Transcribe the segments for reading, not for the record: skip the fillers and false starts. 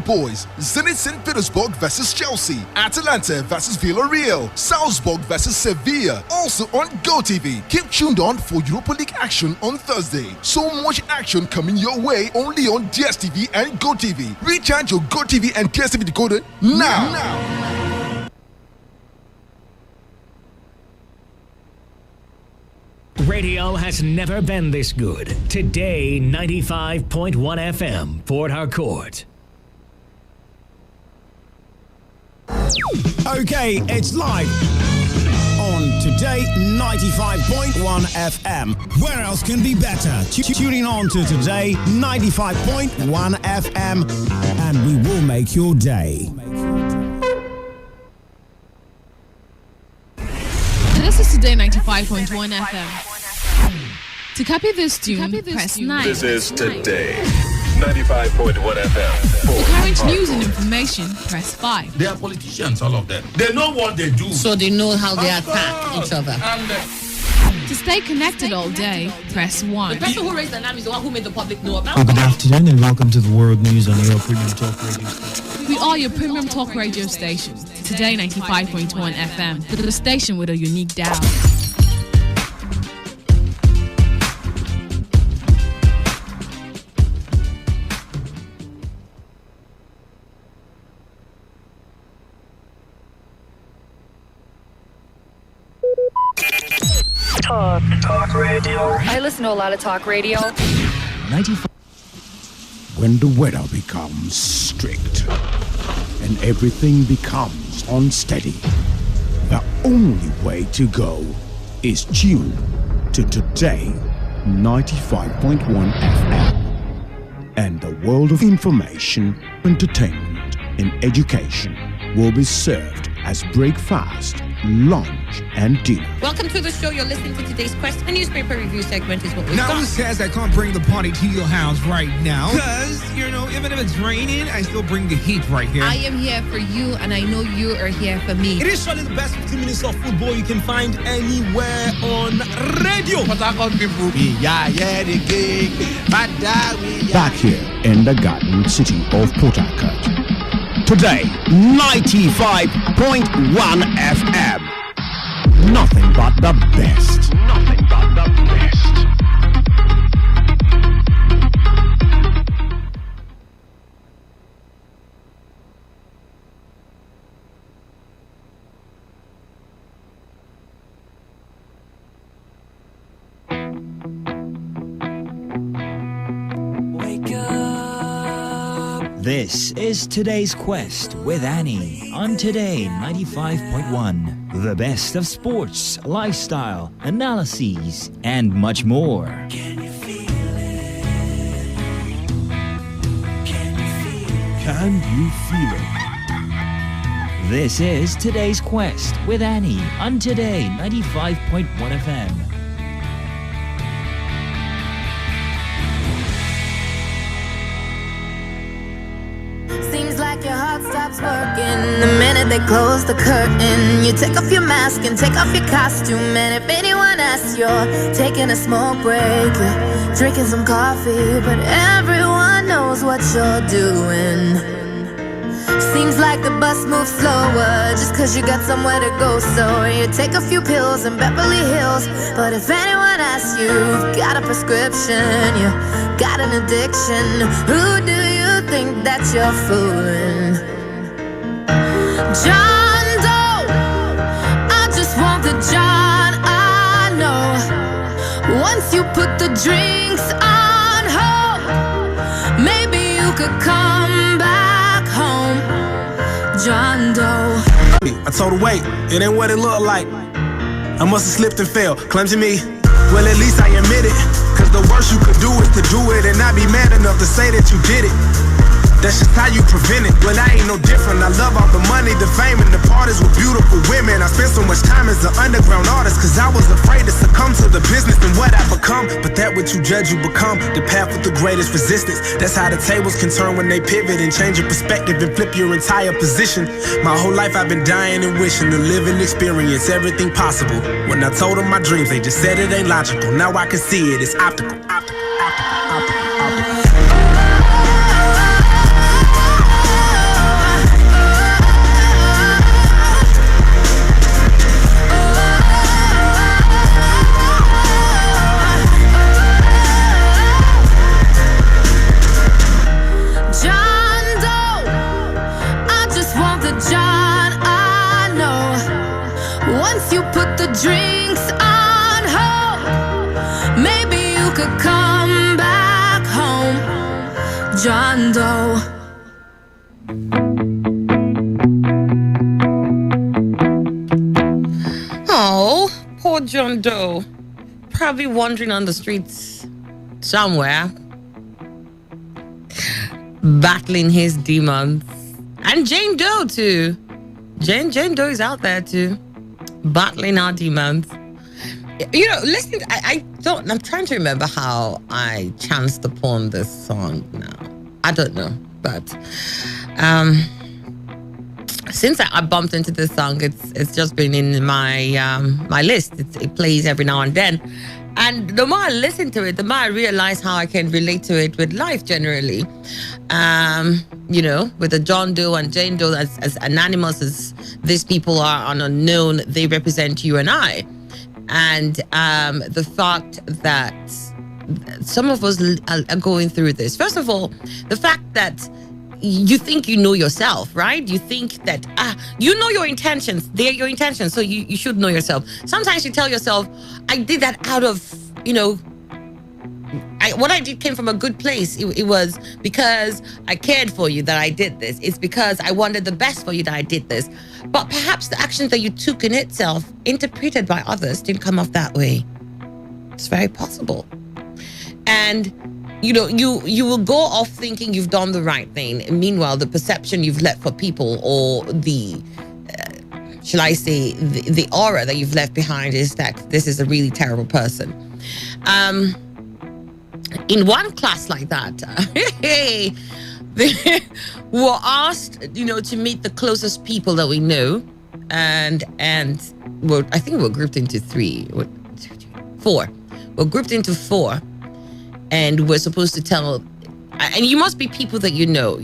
boys, Zenit St. Petersburg versus Chelsea, Atalanta versus Villarreal, Salzburg versus Sevilla. Also on GoTV. Keep tuned on for Europa League action on Thursday. So much action coming your way only on DSTV and GoTV. Recharge your GoTV and DSTV decoder now. Radio has never been this good. Today, 95.1 FM, Port Harcourt. Okay, it's live on Today 95.1 FM. Where else can be better? Tuning on to Today 95.1 FM, and we will make your day. This is Today 95.1 FM. To copy this tune, press 9. This is Today 95.1 FM. For current news and information, press 5. They are politicians, all of them. They know what they do. So they know how they attack each other. To stay connected all day, press 1. The person who raised the name is the one who made the public know about. Good afternoon and welcome to the World News on your Premium Talk Radio station. We are your Premium Talk Radio station. Today 95.1 FM, the station with a unique dial. Talk radio. I listen to a lot of talk radio. 95. When the weather becomes strict and everything becomes unsteady, the only way to go is tune to Today 95.1 FM. And the world of information, entertainment, and education will be served as breakfast, lunch, and dinner. Welcome to the show. You're listening to Today's Quest. A newspaper review segment is what we've Now got. who says I can't bring the party to your house right now? Because, even if it's raining, I still bring the heat right here. I am here for you, and I know you are here for me. It is surely the best 15 minutes of football you can find anywhere on radio. Back here in the Garden City of Port Harcourt. Today, 95.1 FM. Nothing but the best. Nothing but the best. This is Today's Quest with Annie on Today 95.1. The best of sports, lifestyle, analyses, and much more. Can you feel it? Can you feel it? Can you feel it? This is Today's Quest with Annie on Today 95.1 FM. Seems like your heart stops working the minute they close the curtain. You take off your mask and take off your costume, and if anyone asks, you're taking a smoke break. You're drinking some coffee, but everyone knows what you're doing. Seems like the bus moves slower just cause you got somewhere to go. So you take a few pills in Beverly Hills, but if anyone asks you, you've got a prescription, you got an addiction, who do you think that you're fooling? John Doe, I just want the John I know. Once you put the drinks on hold, maybe you could come back home. John Doe. I told her, wait, it ain't what it looked like. I must have slipped and fell, clumsy me. Well, at least I admit it, cause the worst you could do is to do it and not be mad enough to say that you did it. That's just how you prevent it. Well, I ain't no different. I love all the money, the fame, and the parties with beautiful women. I spent so much time as an underground artist, cause I was afraid to succumb to the business and what I become. But that what you judge, you become. The path with the greatest resistance. That's how the tables can turn when they pivot and change your perspective and flip your entire position. My whole life I've been dying and wishing to live and experience everything possible. When I told them my dreams, they just said it ain't logical. Now I can see it, it's optical. John Doe. Oh, poor John Doe. Probably wandering on the streets somewhere, battling his demons. And Jane Doe too. Jane Doe is out there too, battling our demons. You know, listen, I'm trying to remember how I chanced upon this song now. I don't know, but since I bumped into this song, it's just been in my my list. It plays every now and then. And the more I listen to it, the more I realize how I can relate to it with life generally. You know, with the John Doe and Jane Doe, as anonymous as these people are and unknown, they represent you and I. And the fact that some of us are going through this. First of all, the fact that you think you know yourself, right? You think that, you know your intentions. They're your intentions, so you should know yourself. Sometimes you tell yourself, I did that out of, you know, what I did came from a good place. It was because I cared for you that I did this. It's because I wanted the best for you that I did this. But perhaps the action that you took in itself, interpreted by others, didn't come off that way. It's very possible. And you know, you will go off thinking you've done the right thing. And meanwhile, the perception you've left for people, or the, shall I say, the aura that you've left behind is that this is a really terrible person. In one class like that, they were asked, you know, to meet the closest people that we know, and I think we're grouped into four. We're grouped into four. And we're supposed to tell, and you must be people that you know,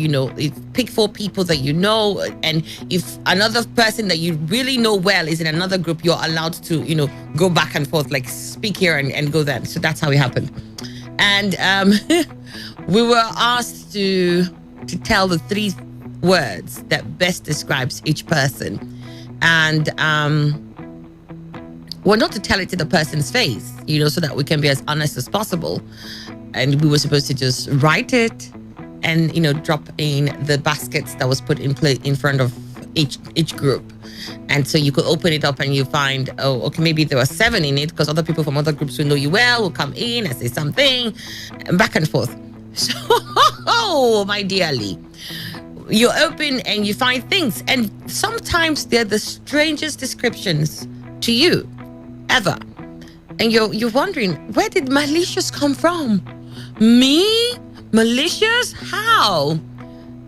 pick 4 people that you know. And if another person that you really know well is in another group, you're allowed to, you know, go back and forth, like speak here and go there. So that's how it happened. And we were asked to tell the 3 words that best describes each person. And well, not to tell it to the person's face, you know, so that we can be as honest as possible. And we were supposed to just write it and, you know, drop in the baskets that was put in front of each group. And so you could open it up and you find, oh, okay, maybe there were 7 in it, because other people from other groups who know you well will come in and say something, and back and forth. So, oh, my dearly, you open and you find things. And sometimes they're the strangest descriptions to you ever. And you're wondering, where did malicious come from? Me? Malicious? How?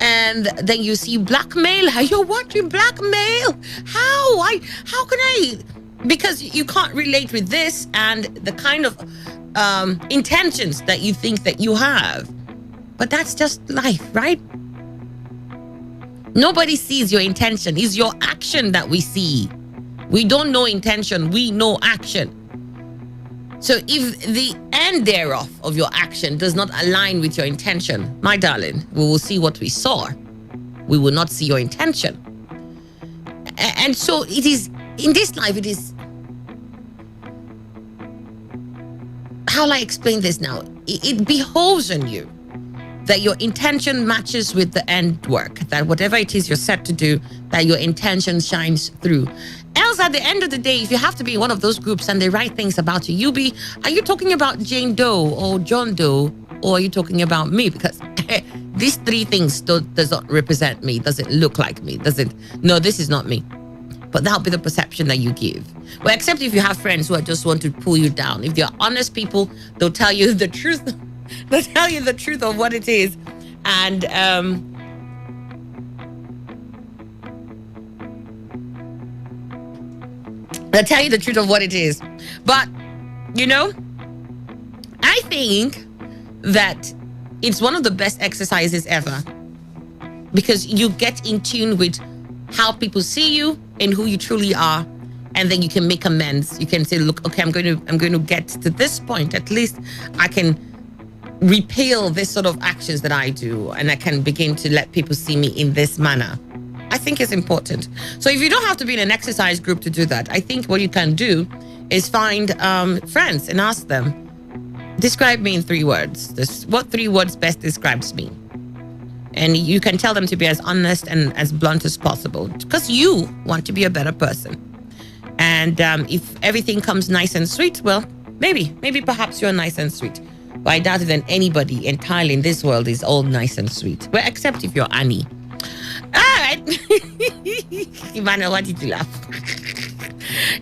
And then you see blackmail. You're wondering, blackmail? How can I? Because you can't relate with this and the kind of intentions that you think that you have. But that's just life, right? Nobody sees your intention. It's your action that we see. We don't know intention. We know action. So if the end thereof of your action does not align with your intention, my darling, we will see what we saw. We will not see your intention. And so it is, in this life, it is, how will I explain this now? It behoves on you that your intention matches with the end work, that whatever it is you're set to do, that your intention shines through. Else, at the end of the day, if you have to be in one of those groups and they write things about you, are you talking about Jane Doe or John Doe, or are you talking about me? Because these 3 things does not represent me, doesn't look like me, no, this is not me. But that'll be the perception that you give. Well, except if you have friends who just want to pull you down. If they're honest people, they'll tell you the truth. They'll tell you the truth of what it is. And they'll tell you the truth of what it is. But, you know, I think that it's one of the best exercises ever, because you get in tune with how people see you and who you truly are. And then you can make amends. You can say, look, okay, I'm going to get to this point. At least I can repel this sort of actions that I do, and I can begin to let people see me in this manner. I think it's important. So if you don't have to be in an exercise group to do that, I think what you can do is find friends and ask them, describe me in 3 words. What 3 words best describes me? And you can tell them to be as honest and as blunt as possible because you want to be a better person. And if everything comes nice and sweet, well, maybe perhaps you're nice and sweet. But I doubt that anybody entirely in this world is all nice and sweet. Well, except if you're Annie. All right. Emmanuel, why did you laugh?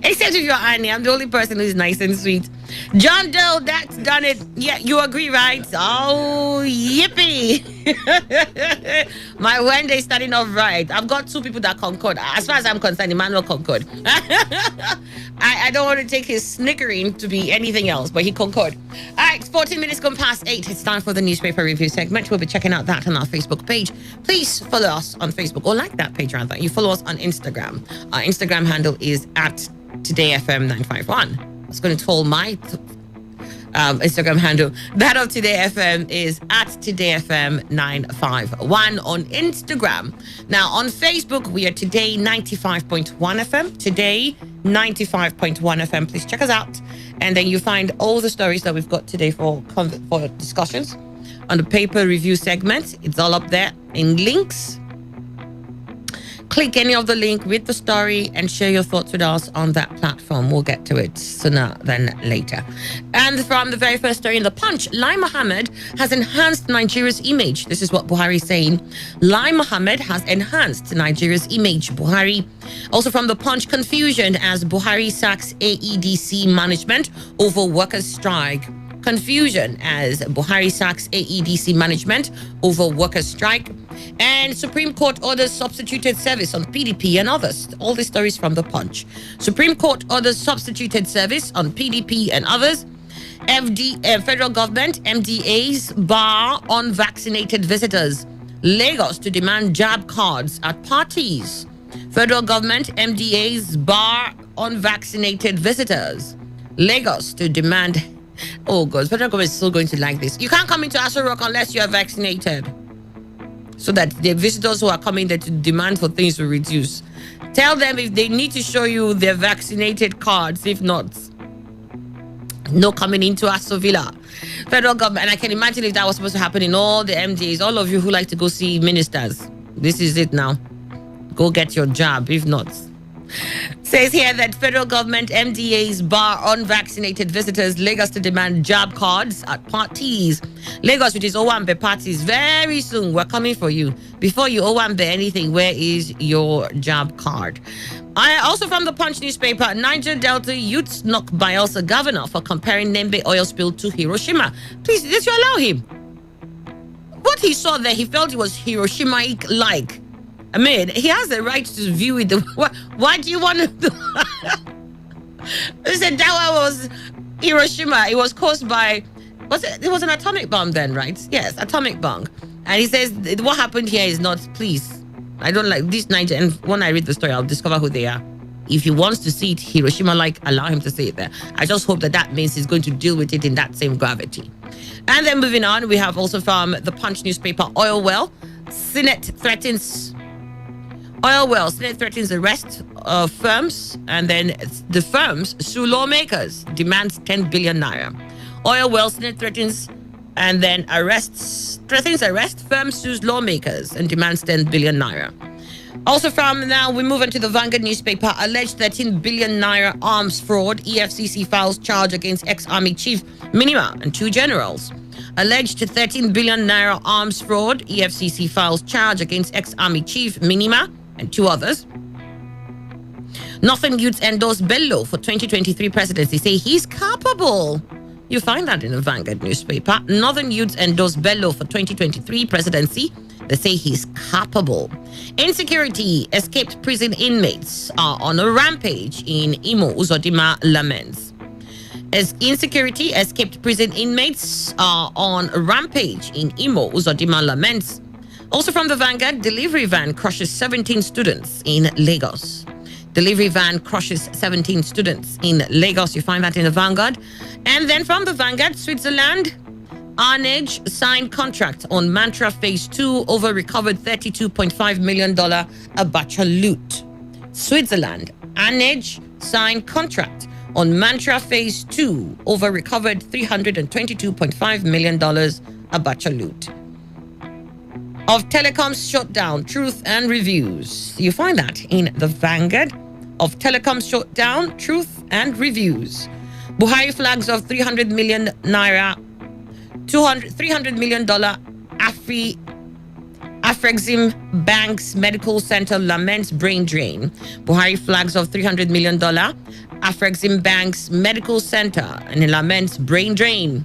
Except if you're Annie, I'm the only person who's nice and sweet. John Doe, that's done it. Yeah, you agree, right? Oh, yippee. My Wednesday starting off right. I've got two people that concord. As far as I'm concerned, Emmanuel concord. I don't want to take his snickering to be anything else, but he concord. All right, 14 minutes gone past 8. It's time for the newspaper review segment. We'll be checking out that on our Facebook page. Please follow us on Facebook, or like that page rather. You follow us on Instagram. Our Instagram handle is at TodayFM951. I was going to tell my Instagram handle. That of Today FM is at TodayFM951 on Instagram. Now on Facebook, we are Today 95.1 FM. Today 95.1 FM. Please check us out. And then you find all the stories that we've got today for discussions on the paper review segment. It's all up there in links. Click any of the link with the story and share your thoughts with us on that platform. We'll get to it sooner than later. And from the very first story in The Punch, Lai Mohammed has enhanced Nigeria's image. This is what Buhari is saying. Lai Mohammed has enhanced Nigeria's image. Buhari. Also from The Punch, confusion as Buhari sacks AEDC management over workers' strike. Confusion as Buhari sacks AEDC management over workers' strike. And Supreme Court orders substituted service on PDP and others. All these stories from The Punch. Supreme Court orders substituted service on PDP and others. Federal government, MDAs bar unvaccinated visitors. Lagos to demand jab cards at parties. Federal government, MDAs bar unvaccinated visitors. Lagos to demand... Oh, God, federal government is still going to like this. You can't come into Aso Rock unless you are vaccinated. So that the visitors who are coming there to demand for things will reduce. Tell them if they need to show you their vaccinated cards. If not, no coming into Aso Villa. Federal government, and I can imagine if that was supposed to happen in all the MDAs, all of you who like to go see ministers, this is it now. Go get your job. If not, says here that federal government MDAs bar unvaccinated visitors. Lagos to demand jab cards at parties. Lagos, which is Owambe parties, very soon we're coming for you. Before you Owambe anything, where is your jab card? Also from the Punch newspaper, Niger Delta youths knock Bayelsa governor for comparing Nembe oil spill to Hiroshima. Please, did you allow him? What he saw there, he felt it was Hiroshima-like. I mean, he has the right to view it. Why do you want to do? He said that one was Hiroshima. It was caused by, it was an atomic bomb then, right? Yes, atomic bomb. And he says what happened here is not, please. I don't like this Niger. And when I read the story, I'll discover who they are. If he wants to see it Hiroshima-like, allow him to see it there. I just hope that means he's going to deal with it in that same gravity. And then moving on, we have also from the Punch newspaper, oil well. Senate threatens arrest of firms, and then the firms sue lawmakers, demands 10 billion naira. Oil well, Senate threatens arrest, firm sues lawmakers and demands 10 billion naira. Also from now, we move on to the Vanguard newspaper, alleged 13 billion naira arms fraud. EFCC files charge against ex-army chief Minima and 2 generals. Alleged 13 billion naira arms fraud. EFCC files charge against ex-army chief Minima and 2 others. Northern youths endorse Bello for 2023 presidency. Say he's capable. You find that in the Vanguard newspaper. Northern youths endorse Bello for 2023 presidency. They say he's capable. Insecurity, escaped prison inmates are on a rampage in Imo. Uzodimma laments. As insecurity, escaped prison inmates are on a rampage in Imo. Uzodimma laments. Also from the Vanguard, delivery van crushes 17 students in Lagos. Delivery van crushes 17 students in Lagos. You find that in the Vanguard. And then from the Vanguard, Switzerland, Arnage signed contract on Mantra Phase 2 over recovered $32.5 million Abacha loot. Switzerland, Arnage signed contract on Mantra Phase 2 over recovered $322.5 million Abacha loot. of telecoms shutdown, truth and reviews. You find that in the Vanguard. Of telecoms shutdown, truth and reviews. Buhari flags of 300 million naira, $300 million Afrexim Bank's Medical Center laments brain drain. Buhari flags of $300 million Afrexim Bank's Medical Center and laments brain drain.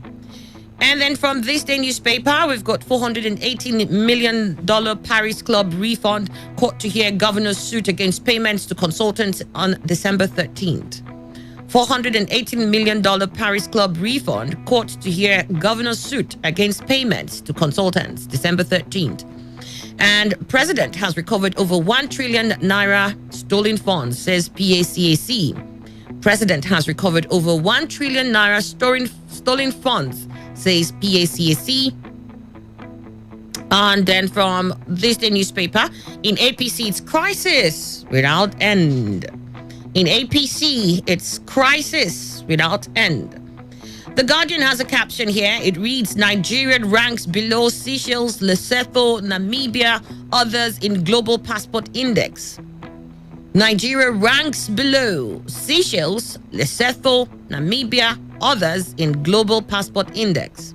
And then from this day newspaper, we've got $418 million Paris Club refund. Court to hear governor's suit against payments to consultants on December 13th. $418 million Paris Club refund. Court to hear governor's suit against payments to consultants, December 13th. And president has recovered over 1 trillion naira stolen funds, says PACAC. President has recovered over 1 trillion naira stolen funds, says PACAC. And then from this day newspaper, in APC, it's crisis without end. In APC, it's crisis without end. The Guardian has a caption here. It reads, Nigeria ranks below Seychelles, Lesotho, Namibia, others in Global Passport Index. Nigeria ranks below Seychelles, Lesotho, Namibia, others in Global Passport Index.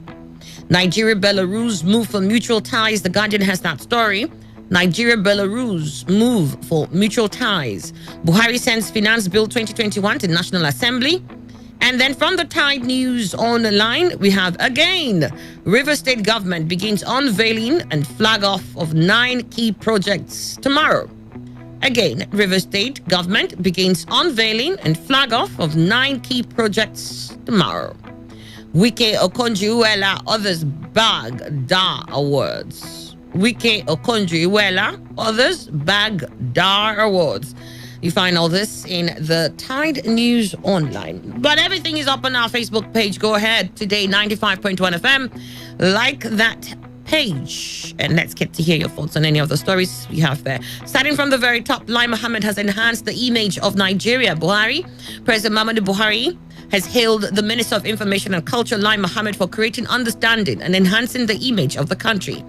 Nigeria, Belarus move for mutual ties. The Guardian has that story. Nigeria, Belarus move for mutual ties. Buhari sends Finance Bill 2021 to National Assembly. And then from the Tide News online, we have again, River State government begins unveiling and flag off of 9 key projects tomorrow. Again, River State government begins unveiling and flag off of 9 key projects tomorrow. Wike Okonjo-Iweala, others bag DAR awards. Wike Okonjo-Iweala, others bag DAR awards. You find all this in the Tide News online. But everything is up on our Facebook page. Go ahead, Today 95.1 FM. Like that page. And let's get to hear your thoughts on any of the stories we have there. Starting from the very top, Lai Mohammed has enhanced the image of Nigeria. President Muhammadu Buhari has hailed the Minister of Information and Culture, Lai Mohammed, for creating understanding and enhancing the image of the country.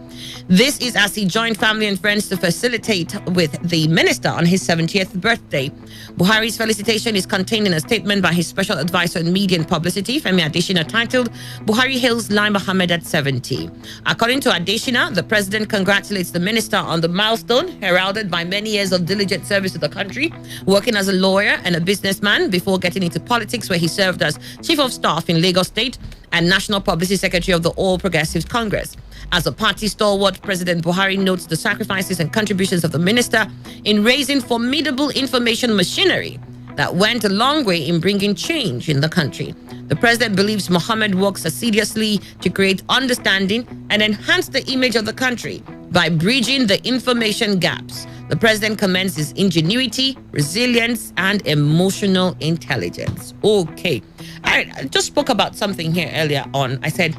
This is as he joined family and friends to facilitate with the minister on his 70th birthday. Buhari's felicitation is contained in a statement by his special advisor on media and publicity, Femi Adesina, titled, Buhari hails Lai Mohammed at 70. According to Adesina, the president congratulates the minister on the milestone, heralded by many years of diligent service to the country, working as a lawyer and a businessman before getting into politics, where he served as Chief of Staff in Lagos State and National Publicity Secretary of the All Progressives Congress. As a party stalwart, President Buhari notes the sacrifices and contributions of the minister in raising formidable information machinery that went a long way in bringing change in the country. The president believes Mohammed works assiduously to create understanding and enhance the image of the country by bridging the information gaps. The president commends his ingenuity, resilience, and emotional intelligence. Okay. I just spoke about something here earlier on. I said,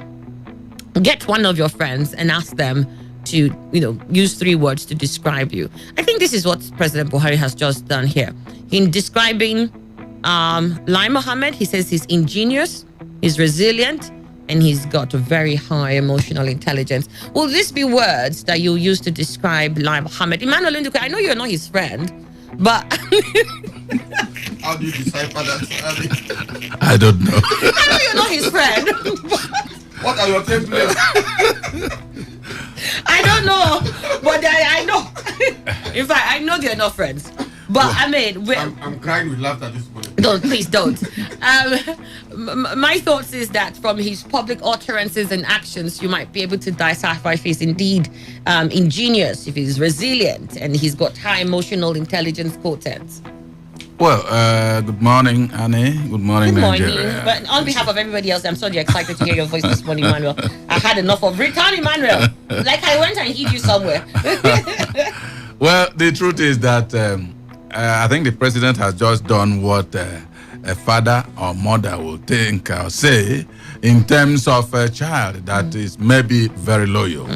get one of your friends and ask them to, use 3 words to describe you. I think this is what President Buhari has just done here. In describing Lai Mohammed, he says he's ingenious, he's resilient, and he's got a very high emotional intelligence. Will this be words that you'll use to describe Lai Mohammed? Emmanuel Nduka, I know you're not his friend, but... How do you decipher that? I don't know. I know you're not his friend. What are your templates? I don't know, but I know. In fact, I know they're not friends. But I mean, I'm crying with laughter this morning. Please don't. My thoughts is that from his public utterances and actions, you might be able to decipher if he's indeed ingenious, if he's resilient, and he's got high emotional intelligence quotients. Well, good morning, Annie. Good morning, Nigeria. But on behalf of everybody else, I'm so excited to hear your voice this morning, Emmanuel. I had enough of return, Emmanuel. Like I went and hid you somewhere. Well, the truth is that I think the president has just done what a father or mother will think or say in terms of a child that is maybe very loyal.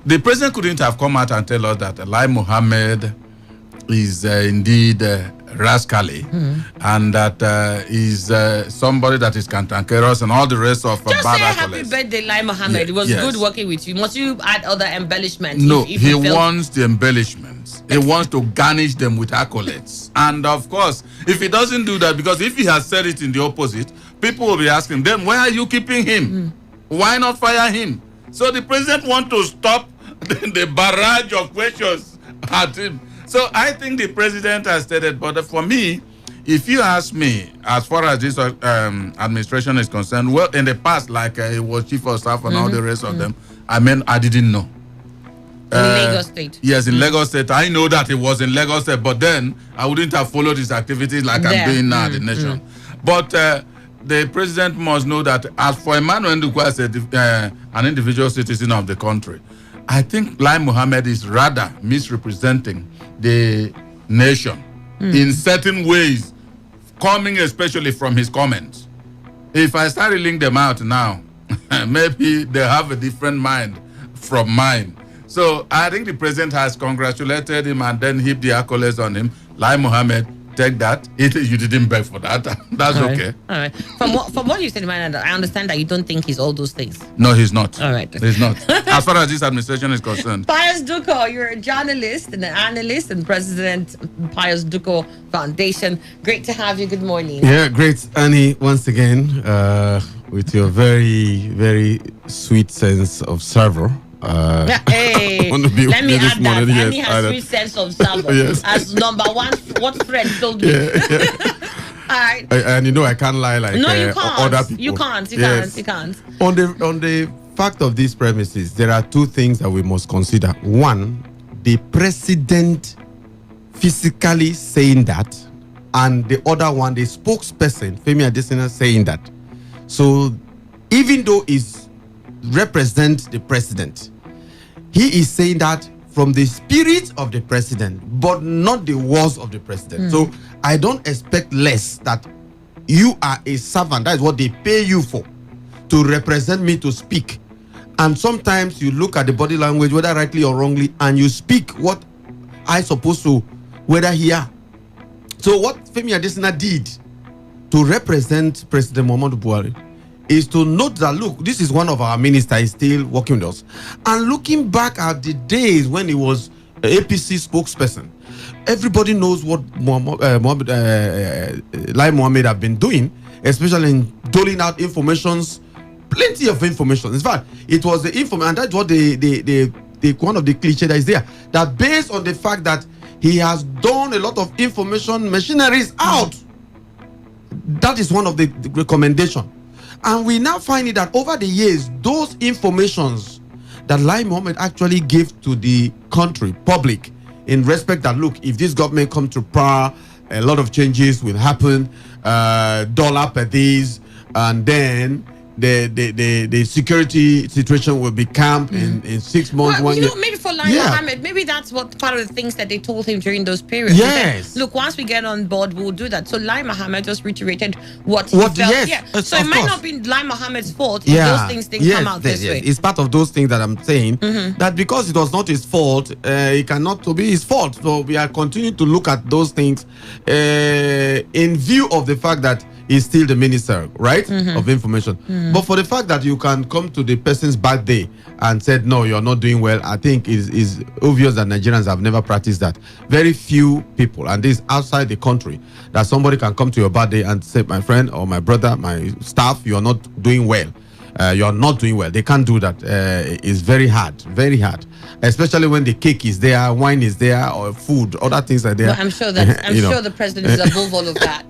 The president couldn't have come out and tell us that Lai Mohammed is indeed rascally, and that is somebody that is cantankerous and all the rest of Just bad say happy accolades. birthday, Lai Mohammed. It was good working with you. Must you add other embellishments? No, if he you feel- wants the embellishments. He wants to garnish them with accolades. And of course, if he doesn't do that, because if he has said it in the opposite, people will be asking, then why are you keeping him? Why not fire him? So the president wants to stop the barrage of questions at him. So I think the president has stated, but for me, if you ask me, as far as this administration is concerned, well, in the past, like he was chief of staff and all the rest of them, I didn't know. In Lagos State. Yes, in Lagos State. I know that he was in Lagos State, but then I wouldn't have followed his activities like I'm doing now at the nation. But the president must know that as for Emmanuel Ndukwu as an individual citizen of the country, I think Lai Mohammed is rather misrepresenting the nation in certain ways, coming especially from his comments. If I start reeling them out now, maybe they have a different mind from mine. So I think the president has congratulated him and then heaped the accolades on him. Lai Mohammed, take that. You didn't beg for that. That's All right. okay. All right. From what you said, man, I understand that you don't think he's all those things. No, he's not. All right. He's not. As far as this administration is concerned. Pius Duko, you're a journalist and an analyst and president of Pius Duko Foundation. Great to have you. Good morning. Yeah, great, Annie, once again, with your very, very sweet sense of server. Hey, on the bill let me this add that. morning, yes, Annie has sweet sense of service. Yes. As number one, what friend told me. All right. And you know, I can't lie like No, you can't. other people. You can't. You Yes. can't. On the fact of these premises, there are two things that we must consider. One, the president physically saying that, and the other one, the spokesperson, Femi Adesina, saying that. So, even though he's represent the president, he is saying that from the spirit of the president, but not the words of the president. So I don't expect less that you are a servant. That is what they pay you for, to represent me, to speak. And sometimes you look at the body language, whether rightly or wrongly, and you speak what I supposed to, whether here. So what Femi Adesina did to represent President Muhammadu Buhari is to note that, look, this is one of our ministers still working with us. And looking back at the days when he was APC spokesperson, everybody knows what Lai Mohammed have been doing, especially in doling out informations, plenty of information. In fact, it was the information, and that's what the one of the cliche that is there, that based on the fact that he has done a lot of information machineries out, that is one of the recommendation. And we now find it that over the years, those informations that Lai Mohammed actually gave to the country, public, in respect that, look, if this government comes to power, a lot of changes will happen, dollar per days, and then the security situation will be calm in 6 months, Well, 1 year. maybe for Lai Mohammed, maybe that's what part of the things that they told him during those periods. Yes. They said, look, once we get on board, we'll do that. So Lai Mohammed just reiterated what he felt. Yes, Yeah. So it of might course. not be Lai Mohammed's fault if those things didn't come out this way. It's part of those things that I'm saying, that because it was not his fault, it cannot be his fault. So we are continuing to look at those things in view of the fact that he's still the minister, right, of information. But for the fact that you can come to the person's birthday and said, no, you're not doing well, I think is obvious that Nigerians have never practiced that. Very few people, and this outside the country, that somebody can come to your birthday and say, my friend or my brother, my staff, you're not doing well. You're not doing well. They can't do that. It's very hard, especially when the cake is there, wine is there, or food, other things are there. But I'm sure that sure the president is above all of that.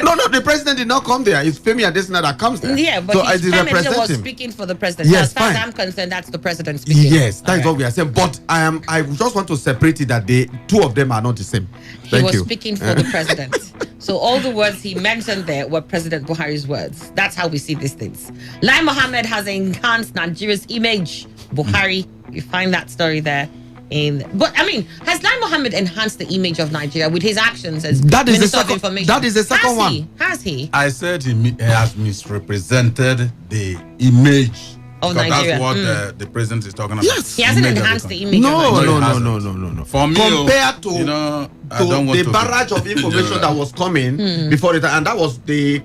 No, the president did not come there. It's Femi Adesina that comes there. Yeah, but so Femi Adesina was him. speaking for the president. Yes, as far as fine. I'm concerned, that's the president speaking. Yes, that is what we are saying. But I just want to separate it that the two of them are not the same. He was speaking for the president. So all the words he mentioned there were President Buhari's words. That's how we see these things. Lai Mohammed has enhanced Nigeria's image. Buhari, you find that story there. But I mean, has Lai Mohammed enhanced the image of Nigeria with his actions as Minister of Information? That is the second one. Has he? I said he has misrepresented the image of Because Nigeria. that's what the president is talking about. Yes. He hasn't Image of enhanced the the image No, of No, Nigeria. no. For me, Compared to, you know, I don't want the to barrage of information that was coming before it, and that was the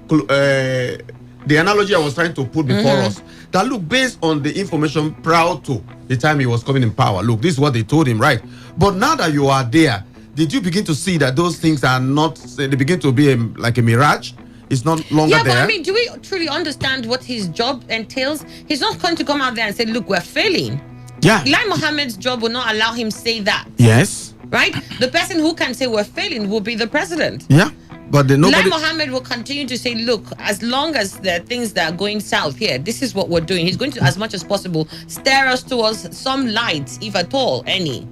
analogy I was trying to put before us. That look, based on the information prior to the time he was coming in power, look, this is what they told him, right? But now that you are there, did you begin to see that those things are not? They begin to be like a mirage. It's not longer Yeah, there. but I mean, do we truly understand what his job entails? He's not going to come out there and say, look, we're failing. Yeah. Lai Mohammed's job will not allow him say that. Yes. Right? The person who can say we're failing will be the president. Yeah. But Lai nobody. Mohammed will continue to say, look, as long as there are things that are going south here, this is what we're doing. He's going to, as much as possible, steer us towards some light, if at all, any.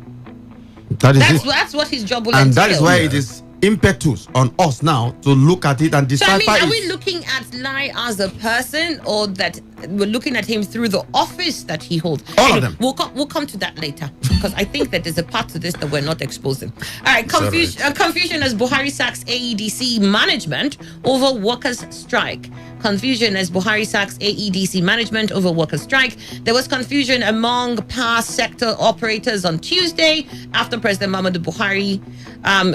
That's what his job will And entail. that is why it is impetus on us now to look at it and So, decipher I mean, are it. we looking at Lai as a person, or that we're looking at him through the office that he holds? All of them. We'll come to that later, because I think that there's a part to this that we're not exposing. All right, confusion as Buhari sacks AEDC management over workers' strike. Confusion as Buhari sacks AEDC management over workers' strike. There was confusion among power sector operators on Tuesday after President Muhammadu Buhari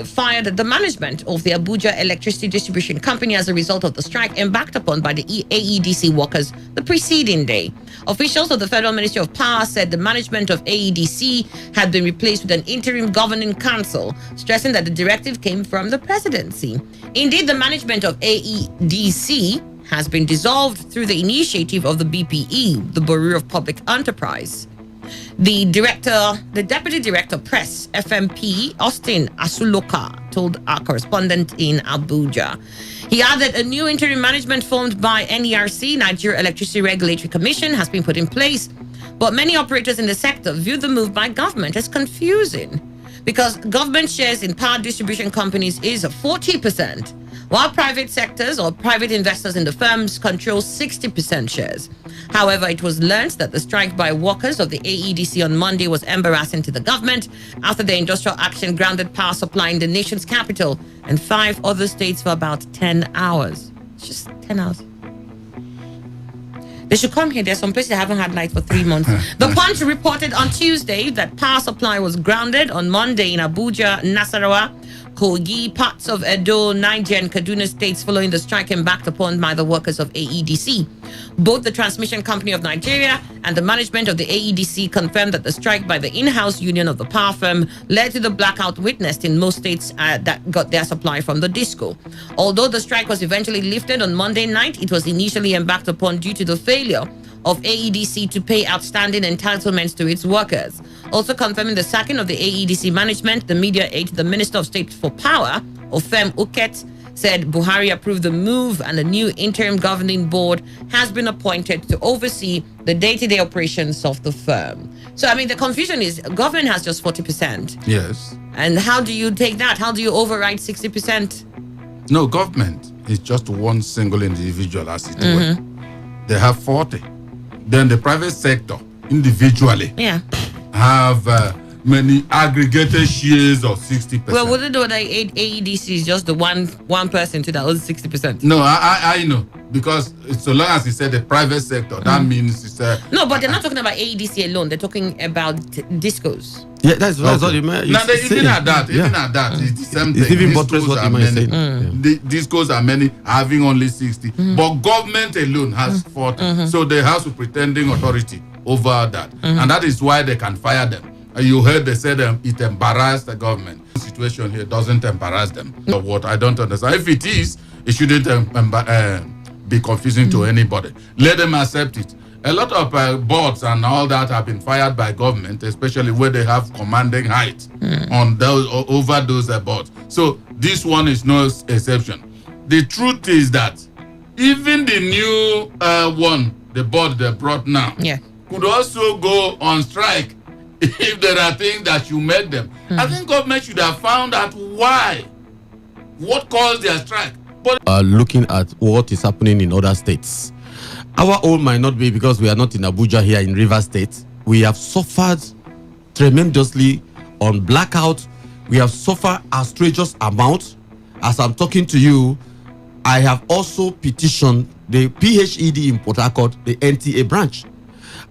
fired the management of the Abuja Electricity Distribution Company as a result of the strike embarked upon by the AEDC workers the preceding day. Officials of the Federal Ministry of Power said the management of AEDC had been replaced with an interim governing council, stressing that the directive came from the presidency. Indeed, the management of AEDC has been dissolved through the initiative of the BPE, the Bureau of Public Enterprise. The Deputy Director Press, FMP, Austin Asuloka, told our correspondent in Abuja. He added a new interim management formed by NERC, Nigeria Electricity Regulatory Commission, has been put in place. But many operators in the sector view the move by government as confusing, because government shares in power distribution companies is 40%, while private sectors or private investors in the firms control 60% shares. However, it was learned that the strike by workers of the AEDC on Monday was embarrassing to the government after the industrial action grounded power supply in the nation's capital and 5 other states for about 10 hours. It's just 10 hours. They should come here. There's some places that haven't had light for 3 months. The Punch reported on Tuesday that power supply was grounded on Monday in Abuja, Nasarawa, Kogi, parts of Edo, Niger, and Kaduna states following the strike embarked upon by the workers of AEDC. Both the Transmission Company of Nigeria and the management of the AEDC confirmed that the strike by the in-house union of the power firm led to the blackout witnessed in most states that got their supply from the DISCO. Although the strike was eventually lifted on Monday night, it was initially embarked upon due to the failure of AEDC to pay outstanding entitlements to its workers. Also confirming the sacking of the AEDC management, the media aide, the Minister of State for Power, Ofem Uket, said Buhari approved the move and a new interim governing board has been appointed to oversee the day-to-day operations of the firm. So, I mean, the confusion is government has just 40%. Yes. And how do you take that? How do you override 60%? No, government is just one single individual, as it were. They have 40. Then the private sector, individually, have many aggregated shares of 60%. Well, wouldn't know that AEDC is just the one person to that owns 60%? No, I know. Because so long as he said the private sector, that means it's no, but they're not talking about AEDC alone. They're talking about discos. Yeah, that's what you meant. Now, even at that, it's the same thing. It's even buttress what you might say. The discos are many, having only 60. But government alone has 40. So the House of Pretending Authority over that. And that is why they can fire them. You heard they said it embarrassed the government. The situation here doesn't embarrass them. So what I don't understand, if it is, it shouldn't be confusing to anybody. Let them accept it. A lot of boards and all that have been fired by government, especially where they have commanding height on those over those boards. So this one is no exception. The truth is that even the new the board they brought now, could also go on strike if there are things that you make them. I think government should have found out what caused their strike. But looking at what is happening in other states, our own might not be, because we are not in Abuja here in Rivers State. We have suffered tremendously on blackout. We have suffered outrageous amount. As I'm talking to you, I have also petitioned the PHED in Port Harcourt, the NTA branch.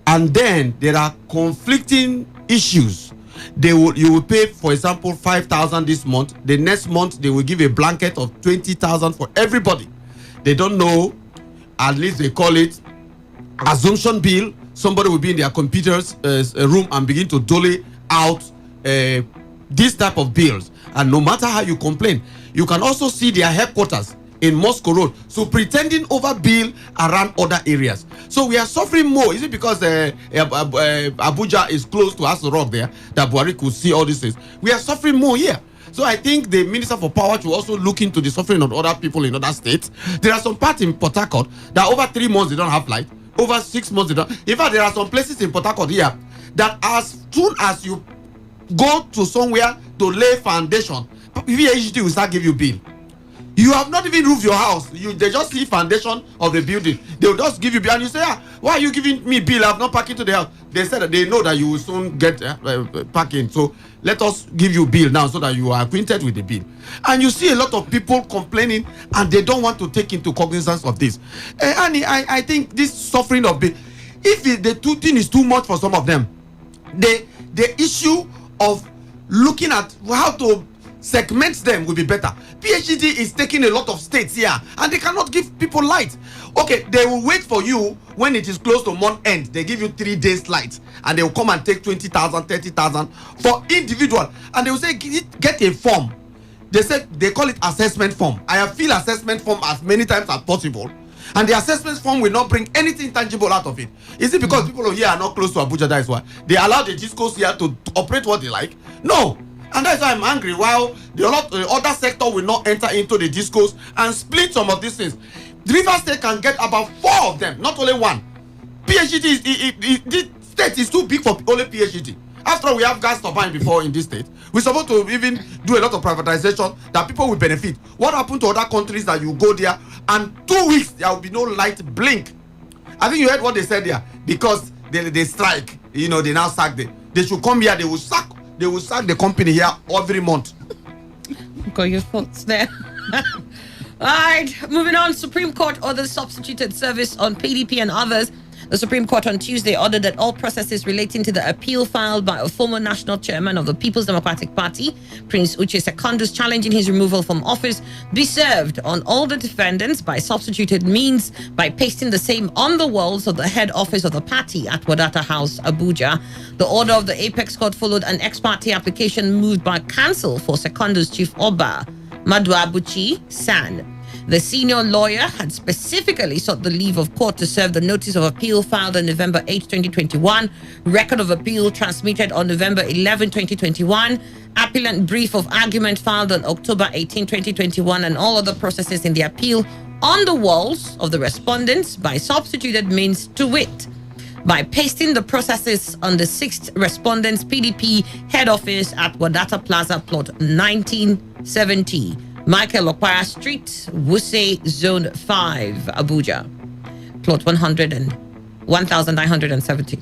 and then there are conflicting issues. You will pay, for example, 5,000 this month. The next month they will give a blanket of 20,000 for everybody. They don't know. At least they call it assumption bill. Somebody will be in their computers room and begin to dole out this type of bills. And no matter how you complain, you can also see their headquarters in Moscow Road, so pretending over bill around other areas. So we are suffering more. Is it because Abuja is close to Aso Rock there that Buhari could see all these things? We are suffering more here. So I think the Minister for Power should also look into the suffering of other people in other states. There are some parts in Port Harcourt that over 3 months they don't have light. Over 6 months they don't. In fact, there are some places in Port Harcourt here that as soon as you go to somewhere to lay foundation, VHD will start give you bill. You have not even roofed your house. They just see foundation of the building. They will just give you bill, and you say, why are you giving me bill? I have not parked into the house. They said that they know that you will soon get parking. So let us give you bill now so that you are acquainted with the bill. And you see a lot of people complaining, and they don't want to take into cognizance of this. And I think this suffering of bill, if the two thing is too much for some of them, the issue of looking at how to segment them will be better. PhD is taking a lot of states here, and they cannot give people light. Okay, they will wait for you when it is close to month end. They give you 3 days light, and they will come and take 20,000, 30,000 for individual, and they will say get a form. They call it assessment form. I have filled assessment form as many times as possible, and the assessment form will not bring anything tangible out of it. Is it because people here are not close to Abuja? That is why they allow the discos here to operate what they like? No. And that's why I'm angry. While the other sector will not enter into the discos and split some of these things. The River State can get about 4 of them, not only one. PhD, the state is too big for only PhD. After all, we have gas turbine before in this state. We're supposed to even do a lot of privatization that people will benefit. What happened to other countries that you go there and 2 weeks there will be no light blink? I think you heard what they said there. Because they strike, they now sack them. They should come here, they will sack the company here every month. Got your thoughts there. All right, moving on. Supreme Court orders substituted service on PDP and others. The Supreme Court on Tuesday ordered that all processes relating to the appeal filed by a former national chairman of the People's Democratic Party, Prince Uche Secondus, challenging his removal from office, be served on all the defendants by substituted means by pasting the same on the walls of the head office of the party at Wadata House, Abuja. The order of the Apex Court followed an ex parte application moved by counsel for Secondus Chief Oba, Maduabuchi San. The senior lawyer had specifically sought the leave of court to serve the notice of appeal filed on November 8, 2021, record of appeal transmitted on November 11, 2021, appellant brief of argument filed on October 18, 2021, and all other processes in the appeal on the walls of the respondents by substituted means, to wit, by pasting the processes on the 6th respondent's PDP head office at Wadata Plaza, plot 1970. Michael Okwara Street, Wuse Zone 5, Abuja, plot 1970.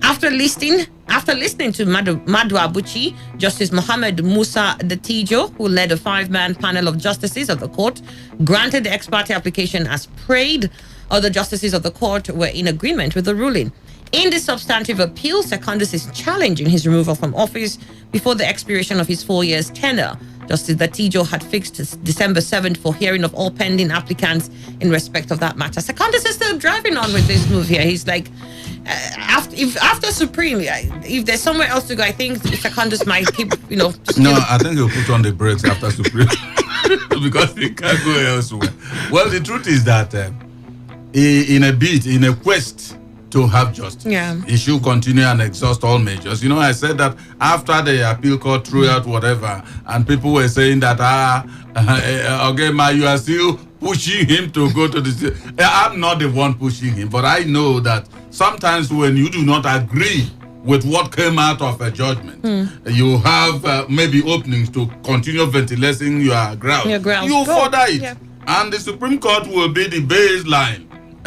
After listening to Madu Abuchi, Justice Mohammed Musa Datijo, who led a 5-man panel of justices of the court, granted the ex parte application as prayed. Other justices of the court were in agreement with the ruling. In the substantive appeal, Secondus is challenging his removal from office before the expiration of his 4 years tenure. Justice Datijo had fixed December 7th for hearing of all pending applicants in respect of that matter. Secondus is still driving on with this move here. He's like, after Supreme, if there's somewhere else to go, I think Secondus might keep, I think he'll put on the brakes after Supreme because he can't go elsewhere. Well, the truth is that in a quest to have justice, he should continue and exhaust all measures. I said that after the appeal court threw out whatever, and people were saying that, you are still pushing him to go to the... I'm not the one pushing him, but I know that sometimes when you do not agree with what came out of a judgment, you have maybe openings to continue ventilating your ground. You further it. Yeah. And the Supreme Court will be the baseline.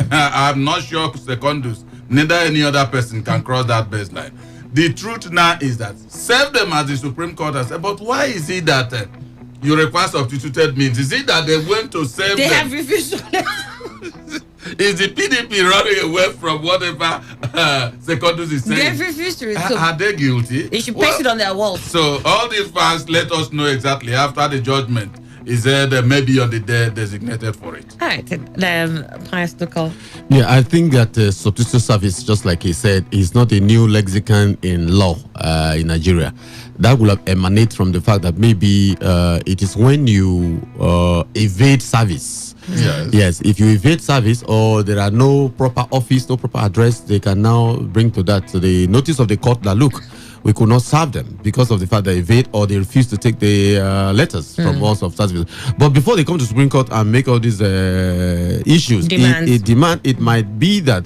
I'm not sure Secondus, neither any other person can cross that baseline. The truth now is that serve them as the Supreme Court has said, but why is it that you require substituted means? Is it that they went to serve They them? have refused. Is the PDP running away from whatever Secondus is saying? They refuse to Are they guilty? They should paste it on their walls. So all these fans let us know exactly after the judgment. Is there maybe on the day designated for it? All right, Pius Nicole. Yeah, I think that substitute service, just like he said, is not a new lexicon in law in Nigeria. That will emanate from the fact that maybe it is when you evade service. Yes, if you evade service or there are no proper office, no proper address, they can now bring to that to the notice of the court that look, we could not serve them because of the fact they evade or they refuse to take the letters from us of service. But before they come to Supreme Court and make all these issues, it might be that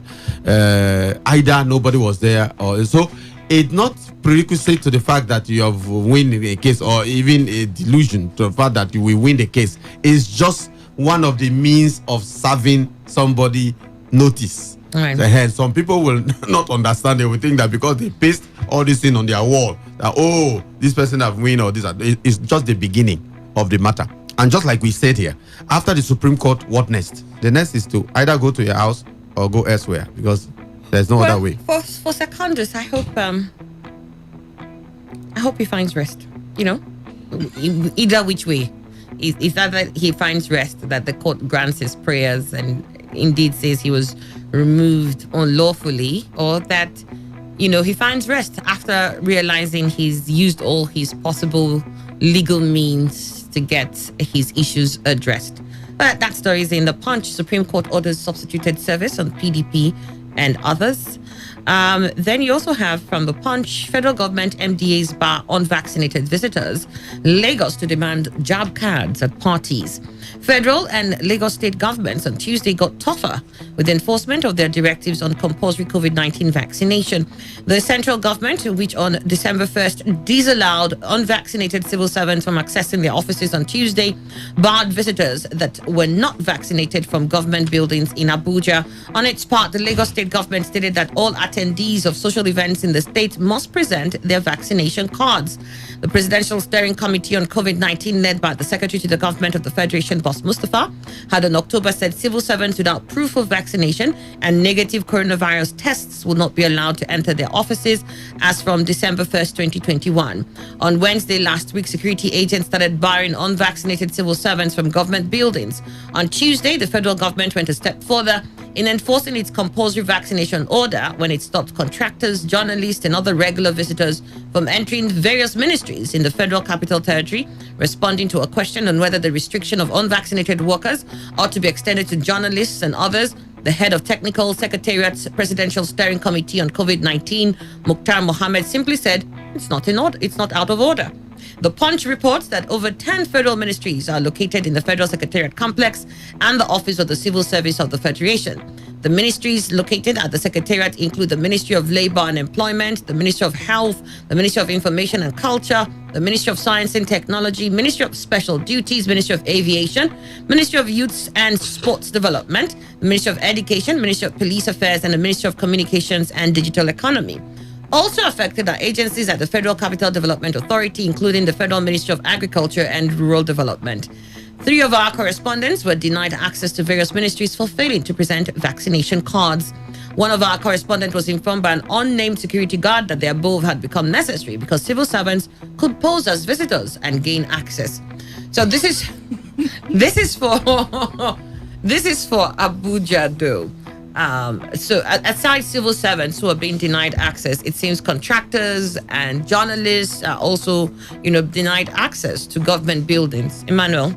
either nobody was there or so. It's not prerequisite to the fact that you have won a case or even a delusion to the fact that you will win the case. It's just one of the means of serving somebody notice. Right. Some people will not understand. They will think that because they paste all this thing on their wall, that this person have win or this. It's just the beginning of the matter. And just like we said here, after the Supreme Court, what next? The next is to either go to your house or go elsewhere because there's no other way. For Secondus, I hope he finds rest. You know, either which way. It's either he finds rest, that the court grants his prayers and indeed says he was removed unlawfully, or that, he finds rest after realizing he's used all his possible legal means to get his issues addressed. But that story is in the Punch. Supreme Court orders substituted service on PDP and others. Then you also have from the Punch, federal government MDAs bar unvaccinated visitors. Lagos to demand jab cards at parties. Federal and Lagos state governments on Tuesday got tougher with enforcement of their directives on compulsory COVID-19 vaccination. The central government, which on December 1st disallowed unvaccinated civil servants from accessing their offices on Tuesday, barred visitors that were not vaccinated from government buildings in Abuja. On its part, the Lagos state government stated that all attendees of social events in the state must present their vaccination cards. The Presidential Steering Committee on COVID-19, led by the Secretary to the Government of the Federation, Boss Mustafa, had on October said civil servants without proof of vaccination and negative coronavirus tests will not be allowed to enter their offices as from December 1st, 2021. On Wednesday last week, security agents started barring unvaccinated civil servants from government buildings. On Tuesday, the federal government went a step further in enforcing its compulsory vaccination order when it stopped contractors, journalists, and other regular visitors from entering various ministries in the Federal Capital Territory, responding to a question on whether the restriction of unvaccinated workers ought to be extended to journalists and others. The head of Technical Secretariat's Presidential Steering Committee on COVID-19, Mukhtar Mohammed, simply said it's not in order, it's not out of order. The Punch reports that over 10 federal ministries are located in the Federal Secretariat complex and the Office of the Civil Service of the Federation. The ministries located at the Secretariat include the Ministry of Labor and Employment, the Ministry of Health, the Ministry of Information and Culture, the Ministry of Science and Technology, Ministry of Special Duties, Ministry of Aviation, Ministry of Youth and Sports Development, the Ministry of Education, Ministry of Police Affairs, and the Ministry of Communications and Digital Economy. Also affected are agencies at the Federal Capital Development Authority, including the Federal Ministry of Agriculture and Rural Development. 3 of our correspondents were denied access to various ministries for failing to present vaccination cards. One of our correspondents was informed by an unnamed security guard that the above had become necessary because civil servants could pose as visitors and gain access. So this is for Abuja though. So aside civil servants who are being denied access, it seems contractors and journalists are also, denied access to government buildings. Emmanuel?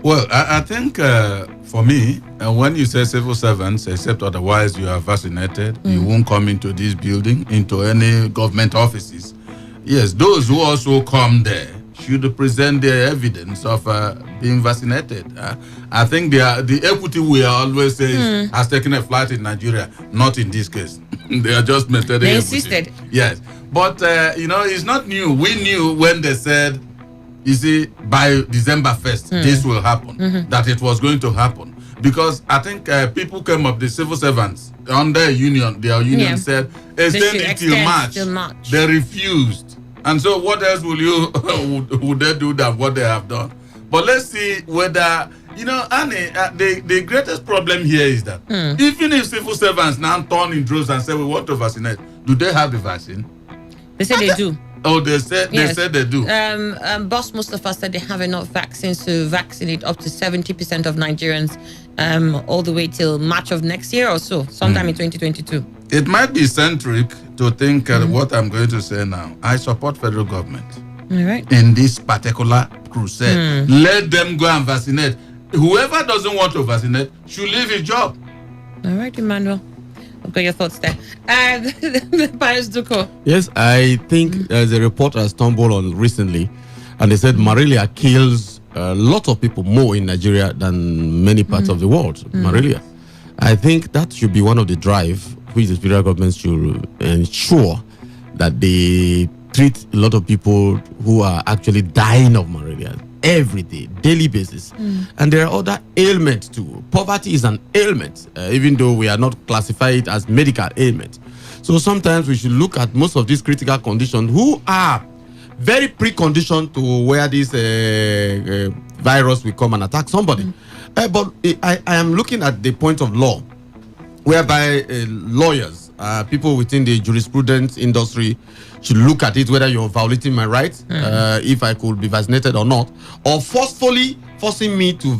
Well, I think for me, when you say civil servants, except otherwise you are vaccinated, you won't come into this building, into any government offices. Yes, those who also come there should present their evidence of being vaccinated. I think the equity we always say has taken a flight in Nigeria, not in this case. They are just maintaining They equity. insisted. Yes, but it's not new. We knew when they said, you see, by December 1st, this will happen, that it was going to happen. Because I think people came up, the civil servants, under their union said, extend it till March. They refused. And so what else will you would they do than what they have done? But let's see whether, You know, Annie, the greatest problem here is that even if civil servants now turn in droves and say we want to vaccinate, do they have the vaccine? They say they do. Oh, they said they do. Boss Mustafa said they have enough vaccines to vaccinate up to 70% of Nigerians all the way till March of next year or so, sometime in 2022. It might be eccentric to think what I'm going to say now. I support federal government All right. in this particular crusade. Let them go and vaccinate. Whoever doesn't want to vaccinate should leave his job. All right, Emmanuel. I've got your thoughts there. Pius Duko. Yes, I think there's a report I stumbled on recently, and they said malaria kills a lot of people more in Nigeria than many parts of the world. Malaria. I think that should be one of the drive which the federal government should ensure that they treat a lot of people who are actually dying of malaria every day, daily basis. And there are other ailments too. Poverty is an ailment, even though we are not classify it as medical ailment. So sometimes we should look at most of these critical conditions who are very preconditioned to where this virus will come and attack somebody. But I am looking at the point of law, whereby lawyers, people within the jurisprudence industry should look at it, whether you're violating my rights, if I could be vaccinated or not, or forcing me to,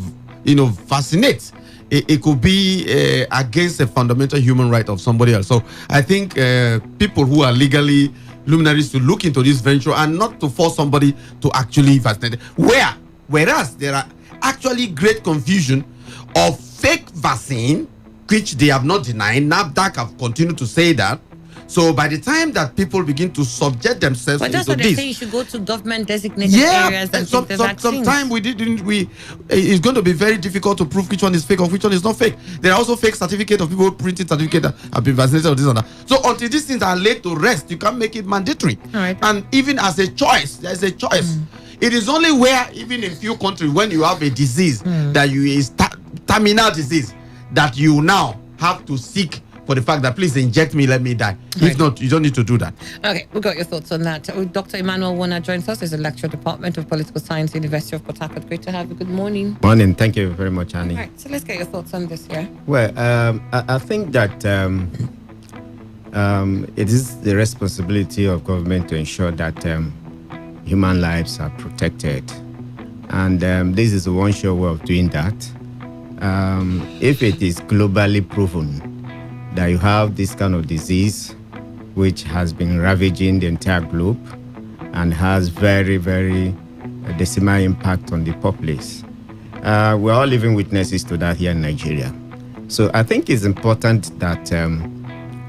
vaccinate. It could be against a fundamental human right of somebody else. So I think people who are legally luminaries to look into this venture and not to force somebody to actually vaccinate. Whereas there are actually great confusion of fake vaccine, which they have not denied. NAFDAC have continued to say that. So by the time that people begin to subject themselves But that's into what they this, say. You should go to government designated areas and take the vaccines. Sometimes it's going to be very difficult to prove which one is fake or which one is not fake. There are also fake certificates of people printing certificate that have been vaccinated or this and that. So until these things are laid to rest, you can't make it mandatory. All right. And even as a choice, there's a choice. It is only where, even in few countries, when you have a disease that you is terminal disease, that you now have to seek for the fact that please inject me, let me die. Right. If not, you don't need to do that. Okay, we got your thoughts on that. Dr. Emmanuel Warner joins us. He's a lecturer, Department of Political Science, University of Port Harcourt. Great to have you. Good morning. Morning. Thank you very much, Annie. All right, so let's get your thoughts on this here. Well, I think that it is the responsibility of government to ensure that human lives are protected. And this is one sure way of doing that. If it is globally proven that you have this kind of disease, which has been ravaging the entire globe and has very, very decimal impact on the populace. We're all living witnesses to that here in Nigeria. So I think it's important that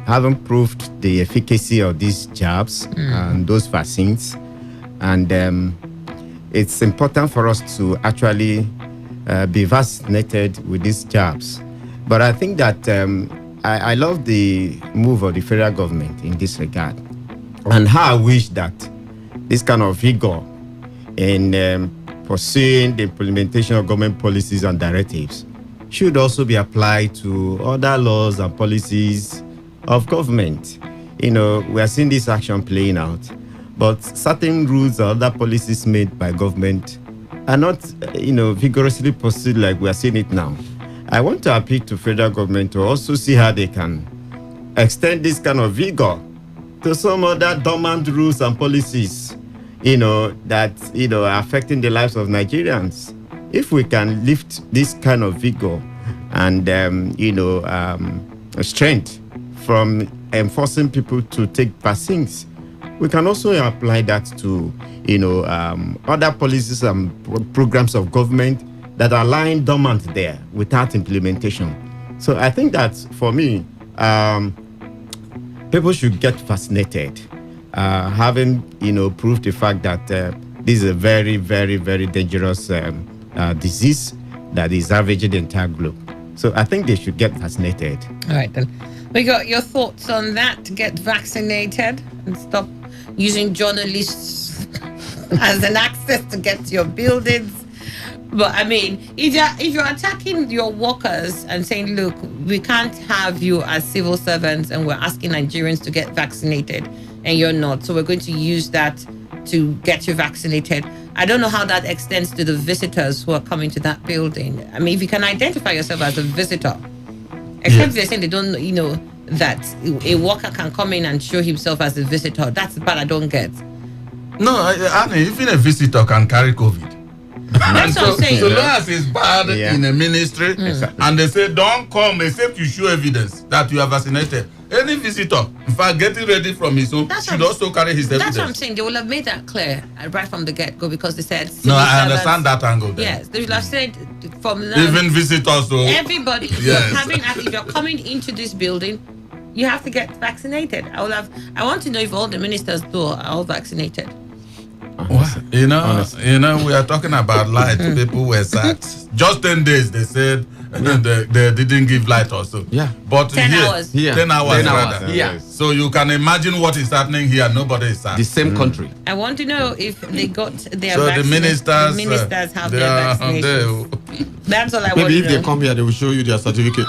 having proved the efficacy of these jabs and those vaccines, and it's important for us to actually be vaccinated with these jabs. But I think that I love the move of the federal government in this regard, and how I wish that this kind of vigor in pursuing the implementation of government policies and directives should also be applied to other laws and policies of government. We are seeing this action playing out, but certain rules or other policies made by government are not, vigorously pursued like we are seeing it now. I want to appeal to federal government to also see how they can extend this kind of vigor to some other dormant rules and policies, that, are affecting the lives of Nigerians. If we can lift this kind of vigor and, strength from enforcing people to take vaccines, we can also apply that to, other policies and programs of government that are lying dormant there without implementation. So I think that for me, people should get vaccinated, having proved the fact that this is a very, very, very dangerous disease that is ravaging the entire globe. So I think they should get vaccinated. All right, then. We got your thoughts on that. Get vaccinated and stop using journalists as an access to get to your buildings. But I mean, if you're attacking your workers and saying, look, we can't have you as civil servants and we're asking Nigerians to get vaccinated and you're not, so we're going to use that to get you vaccinated. I don't know how that extends to the visitors who are coming to that building. I mean, if you can identify yourself as a visitor, except they're saying they don't, that a worker can come in and show himself as a visitor. That's the part I don't get. No, Annie, even a visitor can carry COVID. That's what I'm saying. So long as it's bad in a ministry, and they say don't come except you show evidence that you are vaccinated. Any visitor, in fact, getting ready from his home, should also carry his evidence. That's what I'm saying. They will have made that clear right from the get-go because they said... No, I understand that angle there. Yes, they will have said from now... Even visitors. So everybody, if you're coming into this building, you have to get vaccinated. I want to know if all the ministers are all vaccinated. Well, we are talking about light. People were sacked. Just 10 days, they said they didn't give light also. Yeah. But 10 hours. 10 hours rather. Yeah. So you can imagine what is happening here. Nobody is sacked. The same country. I want to know if they got their so vaccine. The ministers have their vaccinations. That's all I want to know. Maybe if they come here, they will show you their certificate.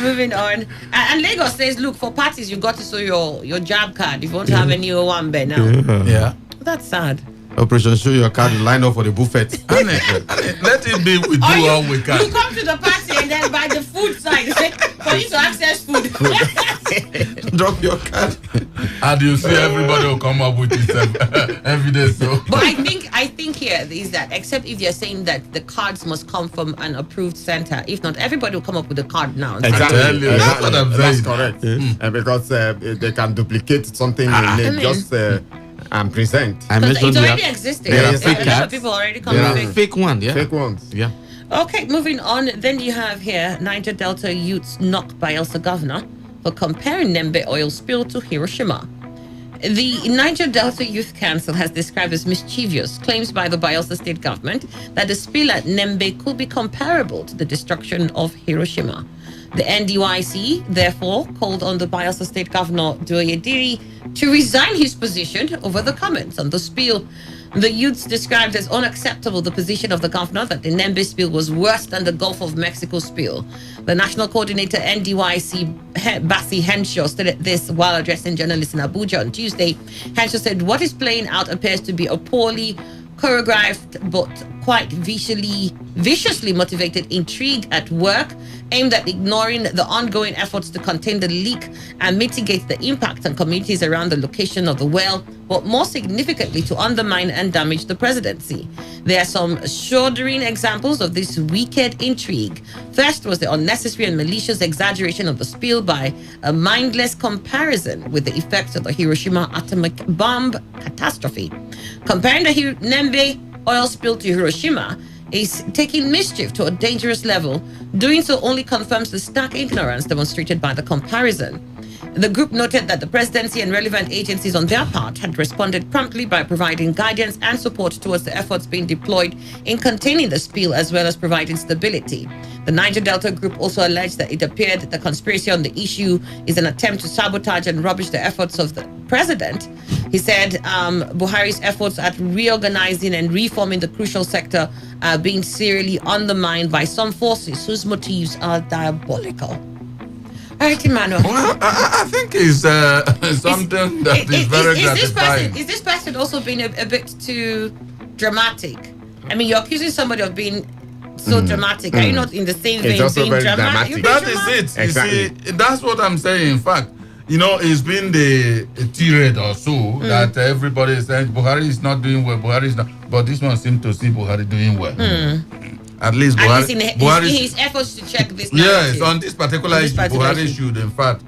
Moving on. And Lagos says, look, for parties, you got to show your jab card. If you want to have any one bed now. Yeah. That's sad. Operation Show Your Card, line up for the buffet. Let it be, we do all we can. You come to the party and then by the food side, for you to access food. Drop your card. And you see everybody will come up with his evidence. So. But I think here is that, except if you're saying that the cards must come from an approved center. If not, everybody will come up with a card now. Exactly. That's what I'm saying. That's correct. Because they can duplicate something and present. I mentioned it's already existing. There are fake cards. People already come There are with fake ones. Yeah. Fake ones. Yeah. Okay, moving on. Then you have here Niger Delta youths knocked Bayelsa governor for comparing Nembe oil spill to Hiroshima. The Niger Delta Youth Council has described as mischievous claims by the Bayelsa state government that the spill at Nembe could be comparable to the destruction of Hiroshima. The NDYC, therefore, called on the Bayelsa State Governor, Doyediri, to resign his position over the comments on the spill. The youths described as unacceptable the position of the governor that the Nembe spill was worse than the Gulf of Mexico spill. The national coordinator, NDYC, Bassi Henshaw, stated this while addressing journalists in Abuja on Tuesday. Henshaw said, what is playing out appears to be a poorly choreographed but quite viciously motivated intrigue at work aimed at ignoring the ongoing efforts to contain the leak and mitigate the impact on communities around the location of the well, but more significantly to undermine and damage the presidency. There are some shuddering examples of this wicked intrigue. First was the unnecessary and malicious exaggeration of the spill by a mindless comparison with the effects of the Hiroshima atomic bomb catastrophe. Comparing the Nembe oil spill to Hiroshima is taking mischief to a dangerous level. Doing so only confirms the stark ignorance demonstrated by the comparison. The group noted that the presidency and relevant agencies on their part had responded promptly by providing guidance and support towards the efforts being deployed in containing the spill as well as providing stability. The Niger Delta group also alleged that it appeared that the conspiracy on the issue is an attempt to sabotage and rubbish the efforts of the president. He said Buhari's efforts at reorganizing and reforming the crucial sector are being serially undermined by some forces whose motives are diabolical. All right, Emmanuel. Well, I think it's something that is very gratifying. Is this person also being a bit too dramatic? I mean, you're accusing somebody of being so dramatic. Are you not in the same vein being dramatic? That is it. Exactly. You see, that's what I'm saying. In fact, it's been the tirade or so that everybody is saying Buhari is not doing well. Buhari is not. But this one seems to see Buhari doing well. At least Buhari, in his efforts to check this narrative. Yes, on this particular issue, Buhari should, in fact,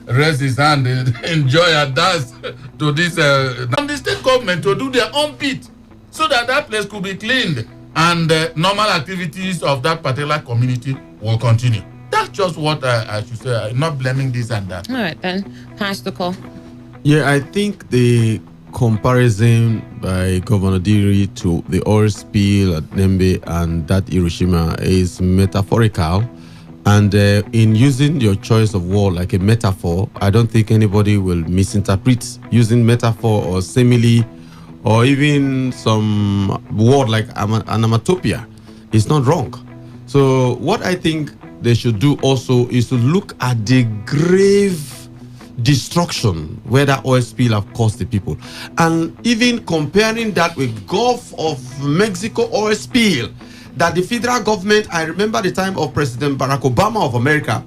raise his hand and enjoy and dance to this. And the state government to do their own bit so that place could be cleaned and normal activities of that particular community will continue. That's just what I should say. I'm not blaming this and that. All right, then. Pass the call. Yeah, I think the comparison by Governor Diri to the oil spill at Nembe and that Hiroshima is metaphorical. And in using your choice of word like a metaphor, I don't think anybody will misinterpret using metaphor or simile or even some word like onomatopoeia. It's not wrong. So what I think they should do also is to look at the grave destruction where that oil spill have caused the people. And even comparing that with Gulf of Mexico oil spill, that the federal government, I remember the time of President Barack Obama of America,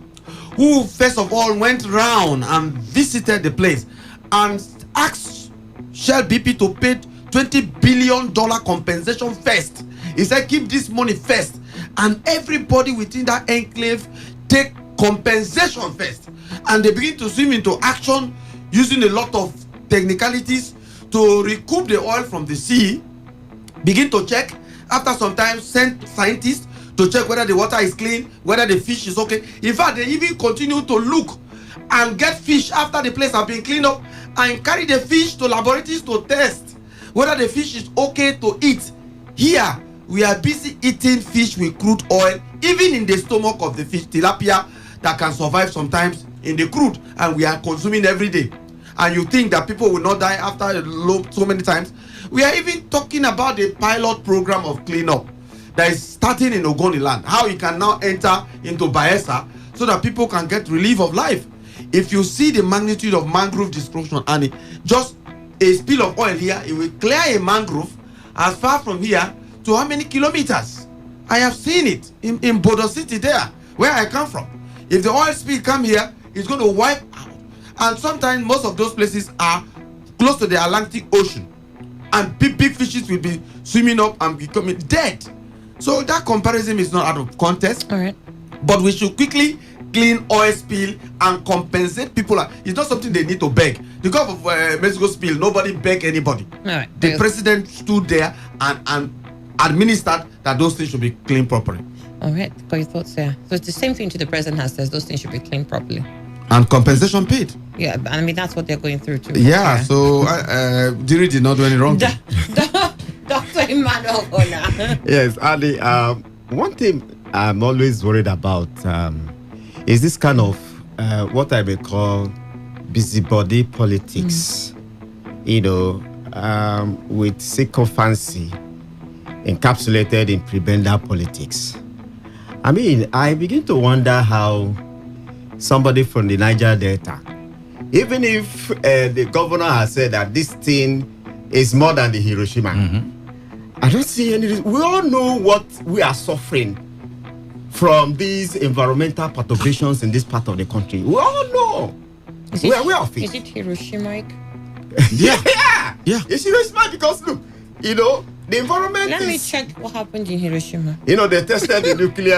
who first of all went round and visited the place and asked Shell BP to pay $20 billion compensation first. He said, keep this money first. And everybody within that enclave take compensation first. And they begin to swim into action using a lot of technicalities to recoup the oil from the sea, begin to check. After some time, send scientists to check whether the water is clean, whether the fish is okay. In fact, they even continue to look and get fish after the place has been cleaned up and carry the fish to laboratories to test whether the fish is okay to eat. Here, we are busy eating fish with crude oil, even in the stomach of the fish, tilapia, that can survive sometimes in the crude, and we are consuming every day. And you think that people will not die after so many times? We are even talking about the pilot program of cleanup that is starting in Ogoniland, how it can now enter into Bayelsa so that people can get relief of life. If you see the magnitude of mangrove destruction, and just a spill of oil here, it will clear a mangrove as far from here to how many kilometers? I have seen it in Bodo City there, where I come from. If the oil spill come here, it's going to wipe out. And sometimes most of those places are close to the Atlantic Ocean. And big fishes will be swimming up and becoming dead. So that comparison is not out of context. All right. But we should quickly clean oil spill and compensate people. It's not something they need to beg. The Gulf of Mexico spill, nobody begged anybody. All right. The president stood there and administered that those things should be cleaned properly. All right. Got your thoughts there. So it's the same thing to the president has says those things should be cleaned properly. And compensation paid. Yeah, I mean, that's what they're going through too. Yeah, so Diri did not do any wrong. Dr. Emmanuel Ona. Yes, Ali, one thing I'm always worried about is this kind of what I may call busybody politics, with sycophancy encapsulated in prebendal politics. I mean, I begin to wonder how somebody from the Niger Delta, even if the governor has said that this thing is more than the Hiroshima, I don't see any reason. We all know what we are suffering from these environmental perturbations in this part of the country. We all know. We are aware of it. Is it Hiroshima? Yeah. It's Hiroshima because, look, the environment Let me check what happened in Hiroshima. They tested the nuclear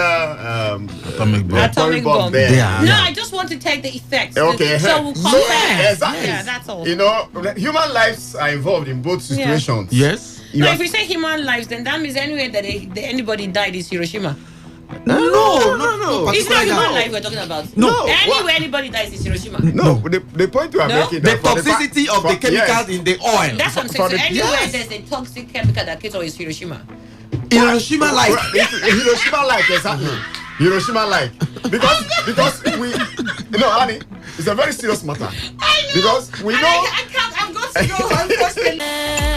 atomic bomb there. Yeah. No, I just want to take the effects. Okay. So we'll compare. Exactly. Yeah, that's all. Human lives are involved in both situations. Yes. If we say human lives, then that means anywhere that anybody died is Hiroshima. No. It's not human life we're talking about. No. Anywhere anybody dies is Hiroshima. No. The point you are making. The toxicity of the chemicals in the oil. That's what I'm saying. So anywhere there's a toxic chemical that kills is Hiroshima. Hiroshima life. Hiroshima life, exactly. Hiroshima life. Because we, Annie, it's a very serious matter. I know. Because we know. I can't. I've got to go. Unfortunately.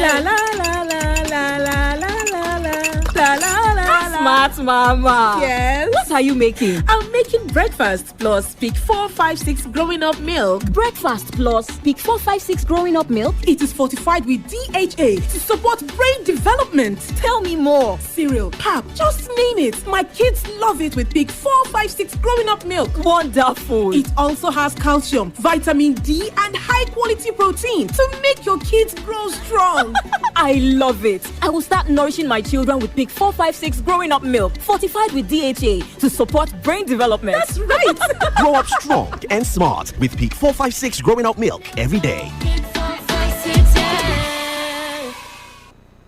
La la la la la la la la la la la. Smart mama. Yes. What are you making? I'm making breakfast plus Peak 456 growing up milk. Breakfast plus Peak 456 growing up milk. It is fortified with DHA to support brain development. Tell me more. Cereal, pap, just name it. My kids love it with Peak 456 growing up milk. Wonderful. It also has calcium, vitamin D, and high quality protein to make your kids grow strong. I love it. I will start nourishing my children with Peak 456 growing up milk, fortified with DHA to support brain development. That's right. Grow up strong and smart with Peak 456 growing up milk every day.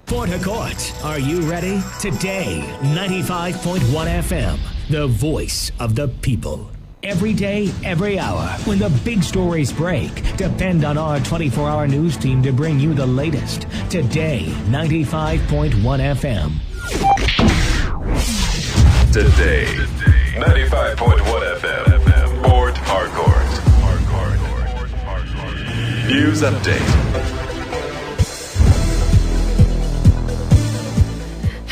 Port Harcourt, are you ready? Today, 95.1 FM, the voice of the people. Every day, every hour, when the big stories break, depend on our 24-hour news team to bring you the latest. Today, 95.1 FM. Today, 95.1 FM, Port Harcourt. News update.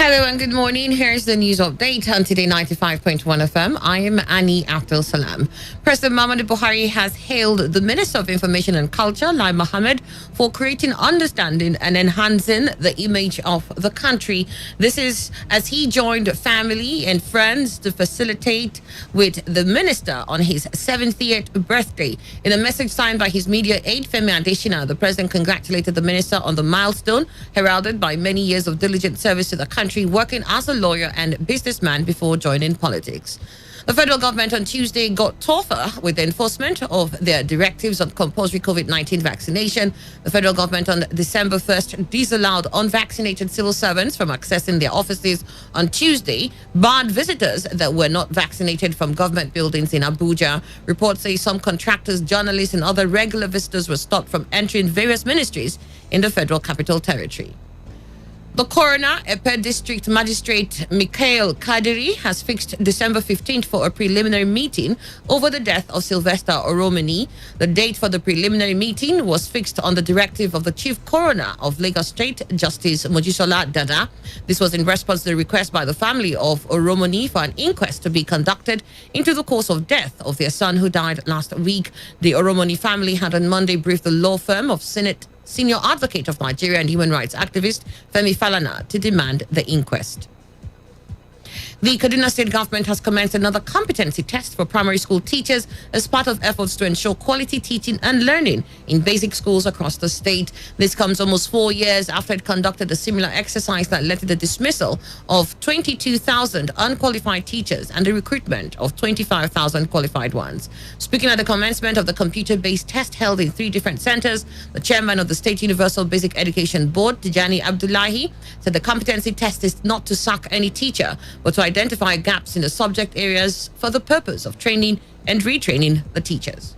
Hello and good morning. Here's the news update on Today 95.1 FM. I am Annie Abdul Salam. President Muhammadu Buhari has hailed the Minister of Information and Culture, Lai Mohammed, for creating understanding and enhancing the image of the country. This is as he joined family and friends to facilitate with the minister on his 70th birthday. In a message signed by his media aide, Femi Adesina, the president congratulated the minister on the milestone, heralded by many years of diligent service to the country, working as a lawyer and businessman before joining politics. The federal government on Tuesday got tougher with the enforcement of their directives on compulsory COVID-19 vaccination. The federal government on December 1st disallowed unvaccinated civil servants from accessing their offices on Tuesday, barred visitors that were not vaccinated from government buildings in Abuja. Reports say some contractors, journalists, and other regular visitors were stopped from entering various ministries in the Federal Capital Territory. The coroner, Epe District Magistrate Mikhail Kadiri, has fixed December 15th for a preliminary meeting over the death of Sylvester Oromoni. The date for the preliminary meeting was fixed on the directive of the Chief Coroner of Lagos State, Justice Mojisola Dada. This was in response to the request by the family of Oromoni for an inquest to be conducted into the cause of death of their son who died last week. The Oromoni family had on Monday briefed the law firm of Senior Advocate of Nigeria and human rights activist Femi Falana to demand the inquest. The Kaduna State government has commenced another competency test for primary school teachers as part of efforts to ensure quality teaching and learning in basic schools across the state. This comes almost 4 years after it conducted a similar exercise that led to the dismissal of 22,000 unqualified teachers and the recruitment of 25,000 qualified ones. Speaking at the commencement of the computer-based test held in 3 different centers, the chairman of the State Universal Basic Education Board, Tijani Abdullahi, said the competency test is not to sack any teacher, but to identify gaps in the subject areas for the purpose of training and retraining the teachers.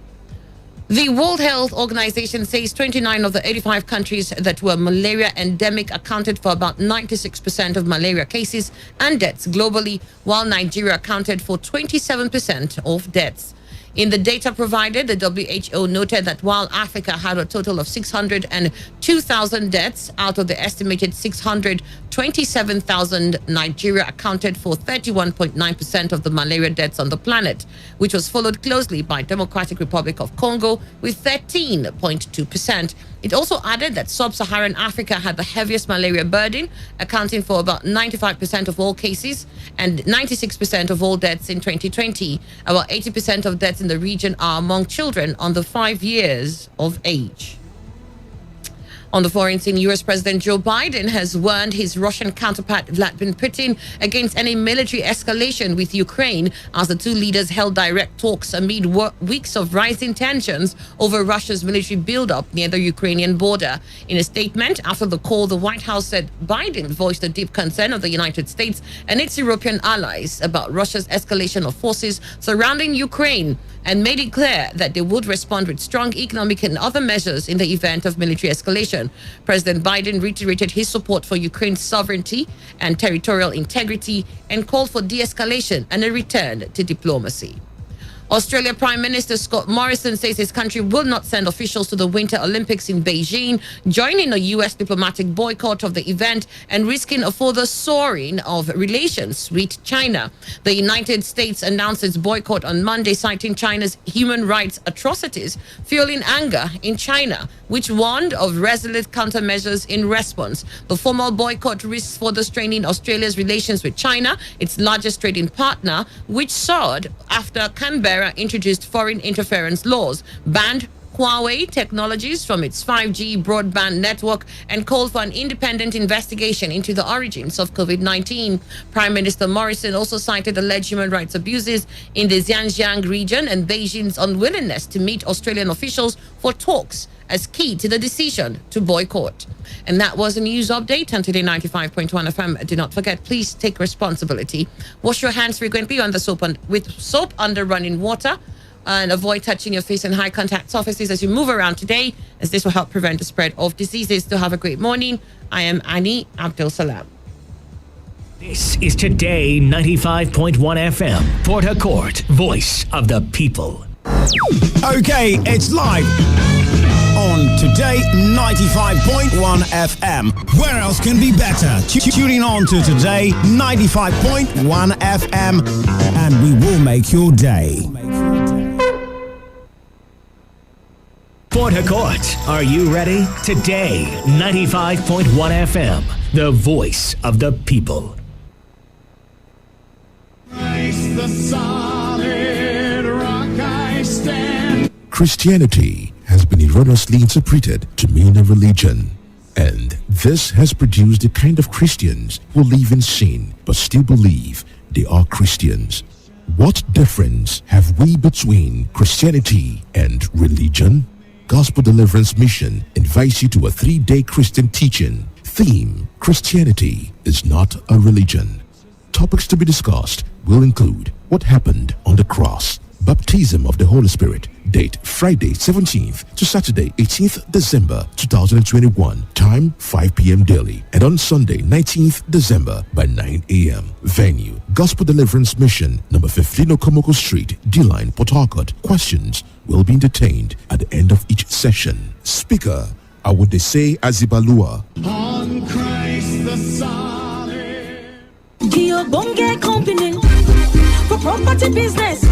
The World Health Organization says 29 of the 85 countries that were malaria endemic accounted for about 96% of malaria cases and deaths globally, while Nigeria accounted for 27% of deaths. In the data provided, the WHO noted that while Africa had a total of 602,000 deaths out of the estimated 627,000, Nigeria accounted for 31.9% of the malaria deaths on the planet, which was followed closely by Democratic Republic of Congo with 13.2%. It also added that sub-Saharan Africa had the heaviest malaria burden, accounting for about 95% of all cases and 96% of all deaths in 2020. About 80% of deaths in the region are among children under 5 years of age. On the foreign scene, U.S. President Joe Biden has warned his Russian counterpart Vladimir Putin against any military escalation with Ukraine as the two leaders held direct talks amid weeks of rising tensions over Russia's military buildup near the Ukrainian border. In a statement after the call, the White House said Biden voiced a deep concern of the United States and its European allies about Russia's escalation of forces surrounding Ukraine, and made it clear that they would respond with strong economic and other measures in the event of military escalation. President Biden reiterated his support for Ukraine's sovereignty and territorial integrity and called for de-escalation and a return to diplomacy. Australia Prime Minister Scott Morrison says his country will not send officials to the Winter Olympics in Beijing, joining a U.S. diplomatic boycott of the event and risking a further soaring of relations with China. The United States announced its boycott on Monday, citing China's human rights atrocities, fueling anger in China, which warned of resolute countermeasures in response. The formal boycott risks further straining Australia's relations with China, its largest trading partner, which soared after Canberra introduced foreign interference laws, banned Huawei technologies from its 5G broadband network, and called for an independent investigation into the origins of COVID-19. Prime Minister Morrison also cited alleged human rights abuses in the Xinjiang region and Beijing's unwillingness to meet Australian officials for talks as key to the decision to boycott. And that was a news update on Today 95.1 FM. Do not forget, please take responsibility. Wash your hands frequently with soap under running water, and avoid touching your face in high contact surfaces as you move around today, as this will help prevent the spread of diseases. To have a great morning. I am Annie Abdul Salam. This is Today 95.1 FM, Port Harcourt, voice of the people. Okay, it's live on Today 95.1 FM. Where else can be better? Tuning on to Today 95.1 FM, and we will make your day. Port Harcourt, are you ready? Today, 95.1 FM, the voice of the people. The solid rock I stand. Christianity has been erroneously interpreted to mean a religion, and this has produced the kind of Christians who live in sin but still believe they are Christians. What difference have we between Christianity and religion? Gospel Deliverance Mission invites you to a 3-day Christian teaching. Theme: Christianity is not a religion. Topics to be discussed will include what happened on the cross, baptism of the Holy Spirit, date Friday 17th to Saturday 18th December 2021, time 5 p.m. daily, and on Sunday 19th December by 9 a.m. Venue: Gospel Deliverance Mission, number 15 Okomoko Street, D-Line, Port Harcourt. Questions will be entertained at the end of each session. Speaker: Awodese Azibalua. On Christ the solid. Gio Bonge Company for property business.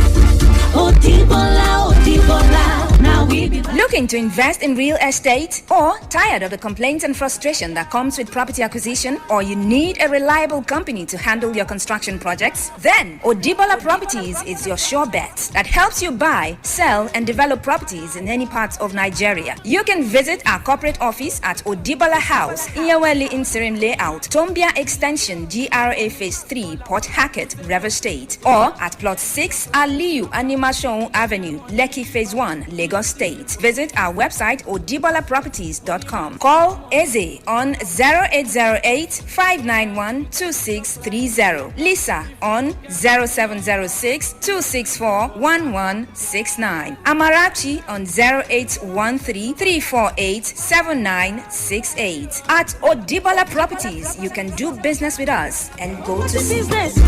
Odibola, Odibola. Now we be looking to invest in real estate, or tired of the complaints and frustration that comes with property acquisition, or you need a reliable company to handle your construction projects? Then Odibola Properties is your sure bet that helps you buy, sell, and develop properties in any parts of Nigeria. You can visit our corporate office at Odibola House, Iyaweli Inserim Layout, Tombia Extension, GRA Phase 3, Port Harcourt, River State, or at Plot 6, Aliyu Animation Avenue, Lekki Phase 1, Lagos State. Visit our website odibolaproperties.com. Call Eze on 0808-591-2630. Lisa on 0706-264-1169. Amarachi on 0813-348-7968. At Odibola Properties, you can do business with us and go to business.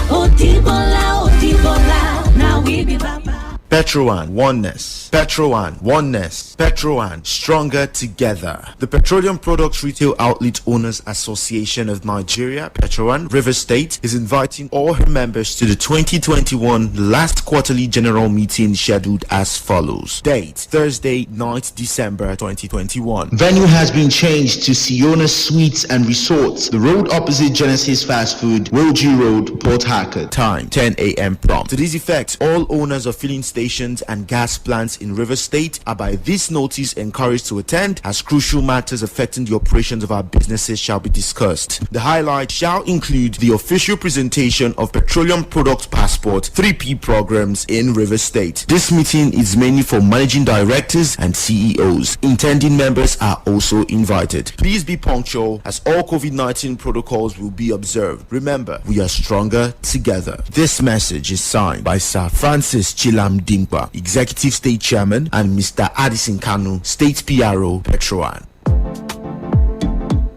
Odibola, Odibola. Now we be Baba. Petroan Oneness. Petroan Oneness. Petroan Stronger Together. The Petroleum Products Retail Outlet Owners Association of Nigeria, Petroan River State, is inviting all her members to the 2021 last quarterly general meeting scheduled as follows. Date: Thursday, 9th December 2021. Venue has been changed to Siona Suites and Resorts, the road opposite Genesis Fast Food, Woji Road, Port Harcourt. Time: 10 a.m. prompt. To this effect, all owners of filling stations and gas plants in River State are by this notice encouraged to attend, as crucial matters affecting the operations of our businesses shall be discussed. The highlight shall include the official presentation of Petroleum Product Passport 3P programs in River State. This meeting is mainly for managing directors and CEOs. Intending members are also invited. Please be punctual, as all COVID-19 protocols will be observed. Remember, we are stronger together. This message is signed by Sir Francis Chilam Dimpa, Executive State Chairman, and Mr. Addison Kanu, State PRO, Petroan.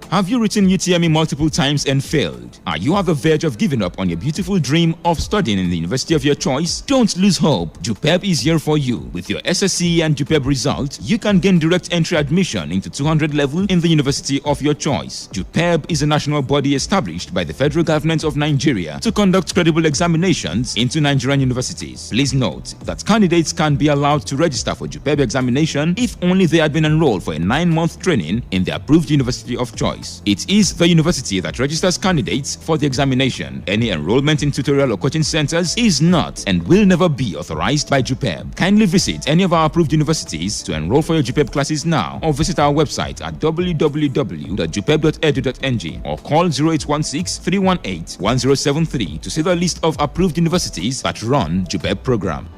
Have you written UTME multiple times and failed? Are you at the verge of giving up on your beautiful dream of studying in the university of your choice? Don't lose hope. JUPEB is here for you. With your SSC and JUPEB results, you can gain direct entry admission into 200 level in the university of your choice. JUPEB is a national body established by the federal government of Nigeria to conduct credible examinations into Nigerian universities. Please note that candidates can be allowed to register for JUPEB examination if only they had been enrolled for a 9-month training in the approved university of choice. It is the university that registers candidates for the examination. Any enrollment in tutorial or coaching centers is not and will never be authorized by JUPEB. Kindly visit any of our approved universities to enroll for your JUPEB classes now, or visit our website at www.jupeb.edu.ng or call 0816-318-1073 to see the list of approved universities that run JUPEB program.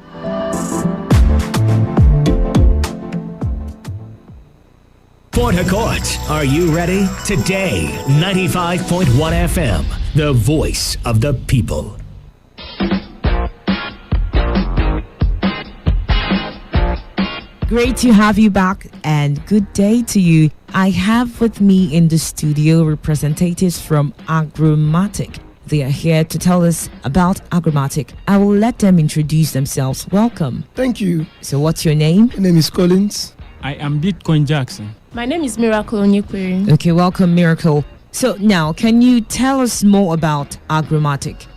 Port Harcourt, are you ready? Today, 95.1 FM, the voice of the people. Great to have you back, and good day to you. I have with me in the studio representatives from Agromatic. They are here to tell us about Agromatic. I will let them introduce themselves. Welcome. Thank you. So what's your name? My name is Collins. I am Bitcoin Jackson. My name is Miracle Onyekwere. Okay, welcome, Miracle. So now, can you tell us more about Agromatic?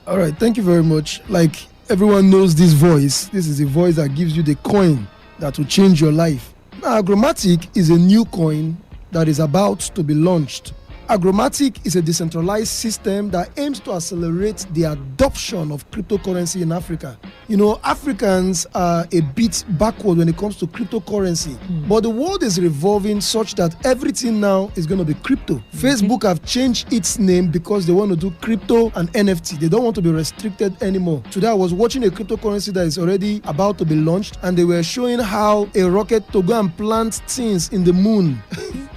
All right, thank you very much. Like everyone knows this voice. This is a voice that gives you the coin that will change your life. Now, Agromatic is a new coin that is about to be launched. Agromatic is a decentralized system that aims to accelerate the adoption of cryptocurrency in Africa. You know, Africans are a bit backward when it comes to cryptocurrency, but the world is revolving such that everything now is going to be crypto. Facebook have changed its name because they want to do crypto and NFT. They don't want to be restricted anymore. Today I was watching a cryptocurrency that is already about to be launched, and they were showing how a rocket to go and plant things in the moon.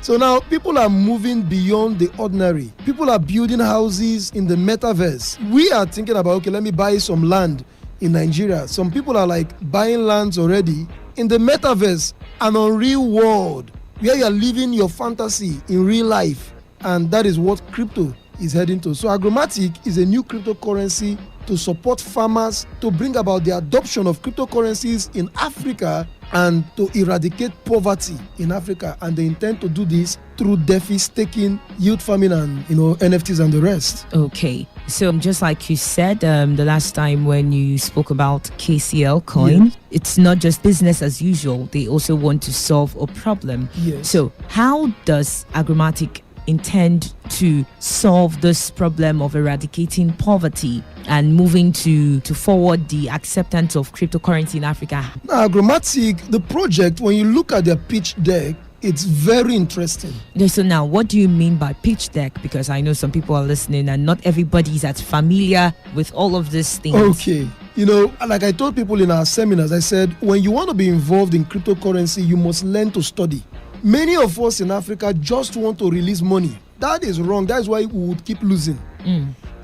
So now people are moving beyond the ordinary. People are building houses in the metaverse. We are thinking about, okay, let me buy some land in Nigeria. Some people are like buying lands already in the metaverse, an unreal world where you are living your fantasy in real life. And that is what crypto is heading to. So Agromatic is a new cryptocurrency to support farmers, to bring about the adoption of cryptocurrencies in Africa and to eradicate poverty in Africa. And they intend to do this through DeFi, staking, yield farming, and NFTs and the rest. Okay, so just like you said the last time when you spoke about KCL coin, it's not just business as usual. They also want to solve a problem. Yes. So how does Agromatic intend to solve this problem of eradicating poverty and moving to forward the acceptance of cryptocurrency in Africa? Now, Agromatic, the project, when you look at their pitch deck, it's very interesting. Okay, so now, what do you mean by pitch deck? Because I know some people are listening and not everybody is as familiar with all of these things. Okay. You know, like I told people in our seminars, I said, when you want to be involved in cryptocurrency, you must learn to study. Many of us in Africa just want to release money. That is wrong. That is why we would keep losing.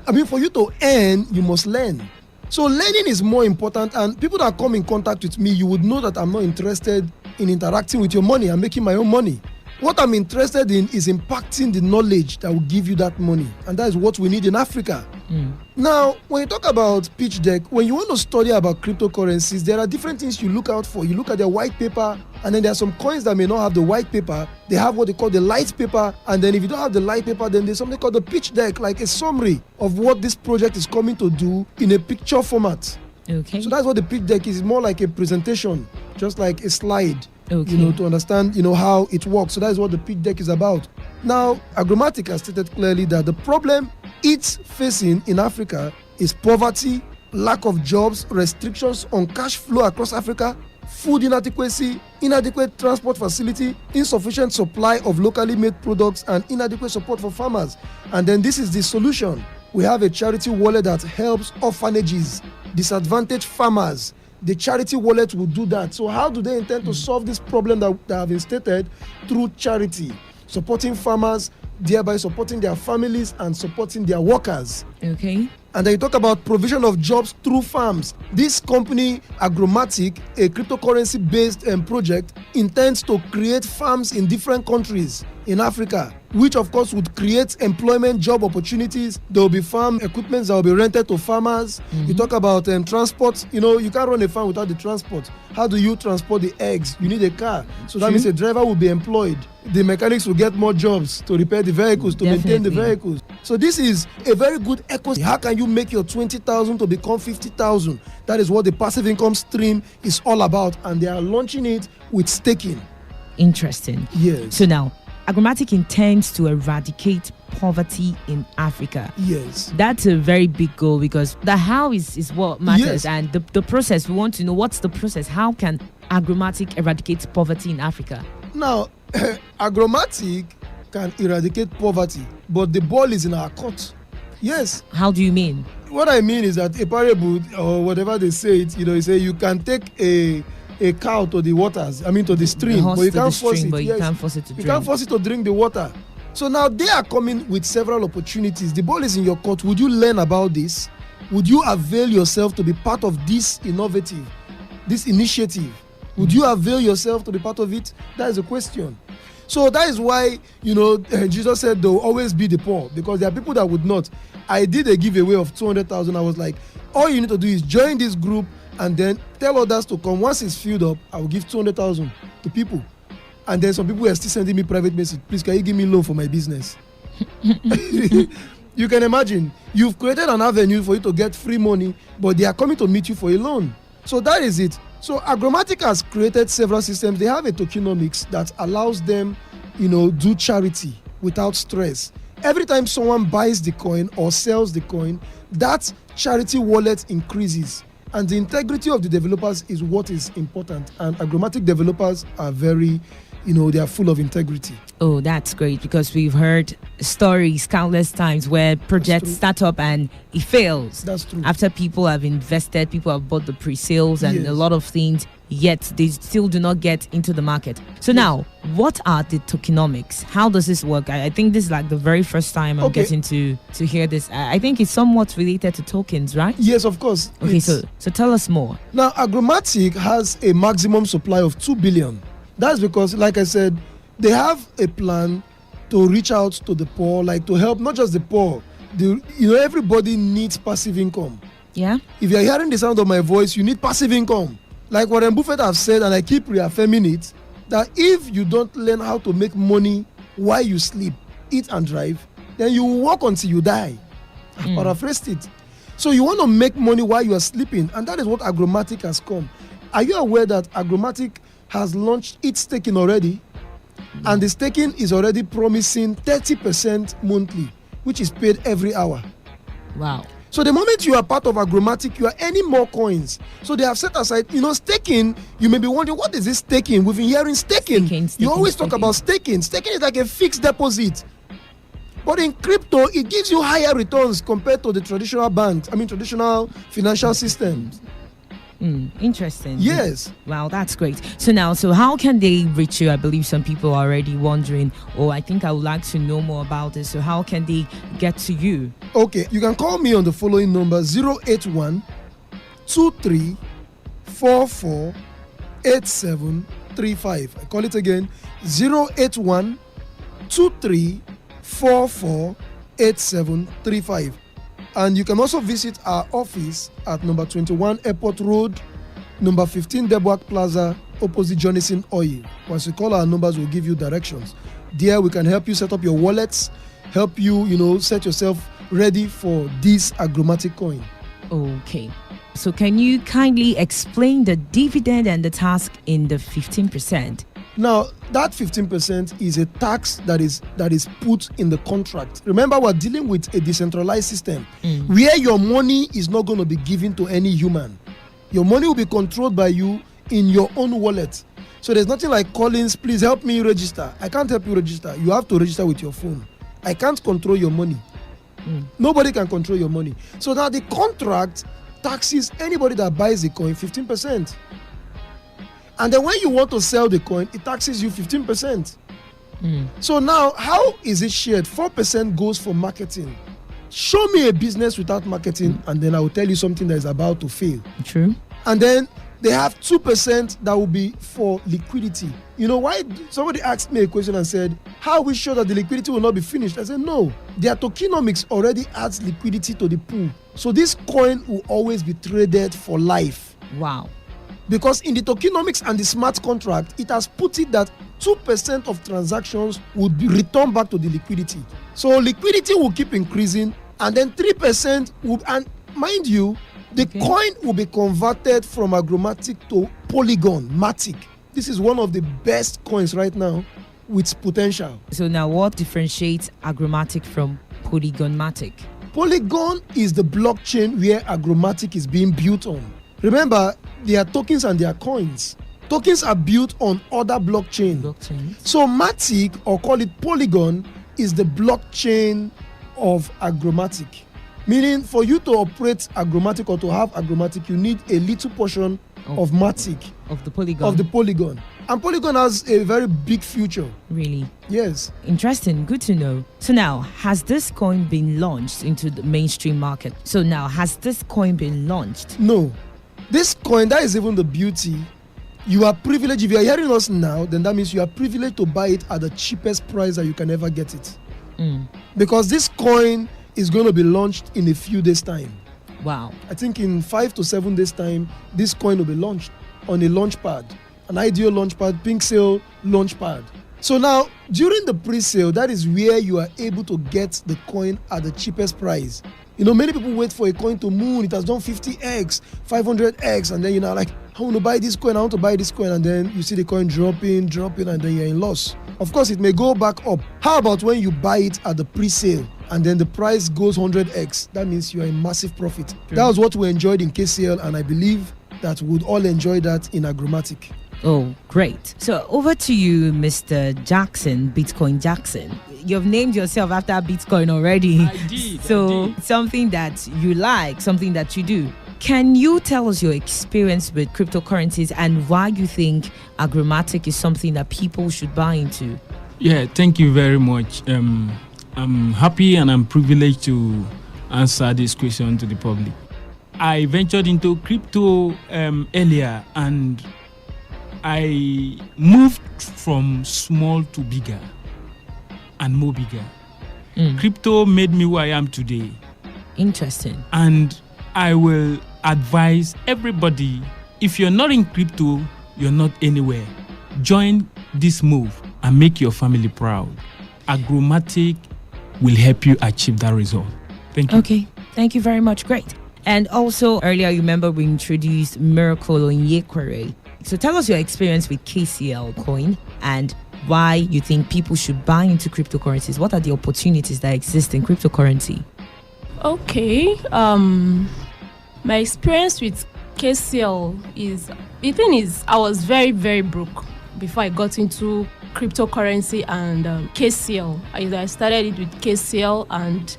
I mean, for you to earn, you must learn. So learning is more important, and people that come in contact with me, you would know that I'm not interested in interacting with your money. I'm making my own money. What I'm interested in is impacting the knowledge that will give you that money, and that is what we need in Africa. Now, when you talk about pitch deck, when you want to study about cryptocurrencies, there are different things you look out for. You look at their white paper, and then there are some coins that may not have the white paper. They have what they call the light paper, and then if you don't have the light paper, then there's something called the pitch deck, like a summary of what this project is coming to do in a picture format. Okay. So that's what the pitch deck is. More like a presentation, just like a slide. Okay. You know, to understand, how it works. So that is what the pitch deck is about. Now, Agromatic has stated clearly that the problem it's facing in Africa is poverty, lack of jobs, restrictions on cash flow across Africa, food inadequacy, inadequate transport facility, insufficient supply of locally made products, and inadequate support for farmers. And then this is the solution. We have a charity wallet that helps orphanages, disadvantaged farmers. The charity wallet will do that. So how do they intend to solve this problem that have been stated? Through charity, supporting farmers, thereby supporting their families and supporting their workers. Okay. And then you talk about provision of jobs through farms. This company, Agromatic, a cryptocurrency-based project, intends to create farms in different countries in Africa, which of course would create employment job opportunities. There will be farm equipment that will be rented to farmers. You talk about transport. You can't run a farm without the transport. How do you transport the eggs? You need a car. So that means a driver will be employed. The mechanics will get more jobs to repair the vehicles, to maintain the vehicles. So this is a very good ecosystem. How can you make your 20,000 to become 50,000? That is what the passive income stream is all about, and they are launching it with staking. Interesting. Yes. So now, Agromatic intends to eradicate poverty in Africa. Yes. That's a very big goal, because the how is what matters. Yes. And the process, we want to know what's the process. How can Agromatic eradicate poverty in Africa? Now, Agromatic can eradicate poverty, but the ball is in our court. Yes. How do you mean? What I mean is that a parable, or whatever they say it, you say you can take a cow to the waters, to the stream, but you can't force it. You can't force it to drink. You can't force it to drink the water. So now they are coming with several opportunities. The ball is in your court. Would you learn about this? Would you avail yourself to be part of this initiative? Would you avail yourself to be part of it? That is the question. So that is why, Jesus said there will always be the poor, because there are people that would not. I did a giveaway of 200,000. I was like, all you need to do is join this group and then tell others to come. Once it's filled up, I will give 200,000 to people. And then some people are still sending me private message. Please, can you give me loan for my business? You can imagine. You've created an avenue for you to get free money, but they are coming to meet you for a loan. So that is it. So Agromatic has created several systems. They have a tokenomics that allows them, do charity without stress. Every time someone buys the coin or sells the coin, that charity wallet increases. And the integrity of the developers is what is important. And Agromatic developers are very, they are full of integrity. Oh, that's great, because we've heard stories countless times where projects start up and it fails. That's true. After people have invested, people have bought the pre-sales and a lot of things, yet they still do not get into the market. So now, what are the tokenomics? How does this work? I think this is like the very first time I'm getting to hear this. I think it's somewhat related to tokens, right? Yes, of course. Okay, so tell us more. Now, Agromatic has a maximum supply of 2 billion. That's because, like I said, they have a plan to reach out to the poor, like to help not just the poor. Everybody needs passive income. Yeah. If you're hearing the sound of my voice, you need passive income. Like Warren Buffett has said, and I keep reaffirming it, that if you don't learn how to make money while you sleep, eat and drive, then you will work until you die. I paraphrased it. So you want to make money while you are sleeping, and that is what Agromatic has come. Are you aware that Agromatic has launched its staking already? And the staking is already promising 30% monthly, which is paid every hour. Wow. So the moment you are part of Agromatic, you are earning more coins. So they have set aside, staking. You may be wondering, what is this staking? We've been hearing staking. You always talk about staking. Staking is like a fixed deposit. But in crypto, it gives you higher returns compared to the traditional banks, traditional financial systems. Interesting. Yes. Wow, that's great. So how can they reach you? I believe some people are already wondering, I think I would like to know more about this. So how can they get to you? Okay, you can call me on the following number: 081 23 44 8735. I call it again: 081 23 44 8735. And you can also visit our office at number 21 Airport Road, number 15 Debwak Plaza, opposite Jonathan Oil. Once you call our numbers, we'll give you directions. There we can help you set up your wallets, help you, set yourself ready for this Agromatic coin. Okay. So can you kindly explain the dividend and the tax in the 15%? Now, that 15% is a tax that is put in the contract. Remember, we're dealing with a decentralized system where your money is not going to be given to any human. Your money will be controlled by you in your own wallet. So there's nothing like Collins, please help me register. I can't help you register. You have to register with your phone. I can't control your money. Nobody can control your money. So now the contract taxes anybody that buys the coin 15%. And then when you want to sell the coin, it taxes you 15%. So now, how is it shared? 4% goes for marketing. Show me a business without marketing, and then I will tell you something that is about to fail. True. And then they have 2% that will be for liquidity. Why? Somebody asked me a question and said, how are we sure that the liquidity will not be finished? I said, no. Their tokenomics already adds liquidity to the pool. So this coin will always be traded for life. Wow. Because in the tokenomics and the smart contract, it has put it that 2% of transactions would be returned back to the liquidity. So liquidity will keep increasing, and then 3% will, and mind you, the coin will be converted from Agromatic to Polygon Matic. This is one of the best coins right now with potential. So now, what differentiates Agromatic from Polygon Matic? Polygon is the blockchain where Agromatic is being built on. Remember, there are tokens and there are coins. Tokens are built on other blockchains. So Matic, or call it Polygon, is the blockchain of Agromatic. Meaning, for you to operate Agromatic or to have Agromatic, you need a little portion of Matic. Of the Polygon. Of the Polygon. And Polygon has a very big future. Really? Yes. Interesting. Good to know. So now, has this coin been launched into the mainstream market? So now, has this coin been launched? No. This coin, that is even the beauty. You are privileged. If you are hearing us now, then that means you are privileged to buy it at the cheapest price that you can ever get it. Because this coin is going to be launched in a few days' time. Wow. I think in 5 to 7 days' time, this coin will be launched on a launch pad. an ideal launchpad, pink sale launchpad. So now, during the pre-sale, that is where you are able to get the coin at the cheapest price. You know, many people wait for a coin to moon. It has done 50x, 500x, and then you're like, I want to buy this coin, and then you see the coin dropping, and then you're in loss. Of course, it may go back up. How about when you buy it at the pre-sale and then the price goes 100x? That means you're in massive profit. That was what we enjoyed in KCL, and I believe that we would all enjoy that in Aggromatic. Oh, great. So over to you, Mr. Jackson, Bitcoin Jackson. You've named yourself after Bitcoin already. I did. Something that you like, something that you do. Can you tell us your experience with cryptocurrencies and why you think Aggromatic is something that people should buy into? Yeah, thank you very much. I'm happy and I'm privileged to answer this question to the public. I ventured into crypto earlier, and I moved from small to bigger and more bigger. Crypto made me who I am today. Interesting. And I will advise everybody, if you're not in crypto, you're not anywhere. Join this move and make your family proud. Aggromatic will help you achieve that result. Thank you. Okay, thank you very much. Great. And also, earlier, you remember we introduced Miracle Onyekwere. So tell us your experience with KCL coin and why you think people should buy into cryptocurrencies. What are the opportunities that exist in cryptocurrency? Okay. My experience with KCL is, the thing is, I was very, very broke before I got into cryptocurrency and KCL. I started it with KCL, and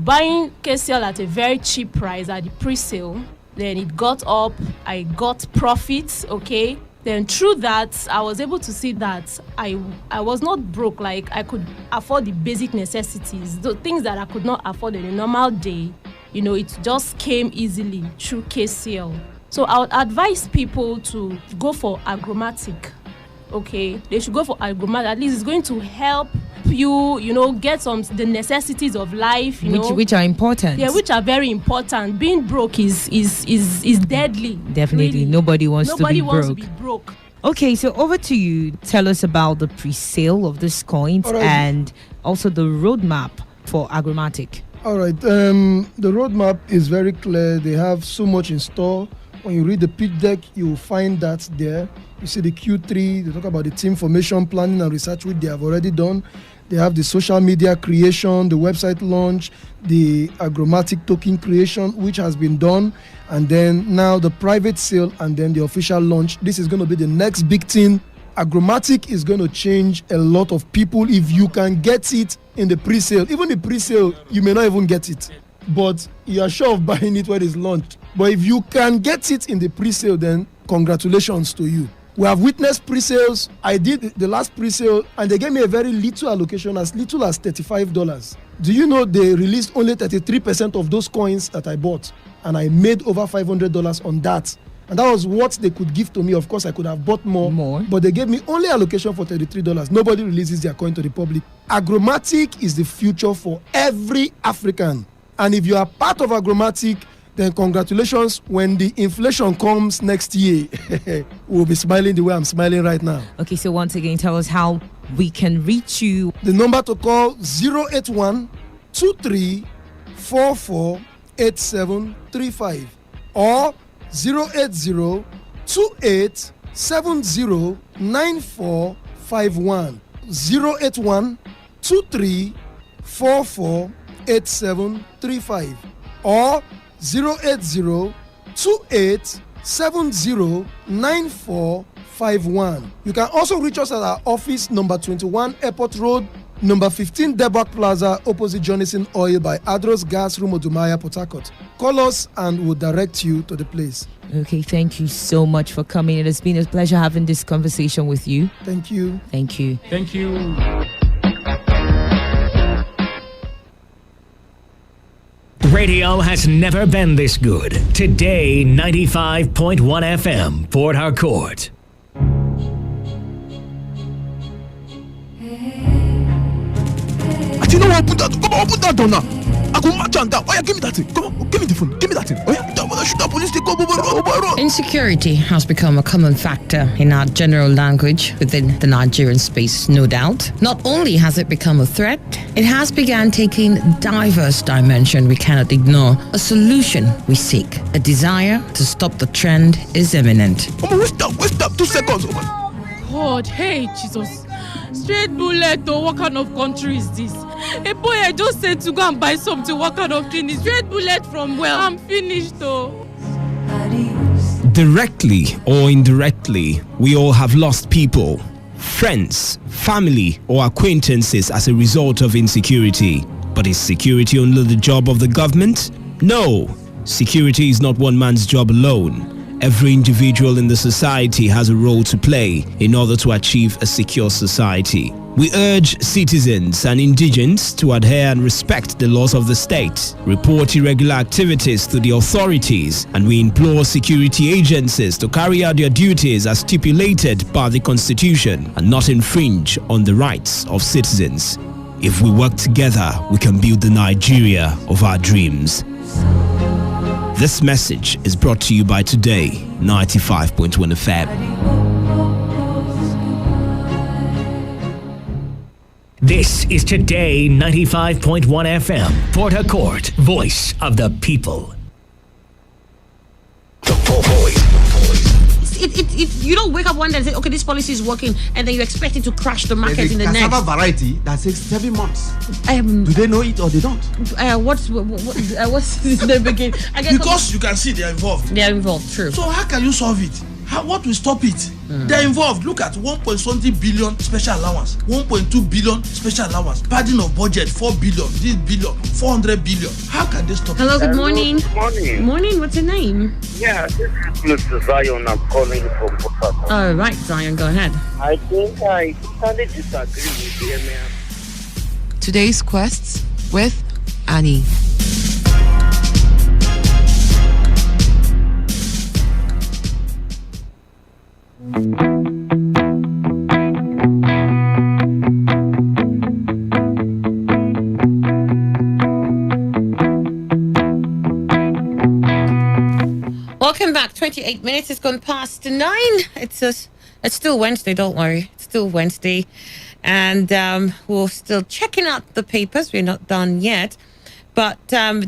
buying KCL at a very cheap price at the pre-sale. Then it got up, I got profits, okay? Then through that, I was able to see that I was not broke. Like, I could afford the basic necessities, the things that I could not afford in a normal day. It just came easily through KCL. So I would advise people to go for Aggromatic, okay? They should go for Aggromatic. At least it's going to help you, get the necessities of life, which are important. Yeah, which are very important. Being broke is deadly. Definitely, really. Nobody wants to be broke. Okay, so over to you. Tell us about the pre-sale of these coins and also the roadmap for Aggromatic. All right, the roadmap is very clear. They have so much in store. When you read the pitch deck, you will find that there. You see the Q3, they talk about the team formation, planning and research, which they have already done. They have the social media creation, the website launch, the Aggromatic token creation, which has been done. And then now the private sale and then the official launch. This is going to be the next big thing. Aggromatic is going to change a lot of people if you can get it in the pre-sale. Even the pre-sale, you may not even get it, but you are sure of buying it when it's launched. But if you can get it in the pre-sale, then congratulations to you. We have witnessed pre-sales. I did the last pre-sale and they gave me a very little allocation, as little as $35. Do you know they released only 33% of those coins that I bought, and I made over $500 on that. And that was what they could give to me. Of course, I could have bought more. But they gave me only allocation for $33. Nobody releases their coin to the public. Aggromatic is the future for every African. And if you are part of Aggromatic, then congratulations. When the inflation comes next year, we'll be smiling the way I'm smiling right now. Okay, so once again, tell us how we can reach you. The number to call 081-2344-8735 or 080-2870-9451. 081-2344-8735 or 080-2870-9451. You can also reach us at our office, number 21 Airport Road, number 15 Debak Plaza, opposite Jonathan Oil by Adros Gas, Rumodumaya, Port Harcourt. Call us and we'll direct you to the place. Okay, thank you so much for coming. It has been a pleasure having this conversation with you. Thank you. Thank you. Thank you. Radio has never been this good. Today, 95.1 FM, Port Harcourt. You know what? Open that door now. I go match and down. Oh yeah, give me that thing. Come on, give me the phone. Give me that thing. Oh yeah, don't shoot that police. They go over. Insecurity has become a common factor in our general language within the Nigerian space, no doubt. Not only has it become a threat, it has begun taking diverse dimension we cannot ignore. A solution we seek. A desire to stop the trend is imminent. Waste up 2 seconds. God, hey, Jesus. Straight bullet, though, what kind of country is this? Hey, boy, I just said to go and buy something. What kind of thing is straight bullet from where? I'm finished, though. Directly or indirectly, we all have lost people, friends, family, or acquaintances as a result of insecurity. But is security only the job of the government? No. Security is not one man's job alone. Every individual in the society has a role to play in order to achieve a secure society. We urge citizens and indigents to adhere and respect the laws of the state, report irregular activities to the authorities, and we implore security agencies to carry out their duties as stipulated by the Constitution and not infringe on the rights of citizens. If we work together, we can build the Nigeria of our dreams. This message is brought to you by Today 95.1 FM. This is Today 95.1 FM, Port Harcourt, voice of the people. If you don't wake up one day and say, okay, this policy is working, and then you expect it to crash the market in the next. Cassava variety that takes 7 months. Do they know it or they don't? What's the beginning? Because you can see they are involved. They are involved, true. So how can you solve it? What will stop it? They are involved. Look at 1.something billion special allowance, 1.2 billion special allowance, padding of budget, 4 billion, this billion, 400 billion. How can they stop Hello, it? good morning. Good morning. Morning, what's your name? Yeah, this is Mr. Zion. I'm calling from Port Harcourt. All right, Zion, go ahead. I think I totally disagree with the Emir. Today's Quests with Annie. Welcome back. 28 minutes has gone past 9. It's still Wednesday, don't worry. It's still Wednesday. And we're still checking out the papers. We're not done yet. But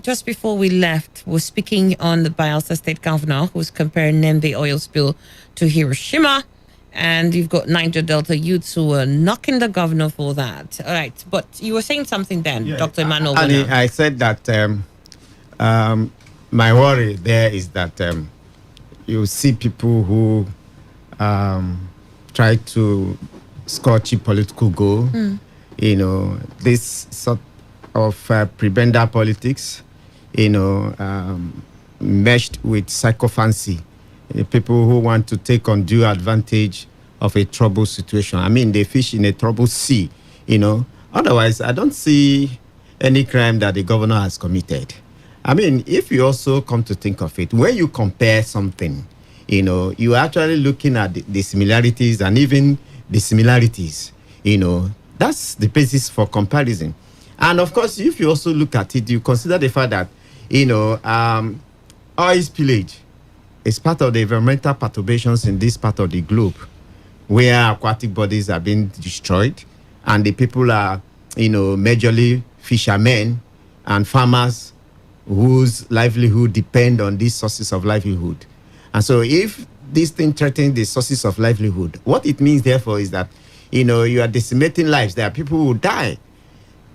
just before we left, we're speaking on the Bayelsa State Governor who's comparing Nembe oil spill to Hiroshima. And you've got Niger Delta youths who are knocking the governor for that. All right. But you were saying something then, Dr. Emmanuel. I said that my worry there is that you see people who try to score cheap political goal. You know, this sort of prebender politics, you know, meshed with psychophancy. People who want to take undue advantage of a troubled situation. I mean, they fish in a troubled sea, you know. Otherwise, I don't see any crime that the governor has committed. I mean, if you also come to think of it, when you compare something, you know, you're actually looking at the similarities and even the similarities, you know. That's the basis for comparison. And of course, if you also look at it, you consider the fact that, you know, oil spillage is part of the environmental perturbations in this part of the globe, where aquatic bodies are being destroyed, and the people are, you know, majorly fishermen and farmers whose livelihood depend on these sources of livelihood. And so if this thing threatens the sources of livelihood, what it means, therefore, is that, you know, you are decimating lives. There are people who die,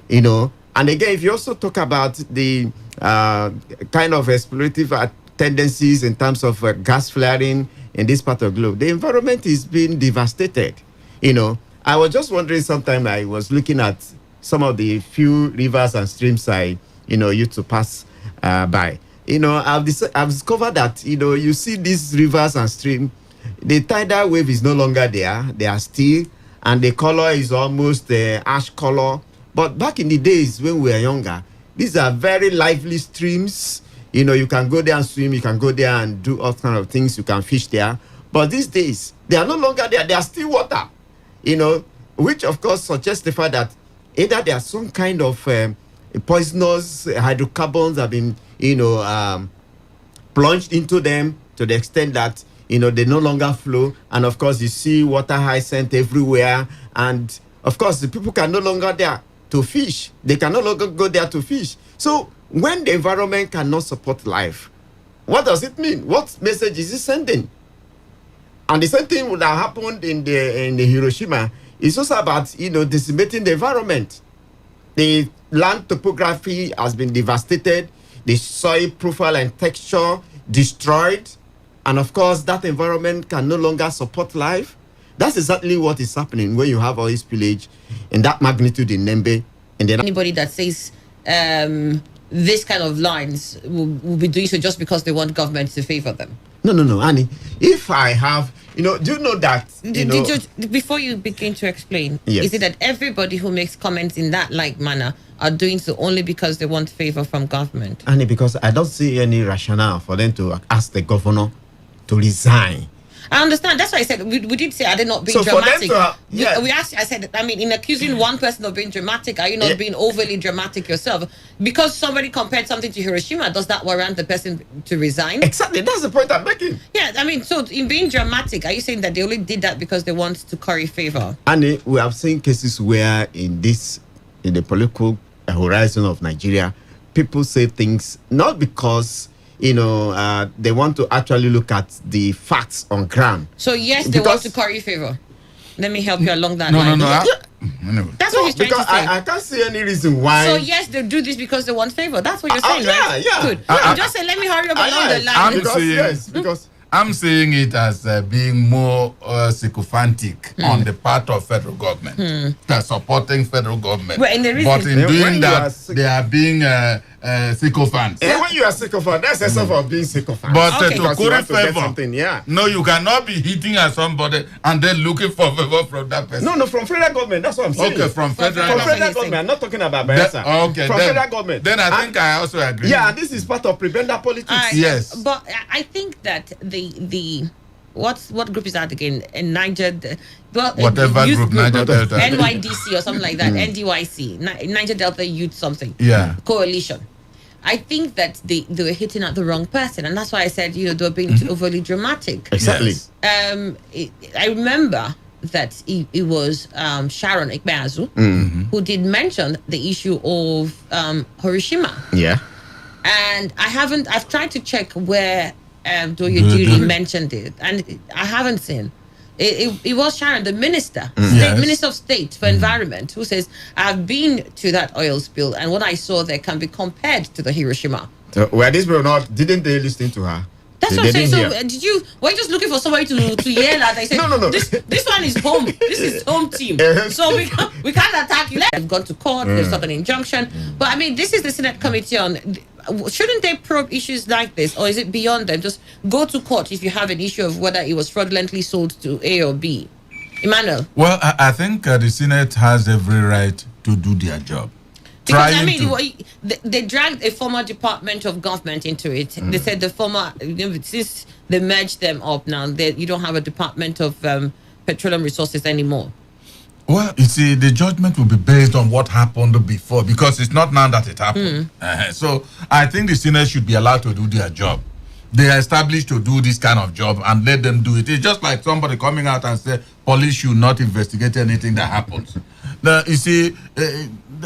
you know. And again, if you also talk about the kind of exploitative tendencies in terms of gas flaring in this part of the globe, the environment is being devastated. You know, I was just wondering, sometime I was looking at some of the few rivers and streams I, you know, used to pass by. You know, I've discovered that, you know, you see these rivers and streams, the tidal wave is no longer there. They are still, and the color is almost ash color. But back in the days when we were younger, these are very lively streams. You know, you can go there and swim, you can go there and do all kinds of things, you can fish there. But these days, they are no longer there, they are still water. You know, which of course suggests the fact that either there's some kind of poisonous hydrocarbons have been, plunged into them to the extent that, they no longer flow. And of course, you see water hyacinth everywhere. And of course, the people can no longer there to fish. They can no longer go there to fish. So when the environment cannot support life, what does it mean? What message is it sending? And the same thing that happened in the Hiroshima is also about, decimating the environment. The land topography has been devastated, the soil profile and texture destroyed, and of course that environment can no longer support life. That's exactly what is happening when you have oil spillage in that magnitude in Nembe. And then anybody that says this kind of lines will be doing so just because they want government to favor them. No, Annie. If I have, do you know that? Before you begin to explain, yes. Is it that everybody who makes comments in that like manner are doing so only because they want favor from government? Annie, because I don't see any rationale for them to ask the governor to resign. I understand. That's why I said we did say, are they not being dramatic? We asked. I said, in accusing one person of being dramatic, are you not being overly dramatic yourself? Because somebody compared something to Hiroshima, does that warrant the person to resign? Exactly. That's the point I'm making. Yeah. So in being dramatic, are you saying that they only did that because they want to curry favor? And we have seen cases where in the political horizon of Nigeria, people say things not because they want to actually look at the facts on ground. So yes, they want to curry favor. Let me help you along that line. That's what he's trying to say. I can't see any reason why. So yes, they do this because they want favor. That's what you're saying, right? Yeah. Good. Just say, let me hurry up along the line. Because I'm seeing it as being more sycophantic on the part of federal government, supporting federal government. But in doing that, they are being sycophants. When you are sycophant, that's a sort of being sycophant. But to curry favor, no, you cannot be hitting at somebody and then looking for favor from that person. No, from federal government. That's what I'm saying. Okay, from federal government. I'm not talking about Bayelsa. Okay, from federal government. Then I think I also agree. Yeah, this is part of prebenda politics. Yes. But I think that the what group is that again? In Niger, whatever group, Niger Delta, NYDC or something like that, NDYC, Niger Delta Youth something, coalition. I think that they were hitting at the wrong person, and that's why I said they were being overly dramatic. Exactly. I remember that it was Sharon Ekpeazu who did mention the issue of Hiroshima. Yeah. And I've tried to check where Doye mentioned it, and I haven't seen. It was Sharon, the minister, Minister of State for Environment, who says, I've been to that oil spill, and what I saw there can be compared to the Hiroshima. So, didn't they listen to her? That's what I'm saying. So, were you just looking for somebody to yell at? I said, no. This one is home. This is home team. So we can't attack you. They've gone to court. They've sought an injunction. But this is the Senate Committee on. Shouldn't they probe issues like this, or is it beyond them? Just go to court if you have an issue of whether it was fraudulently sold to A or B. Emmanuel. Well, I think the Senate has every right to do their job. Because they dragged a former Department of Government into it. They said the former, since they merged them up now, you don't have a Department of Petroleum Resources anymore. Well, you see, the judgment will be based on what happened before, because it's not now that it happened. So I think the Senate should be allowed to do their job. They are established to do this kind of job, and let them do it. It's just like somebody coming out and say police should not investigate anything that happens. Now, you see,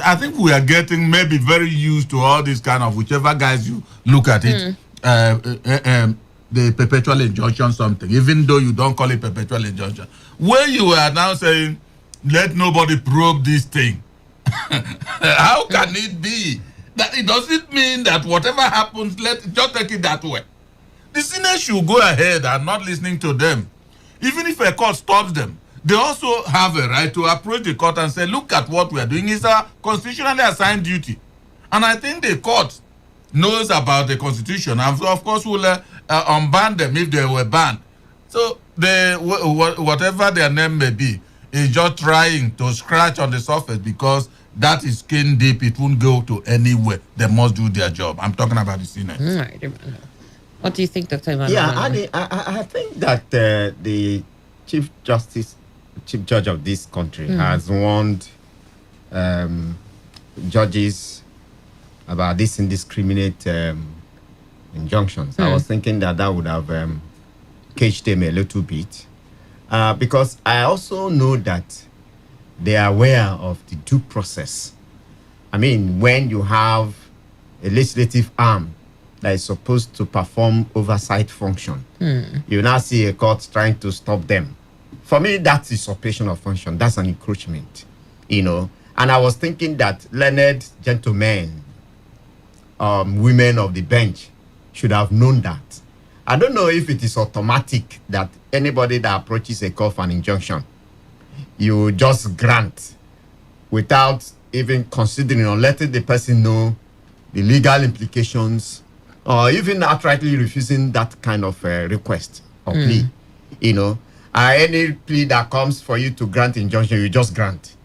I think we are getting maybe very used to all this kind of, whichever guys you look at it, the perpetual injunction something, even though you don't call it perpetual injunction. Where you are now saying, let nobody probe this thing. How can it be? That it doesn't mean that whatever happens, just take it that way. The Senate should go ahead and not listening to them. Even if a court stops them, they also have a right to approach the court and say, look at what we are doing. It's a constitutionally assigned duty. And I think the court knows about the constitution and of course will unban them if they were banned. So whatever their name may be is just trying to scratch on the surface, because that is skin deep. It won't go to anywhere. They must do their job. I'm talking about the Senate. What do you think, Dr. Emmanuel? Yeah, I think that the Chief Judge of this country has warned judges about this indiscriminate injunctions. I was thinking that would have caged them a little bit, because I also know that they are aware of the due process. I mean, when you have a legislative arm that is supposed to perform oversight function, you now see a court trying to stop them. For me, that's usurpation of function. That's an encroachment, you know. And I was thinking that learned gentlemen, women of the bench, should have known that. I don't know if it is automatic that anybody that approaches a court for an injunction, you just grant without even considering or letting the person know the legal implications, or even outrightly refusing that kind of request or plea. You know, any plea that comes for you to grant injunction, you just grant.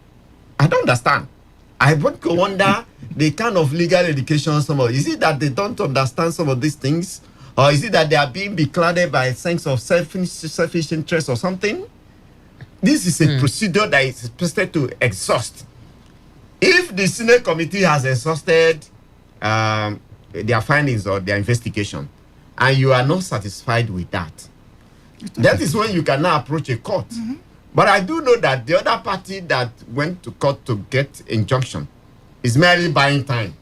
I don't understand. I would wonder the kind of legal education is it that they don't understand some of these things, or is it that they are being beclouded by a sense of selfish interest or something? This is a procedure that is expected to exhaust. If the Senate committee has exhausted their findings or their investigation, and you are not satisfied with that, that is when you can now approach a court. But I do know that the other party that went to court to get injunction is merely buying time.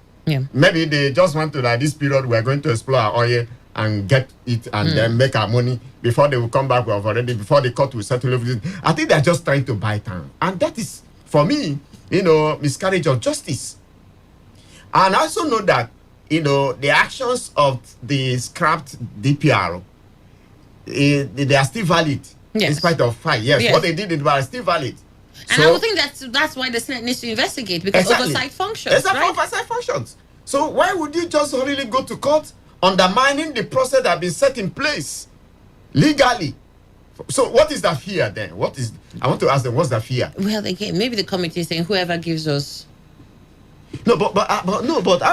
Maybe they just want to, like, this period we're going to explore our oil and get it and then make our money before they will come back. We have already, before the court will settle everything. I think they're just trying to buy time. And that is, for me, you know, miscarriage of justice. And I also know that, you know, the actions of the scrapped DPR, they are still valid. In spite of fight. What they did was still valid. And I would think that's why the Senate needs to investigate, because oversight functions. Exactly, oversight functions. So why would you just really go to court undermining the process that has been set in place legally? So what is the fear then? I want to ask them, what's the fear? Well, again, maybe the committee is saying whoever gives us. No, but I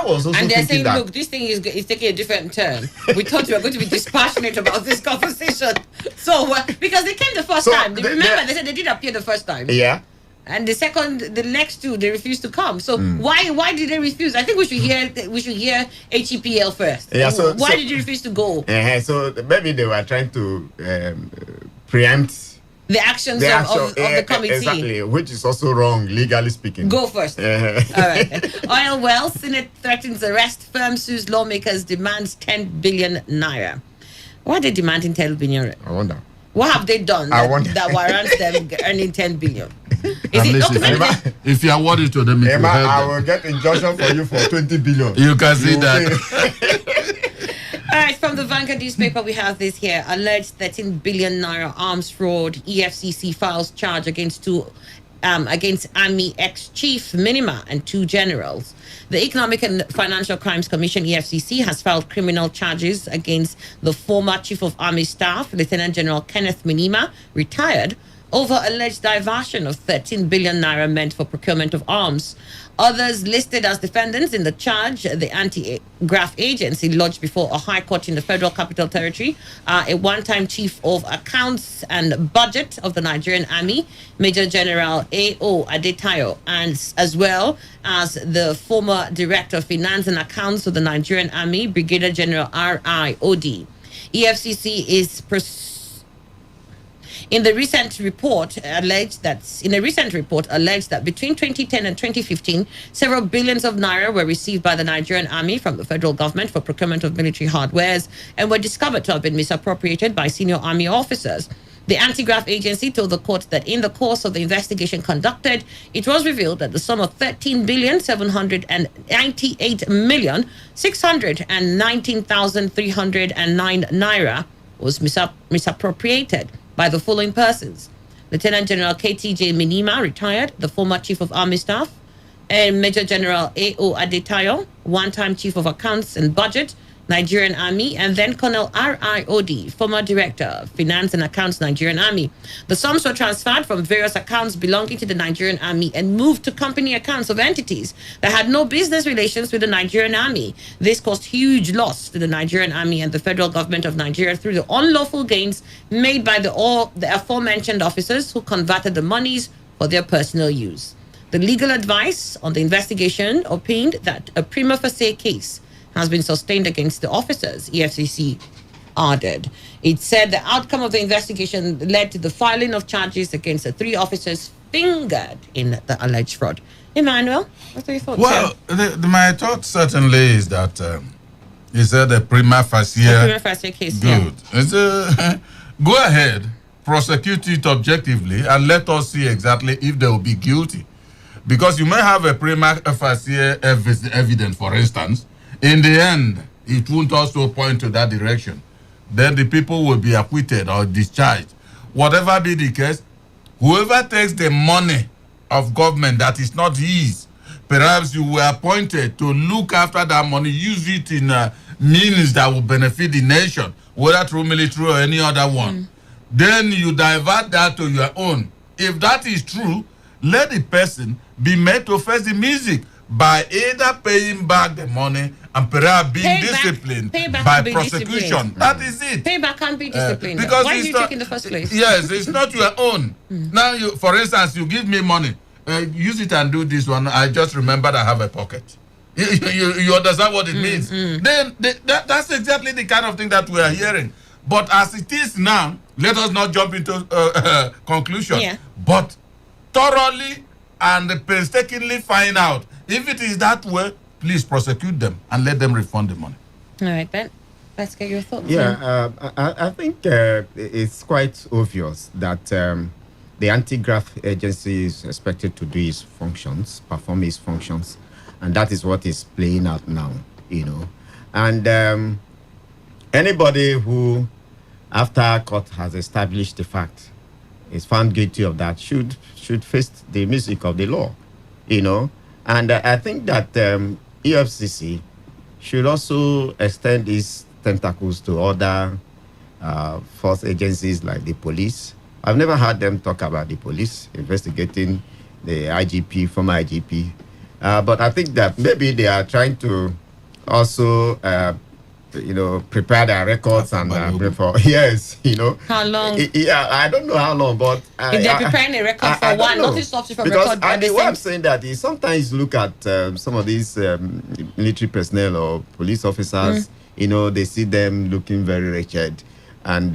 was also and they're saying, that, look, this thing is taking a different turn. We thought we were going to be dispassionate about this conversation. So, because they came the first time. Remember, they said they did appear the first time. Yeah. And the next two, they refused to come. So why did they refuse? I think we should hear HEPL first. Yeah. Why did you refuse to go? So maybe they were trying to preempt the actions of the committee. Exactly, which is also wrong, legally speaking. Go first. All right. Oil well, Senate threatens arrest, firm sues lawmakers, demands 10 billion naira. Why are they demanding 10 billion? I wonder. What have they done that warrants them earning 10 billion? If you award it to them, Emma, I will get injunction for you for 20 billion. You can see that. All right, from the Vanguard newspaper, we have this here. Alleged 13 billion naira arms fraud. EFCC files charge against Army ex-chief Minima and 2 generals. The Economic and Financial Crimes Commission, EFCC, has filed criminal charges against the former Chief of Army Staff, Lieutenant General Kenneth Minima, retired, over alleged diversion of 13 billion naira meant for procurement of arms. Others listed as defendants in the charge, the anti-graft agency lodged before a high court in the Federal Capital Territory, a one-time chief of accounts and budget of the Nigerian Army, Major General A.O. Adetayo, and as well as the former Director of Finance and Accounts of the Nigerian Army, Brigadier General R.I. Odi. EFCC is in a recent report alleged that between 2010 and 2015, several billions of naira were received by the Nigerian Army from the federal government for procurement of military hardwares and were discovered to have been misappropriated by senior army officers. The anti-graft agency told the court that in the course of the investigation conducted, it was revealed that the sum of 13,798,619,309 naira was misappropriated by the following persons: Lieutenant General KTJ Minima, retired, the former Chief of Army Staff, and Major General A.O. Adetayo, one-time Chief of Accounts and Budget, Nigerian Army, and then Colonel R.I.O.D., former Director, Finance and Accounts, Nigerian Army. The sums were transferred from various accounts belonging to the Nigerian Army and moved to company accounts of entities that had no business relations with the Nigerian Army. This caused huge loss to the Nigerian Army and the federal government of Nigeria through the unlawful gains made by the aforementioned officers who converted the monies for their personal use. The legal advice on the investigation opined that a prima facie case has been sustained against the officers, EFCC added. It said the outcome of the investigation led to the filing of charges against the 3 officers fingered in the alleged fraud. Emmanuel, what are your thoughts? Well, my thought certainly is that he said a prima facie. The prima facie case, good. Go ahead, prosecute it objectively, and let us see exactly if they will be guilty. Because you may have a prima facie evidence, for instance. In the end, it won't also point to that direction. Then the people will be acquitted or discharged. Whatever be the case, whoever takes the money of government that is not his, perhaps you were appointed to look after that money, use it in means that will benefit the nation, whether through military or any other one. Then you divert that to your own. If that is true, let the person be made to face the music by either paying back the money and perhaps being disciplined by prosecution. That is it. Payback can't be disciplined. Because why did you take in the first place? Yes, it's not your own. Now, you, for instance, you give me money, use it and do this one. I just remembered I have a pocket. You understand what it means? Then that's exactly the kind of thing that we are hearing. But as it is now, let us not jump into conclusion. Yeah. But thoroughly and painstakingly find out if it is that way. Please prosecute them and let them refund the money. All right, Ben, let's get your thoughts. Yeah, I think it's quite obvious that the anti-graft agency is expected to do its functions, perform its functions, and that is what is playing out now, you know. And anybody who, after court has established the fact, is found guilty of that should face the music of the law, you know. And I think that EFCC should also extend its tentacles to other force agencies like the police. I've never heard them talk about the police investigating the IGP, former IGP. But I think that maybe they are trying to also, prepare their records and before. Yes, you know. How long? Yeah, I don't know how long, but if they're preparing a record for one, nothing stops you from because recording. the way I'm saying that is sometimes you look at some of these military personnel or police officers, you know, they see them looking very wretched. And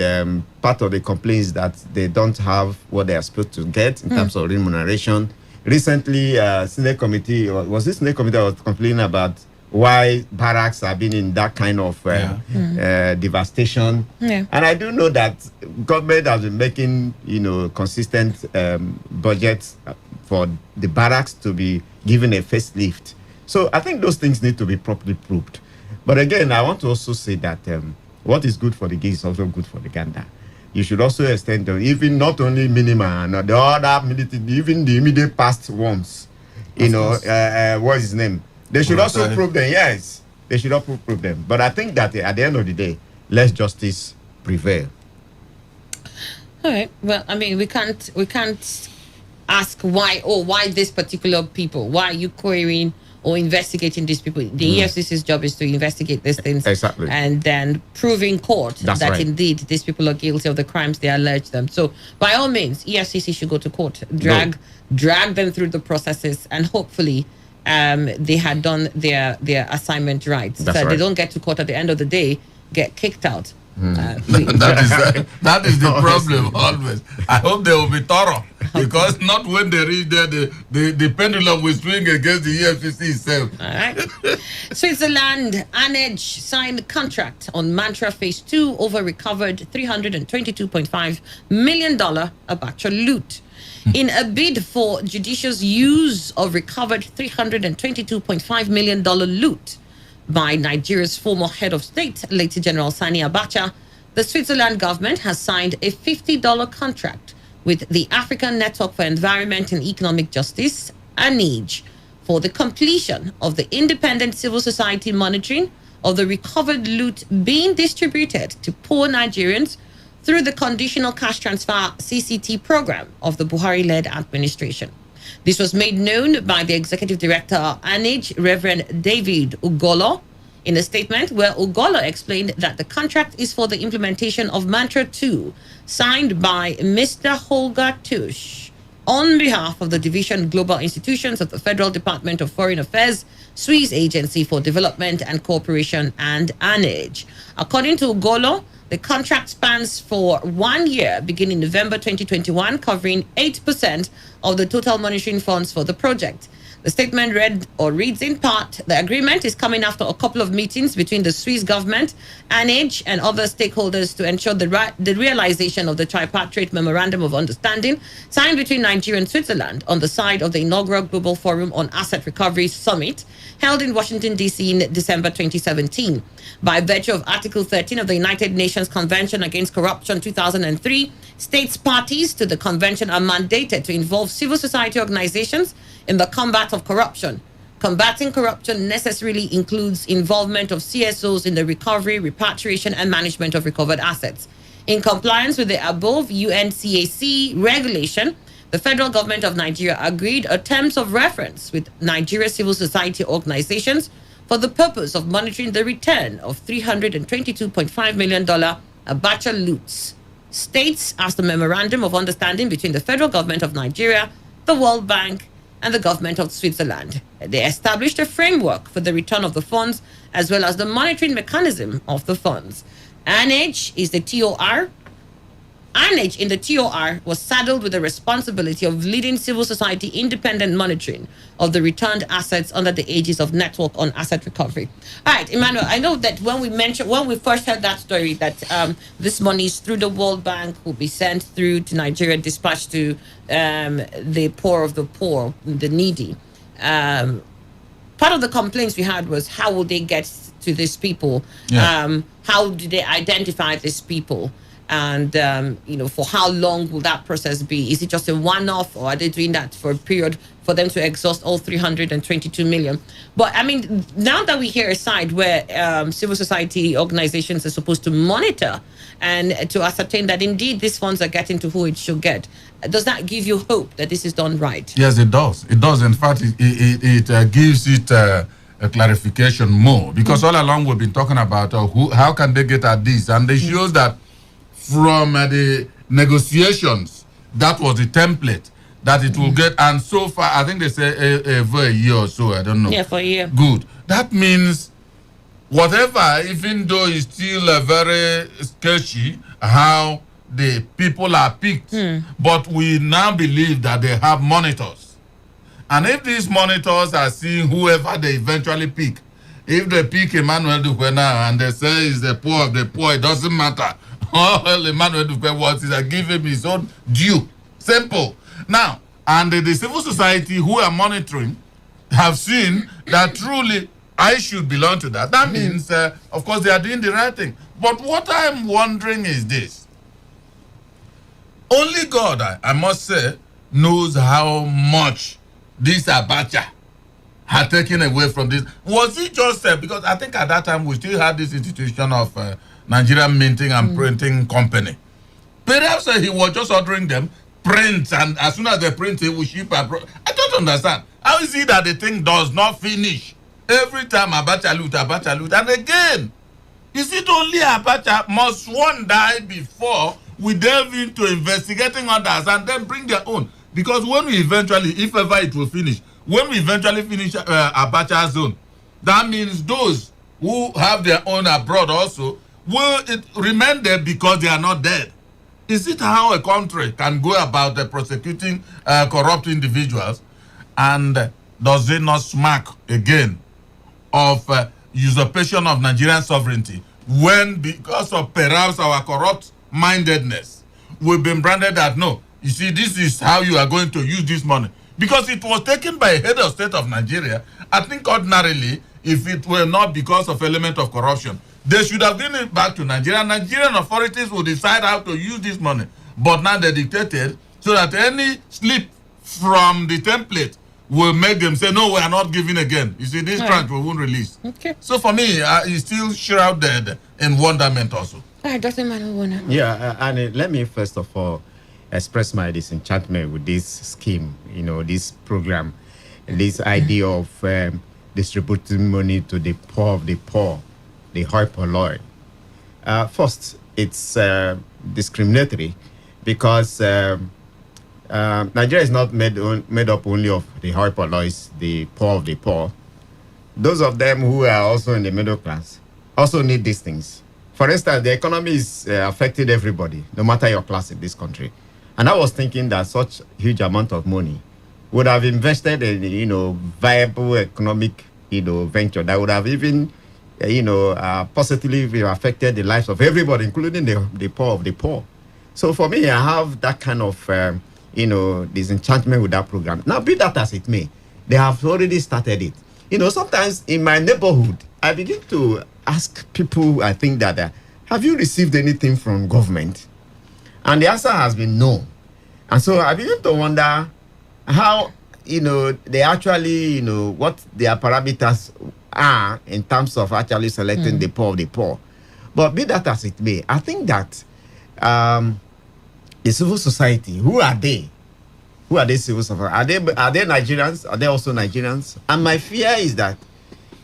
part of the complaint is that they don't have what they are supposed to get in terms of remuneration. Recently, Senate committee, was this Senate committee that was complaining about why barracks have been in that kind of devastation. Yeah. And I do know that government has been making, consistent budgets for the barracks to be given a facelift. So I think those things need to be properly proved. But again, I want to also say that what is good for the geese is also good for the gander. You should also extend to even not only minima and the other military, even the immediate past ones. What is his name? They should also prove them. Yes, they should also prove them. But I think that at the end of the day, let justice prevail. All right. Well, I mean, we can't ask why this particular people? Why are you querying or investigating these people? The EFCC's job is to investigate these things. Exactly. And then prove in court that indeed these people are guilty of the crimes they allege them. So by all means, EFCC should go to court, drag them through the processes, and hopefully they had done their assignment right. They don't get to court at the end of the day, get kicked out. That is the problem always. I hope they will be thorough, because not when they reach there, the pendulum will swing against the EFCC itself. All right. Switzerland ANEG signed contract on Mantra Phase 2 over recovered $322.5 million of actual loot. In a bid for judicious use of recovered $322.5 million loot by Nigeria's former head of state, late General Sani Abacha, the Switzerland government has signed a $50 contract with the African Network for Environment and Economic Justice, ANEG, for the completion of the independent civil society monitoring of the recovered loot being distributed to poor Nigerians through the Conditional Cash Transfer CCT program of the Buhari-led administration. This was made known by the executive director of ANEG, Reverend David Ugolo, in a statement where Ugolo explained that the contract is for the implementation of Mantra 2, signed by Mr. Holger Tusch, on behalf of the Division Global Institutions of the Federal Department of Foreign Affairs, Swiss Agency for Development and Cooperation, and ANEJ. According to Ugolo, the contract spans for 1 year, beginning November 2021, covering 8% of the total monitoring funds for the project. The statement reads in part, the agreement is coming after a couple of meetings between the Swiss government, ANEJ, and other stakeholders to ensure the realization of the tripartite memorandum of understanding signed between Nigeria and Switzerland on the side of the inaugural Global Forum on Asset Recovery Summit held in Washington, D.C. in December 2017. By virtue of Article 13 of the United Nations Convention Against Corruption 2003, states parties to the convention are mandated to involve civil society organizations in the combat of corruption. Combating corruption necessarily includes involvement of CSOs in the recovery, repatriation, and management of recovered assets. In compliance with the above UNCAC regulation, the federal government of Nigeria agreed a terms of reference with Nigeria civil society organizations for the purpose of monitoring the return of $322.5 million Abacha loots. States as the memorandum of understanding between the federal government of Nigeria, the World Bank, and the government of Switzerland. They established a framework for the return of the funds as well as the monitoring mechanism of the funds. ANEJ is the TOR. ANEJ in the TOR was saddled with the responsibility of leading civil society independent monitoring of the returned assets under the aegis of Network on Asset Recovery. All right, Emmanuel, I know that when we first heard that story, that this money is through the World Bank will be sent through to Nigeria, dispatched to the poor of the poor, the needy. Part of the complaints we had was how will they get to these people? Yeah. How do they identify these people? And, for how long will that process be? Is it just a one-off, or are they doing that for a period for them to exhaust all 322 million? But, I mean, now that we hear a side where civil society organizations are supposed to monitor and to ascertain that indeed these funds are getting to who it should get, does that give you hope that this is done right? Yes, it does. It does. In fact, it gives it a clarification more, because all along we've been talking about how can they get at this, and it shows that from the negotiations, that was the template that it will get, and so far I think they say for a year or so, I don't know. Yeah, for a year. Good. That means whatever, even though it's still very sketchy how the people are picked, but we now believe that they have monitors, and if these monitors are seeing whoever they eventually pick, if they pick Emmanuel Dukwe now and they say he's the poor of the poor, it doesn't matter. All Emmanuel Dukwe wants is to give him his own due. Simple. Now, and the civil society who are monitoring have seen that truly I should belong to that. That means, of course, they are doing the right thing. But what I'm wondering is this. Only God, I must say, knows how much this Abacha had taken away from this. Was it just because I think at that time we still had this institution of Nigerian Minting and Printing Company. Perhaps he was just ordering them print, and as soon as they print it, we ship abroad. I don't understand. How is it that the thing does not finish every time Abacha loot, and again? Is it only Abacha? Must one die before we delve into investigating others and then bring their own? Because when we eventually, if ever it will finish, when we eventually finish Abacha's own, that means those who have their own abroad also will it remain there because they are not dead. Is it how a country can go about prosecuting corrupt individuals? And does it not smack again of usurpation of Nigerian sovereignty when, because of perhaps our corrupt mindedness, we've been branded that no, you see, this is how you are going to use this money? Because it was taken by a head of state of Nigeria. I think ordinarily, if it were not because of element of corruption, they should have given it back to Nigeria. Nigerian authorities will decide how to use this money. But now they dictated so that any slip from the template will make them say, no, we are not giving again. You see, this tranche we won't release. Okay. So for me, it's still shrouded in wonderment also. All right, Dr. Emmanuel. Yeah, and let me first of all express my disenchantment with this scheme, this program, this idea of distributing money to the poor of the poor, the hoi polloi. First, it's discriminatory because Nigeria is not made up only of the hoi pollois, the poor of the poor. Those of them who are also in the middle class also need these things. For instance, the economy is affecting everybody, no matter your class in this country. And I was thinking that such huge amount of money would have invested in, viable economic, venture that would have even, positively affected the lives of everybody, including the poor of the poor. So for me, I have that kind of, disenchantment with that program. Now, be that as it may, they have already started it. Sometimes in my neighborhood, I begin to ask people, I think that, have you received anything from government? And the answer has been no. And so I begin to wonder how, they actually, what their parameters are in terms of actually selecting the poor of the poor. But be that as it may, I think that the civil society, who are they? Who are they civil society? Are they Nigerians? Are they also Nigerians? And my fear is that,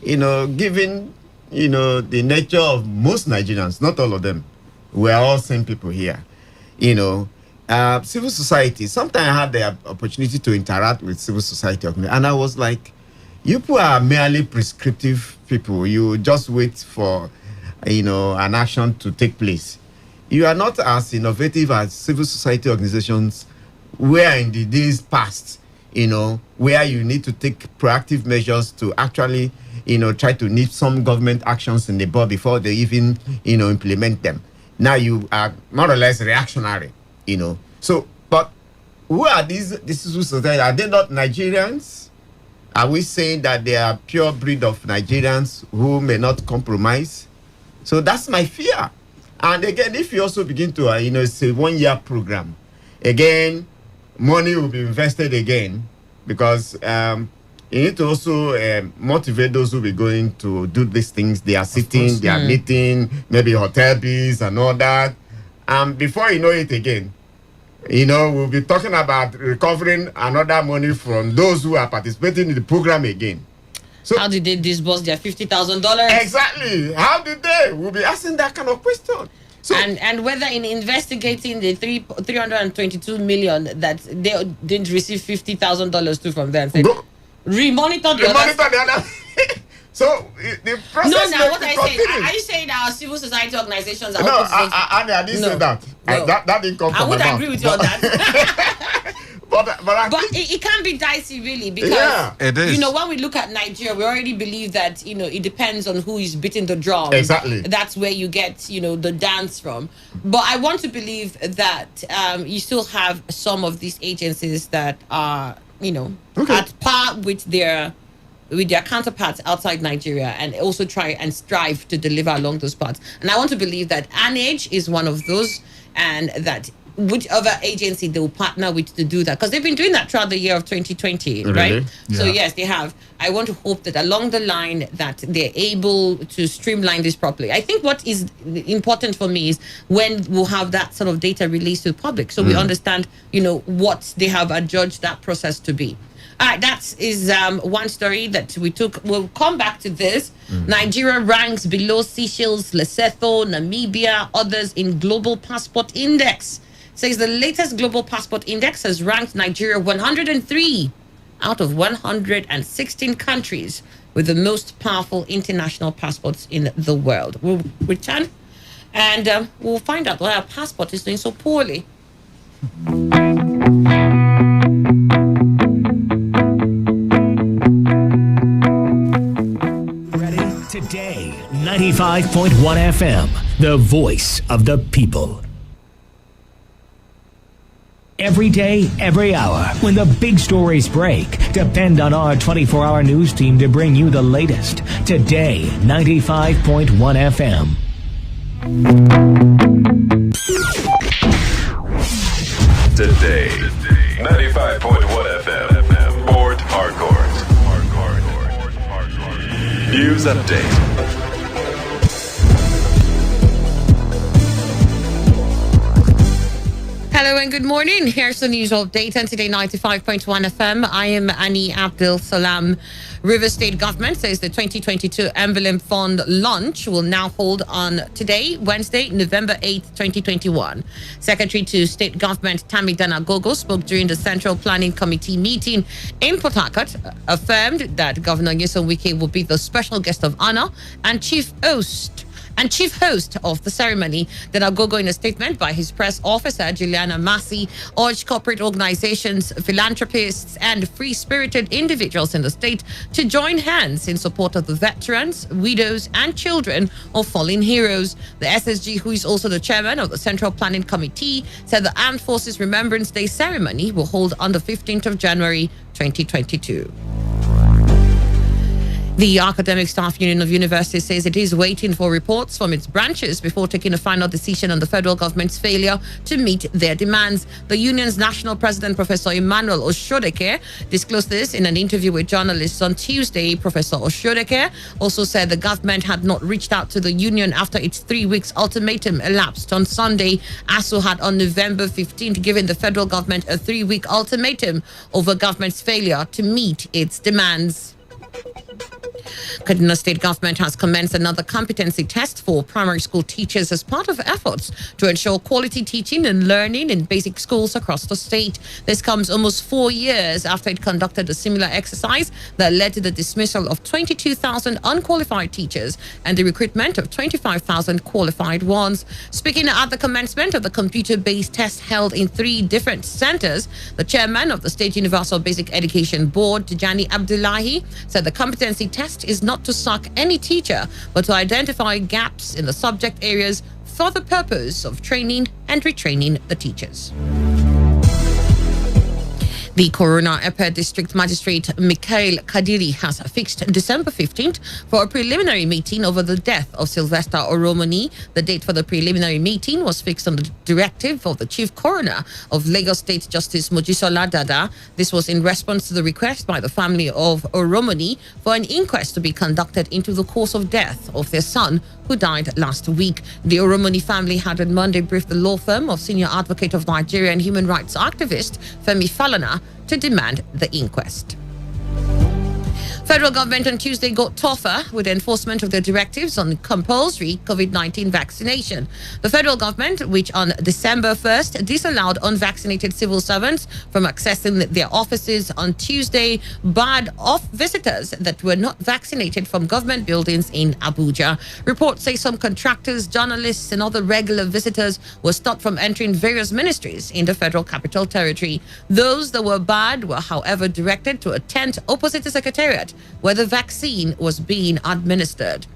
given, the nature of most Nigerians, not all of them, we're all same people here, civil society, sometimes I had the opportunity to interact with civil society, and I was like, you people are merely prescriptive people. You just wait for, an action to take place. You are not as innovative as civil society organizations were in the days past, where you need to take proactive measures to actually, try to nip some government actions in the bud before they even, implement them. Now you are more or less reactionary, So, but who are these civil society? Are they not Nigerians? Are we saying that they are pure breed of Nigerians who may not compromise? So that's my fear. And again, if you also begin to, it's a 1-year program, again, money will be invested again, because you need to also motivate those who will be going to do these things. They are sitting, they are meeting, maybe hotel bills and all that. And before you know it again, we'll be talking about recovering another money from those who are participating in the program again. So how did they disburse their $50,000? Exactly. How did they? We'll be asking that kind of question. So, and whether in investigating the 322 million that they didn't receive $50,000 too from them, remonitor the other. So the process. No, now what I say, are you saying our civil society organizations are? No, I didn't say that. No. That didn't come from my mouth. I would agree with you on that. but it can be dicey, really, because it is. When we look at Nigeria, we already believe that it depends on who is beating the drum. Exactly. That's where you get the dance from. But I want to believe that you still have some of these agencies that are at par with their counterparts outside Nigeria, and also try and strive to deliver along those paths. And I want to believe that ANAGE is one of those, and that whichever agency they will partner with to do that, because they've been doing that throughout the year of 2020, right? Yeah. So yes, they have. I want to hope that along the line that they're able to streamline this properly. I think what is important for me is when we'll have that sort of data released to the public, so we understand, what they have adjudged that process to be. All right, that is one story that we took. We'll come back to this. Nigeria ranks below Seychelles, Lesotho, Namibia, others in Global Passport Index. Says the latest Global Passport Index has ranked Nigeria 103 out of 116 countries with the most powerful international passports in the world. We'll return and we'll find out why our passport is doing so poorly. Today, 95.1 FM, the voice of the people. Every day, every hour, when the big stories break, depend on our 24-hour news team to bring you the latest. Today, 95.1 FM. Today, 95.1 FM, Port Harcourt. News update. Hello and good morning. Here's the news update on Today 95.1 FM. I am Annie Abdul Salam. River State government says the 2022 Envelope Fund launch will now hold on today, Wednesday, November 8th, 2021. Secretary to State Government Tammy Danagogo spoke during the Central Planning Committee meeting in Port Harcourt, affirmed that Governor Nyesom Wike will be the special guest of honor and chief host of the ceremony. Then Agogo, in a statement by his press officer, Juliana Massey, urged corporate organizations, philanthropists, and free-spirited individuals in the state to join hands in support of the veterans, widows, and children of fallen heroes. The SSG, who is also the chairman of the Central Planning Committee, said the Armed Forces Remembrance Day ceremony will hold on the 15th of January, 2022. The Academic Staff Union of Universities says it is waiting for reports from its branches before taking a final decision on the federal government's failure to meet their demands. The union's national president, Professor Emmanuel Oshodeke, disclosed this in an interview with journalists on Tuesday. Professor Oshodeke also said the government had not reached out to the union after its 3 weeks ultimatum elapsed on Sunday. ASU had on November 15th given the federal government a 3-week ultimatum over government's failure to meet its demands. Kaduna State Government has commenced another competency test for primary school teachers as part of efforts to ensure quality teaching and learning in basic schools across the state. This comes almost 4 years after it conducted a similar exercise that led to the dismissal of 22,000 unqualified teachers and the recruitment of 25,000 qualified ones. Speaking at the commencement of the computer-based test held in 3 different centers, the chairman of the State Universal Basic Education Board, Tijani Abdullahi, said the competency test is not to sack any teacher, but to identify gaps in the subject areas for the purpose of training and retraining the teachers. The Corona Upper District Magistrate Mikhail Kadiri has fixed December 15th for a preliminary meeting over the death of Sylvester Oromoni. The date for the preliminary meeting was fixed on the directive of the Chief Coroner of Lagos State Justice Mojisola Dada. This was in response to the request by the family of Oromoni for an inquest to be conducted into the cause of death of their son, who died last week. The Oromoni family had on Monday briefed the law firm of Senior Advocate of Nigeria and human rights activist Femi Falana to demand the inquest. Federal government on Tuesday got tougher with enforcement of the directives on compulsory COVID-19 vaccination. The federal government, which on December 1st disallowed unvaccinated civil servants from accessing their offices on Tuesday, barred off visitors that were not vaccinated from government buildings in Abuja. Reports say some contractors, journalists, and other regular visitors were stopped from entering various ministries in the Federal Capital Territory. Those that were barred were, however, directed to a tent opposite the Secretariat, where the vaccine was being administered.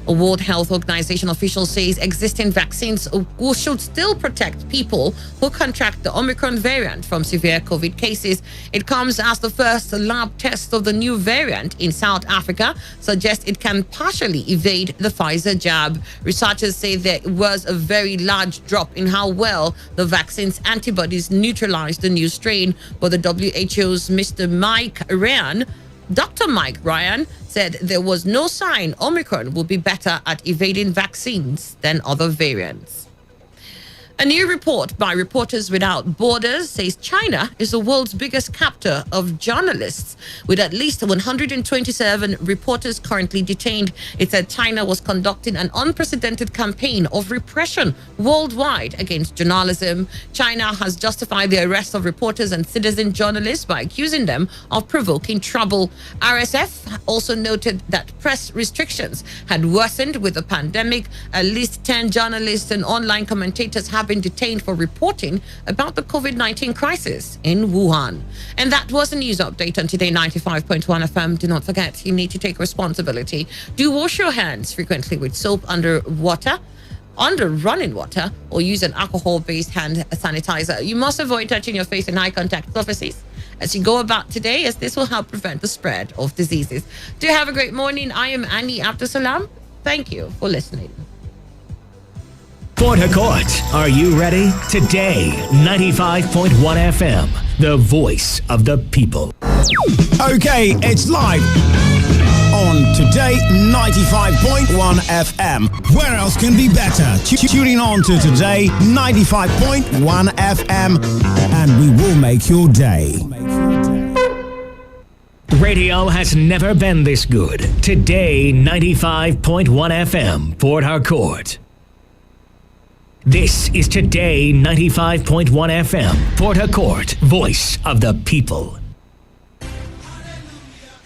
A World Health Organization official says existing vaccines should still protect people who contract the Omicron variant from severe COVID cases. It comes as the first lab test of the new variant in South Africa suggests it can partially evade the Pfizer jab. Researchers say there was a very large drop in how well the vaccine's antibodies neutralized the new strain, but the WHO's Dr. Mike Ryan said there was no sign Omicron will be better at evading vaccines than other variants. A new report by Reporters Without Borders says China is the world's biggest captor of journalists, with at least 127 reporters currently detained. It said China was conducting an unprecedented campaign of repression worldwide against journalism. China has justified the arrest of reporters and citizen journalists by accusing them of provoking trouble. RSF also noted that press restrictions had worsened with the pandemic. At least 10 journalists and online commentators have been detained for reporting about the COVID-19 crisis in Wuhan. And that was a news update on Today 95.1 FM. Do not forget, you need to take responsibility. Do wash your hands frequently with soap under running water, or use an alcohol-based hand sanitizer. You must avoid touching your face in eye contact surfaces as you go about today, as this will help prevent the spread of diseases. Do have a great morning. I am Annie Abdusalam. Thank you for listening. Port Harcourt, are you ready? Today, 95.1 FM, the voice of the people. Okay, it's live on Today 95.1 FM. Where else can be better? Tuning on to Today 95.1 FM, and we will make your day. Radio has never been this good. Today 95.1 FM, Port Harcourt. This is Today 95.1 FM, Port Harcourt, voice of the people.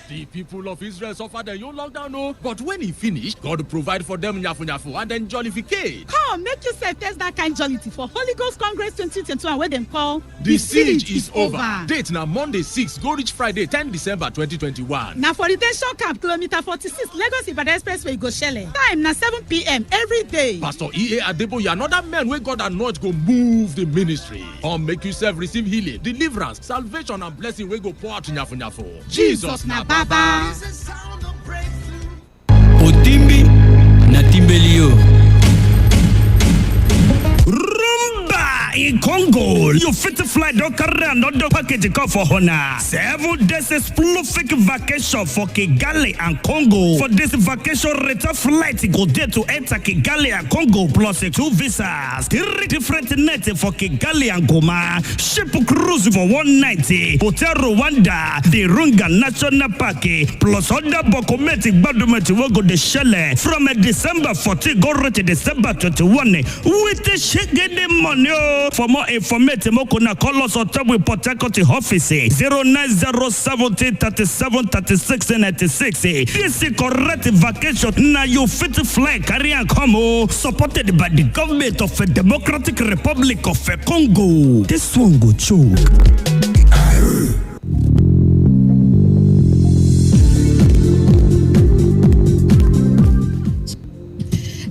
The people of Israel suffered the young lockdown, no. But when he finished, God provide for them nyafu and then jollificate. Come, make yourself test that kind jollity for Holy Ghost Congress 2021, where them call The siege is over. Date now Monday 6, go reach Friday 10 December 2021. Now for retention camp, kilometer 46, Lagos Ibadan Expressway, go Shele. Time now 7 p.m. every day. Pastor E.A. Adeboye, another man where God and not go move the ministry. Come make yourself receive healing, deliverance, salvation, and blessing where go pour out nyafu. Jesus na Baba. Otimbi na Timbelio. Rumba in Congo. You fit to fly don't carry another package call for Hona. 7 days explosive vacation for Kigali and Congo. For this vacation return flight, go there to enter Kigali and Congo plus 2 visas. 3 different nights for Kigali and Goma. Ship cruise for 190. Hotel Rwanda, the Runga National Park plus other documented badumenti will go the Shelle from December 14 go to December 21 with the shake the money. For more information, Mokuna call us or talk with Port Harcourt office 09070 37 36 96. This is correct vacation. Now you fit to fly, carry and come. Supported by the government of the Democratic Republic of Congo. This one go choke.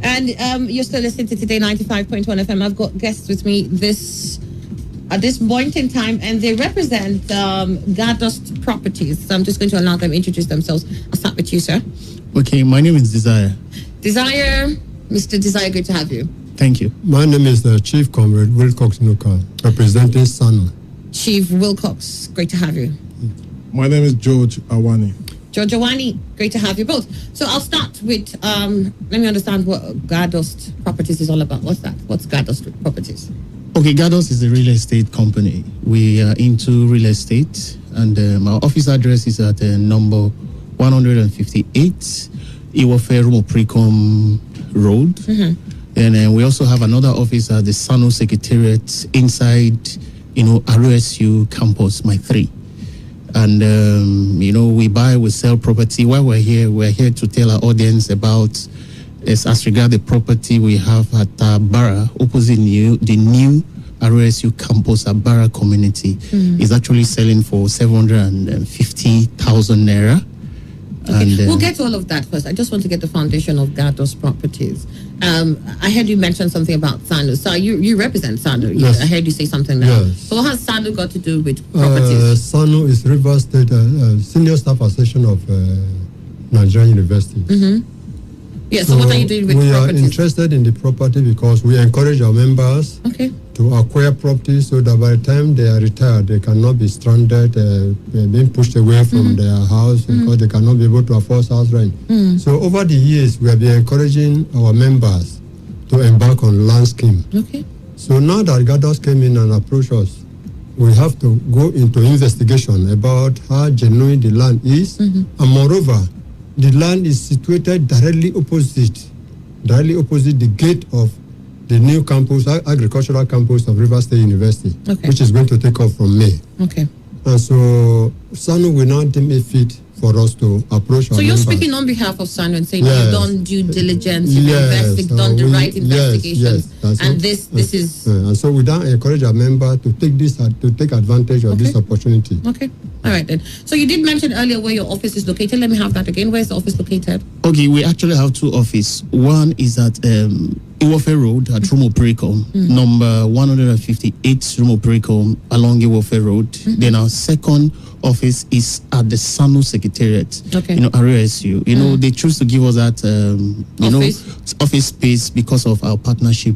And you're still listening to Today 95.1 FM. I've got guests with me at this point in time, and they represent Gardost Properties. So I'm just going to allow them to introduce themselves. I'll start with you, sir. Okay, my name is Desire. Desire, Mr. Desire, good to have you. Thank you. My name is Chief Comrade Wilcox Nuka, representing SANU. Chief Wilcox, great to have you. My name is George Awani. George Awani, great to have you both. So I'll start with, let me understand what Gardost Properties is all about. What's that? What's Gardost Properties? Okay, Gardost is a real estate company. We are into real estate, and our office address is at number 158 Iwofe Rumo Precom Road. And we also have another office at the SANU Secretariat inside, RSU campus, my 3. And, we buy, we sell property. While we're here to tell our audience about, as regard the property we have at Barra, opposite the new RSU campus at Barra community, is actually selling for 750,000 naira. Okay. And, we'll get to all of that first. I just want to get the foundation of Gardost Properties. I heard you mention something about SANU. So you represent SANU. Yes. I heard you say something now. Yes. So what has SANU got to do with properties? SANU is River State Senior Staff Association of Nigerian University. Yeah, so what are you doing with we properties? We are interested in the property because we encourage our members to acquire property so that by the time they are retired, they cannot be stranded, being pushed away from their house because they cannot be able to afford house rent. So over the years, we have been encouraging our members to embark on land scheme. So now that Gardost came in and approached us, we have to go into investigation about how genuine the land is, and moreover, the land is situated directly opposite the gate of the new campus, agricultural campus of River State University, which is going to take off from May. And so SANU will not deem it fit for us to approach our So you're members. speaking on behalf of SANU and saying Yes. you've done due diligence, you've done the right investigations, and this is... and so we don't encourage our member to take advantage of this opportunity. Okay. All right then. So you did mention earlier where your office is located. Let me have that again. Where's the office located? Okay, we actually have 2 offices. One is at Iwofe Road at Rumo Precom, number 158 Rumo Precom along Iwofe Road. Then our second office is at the SANU Secretariat, RSU. They choose to give us that, office space because of our partnership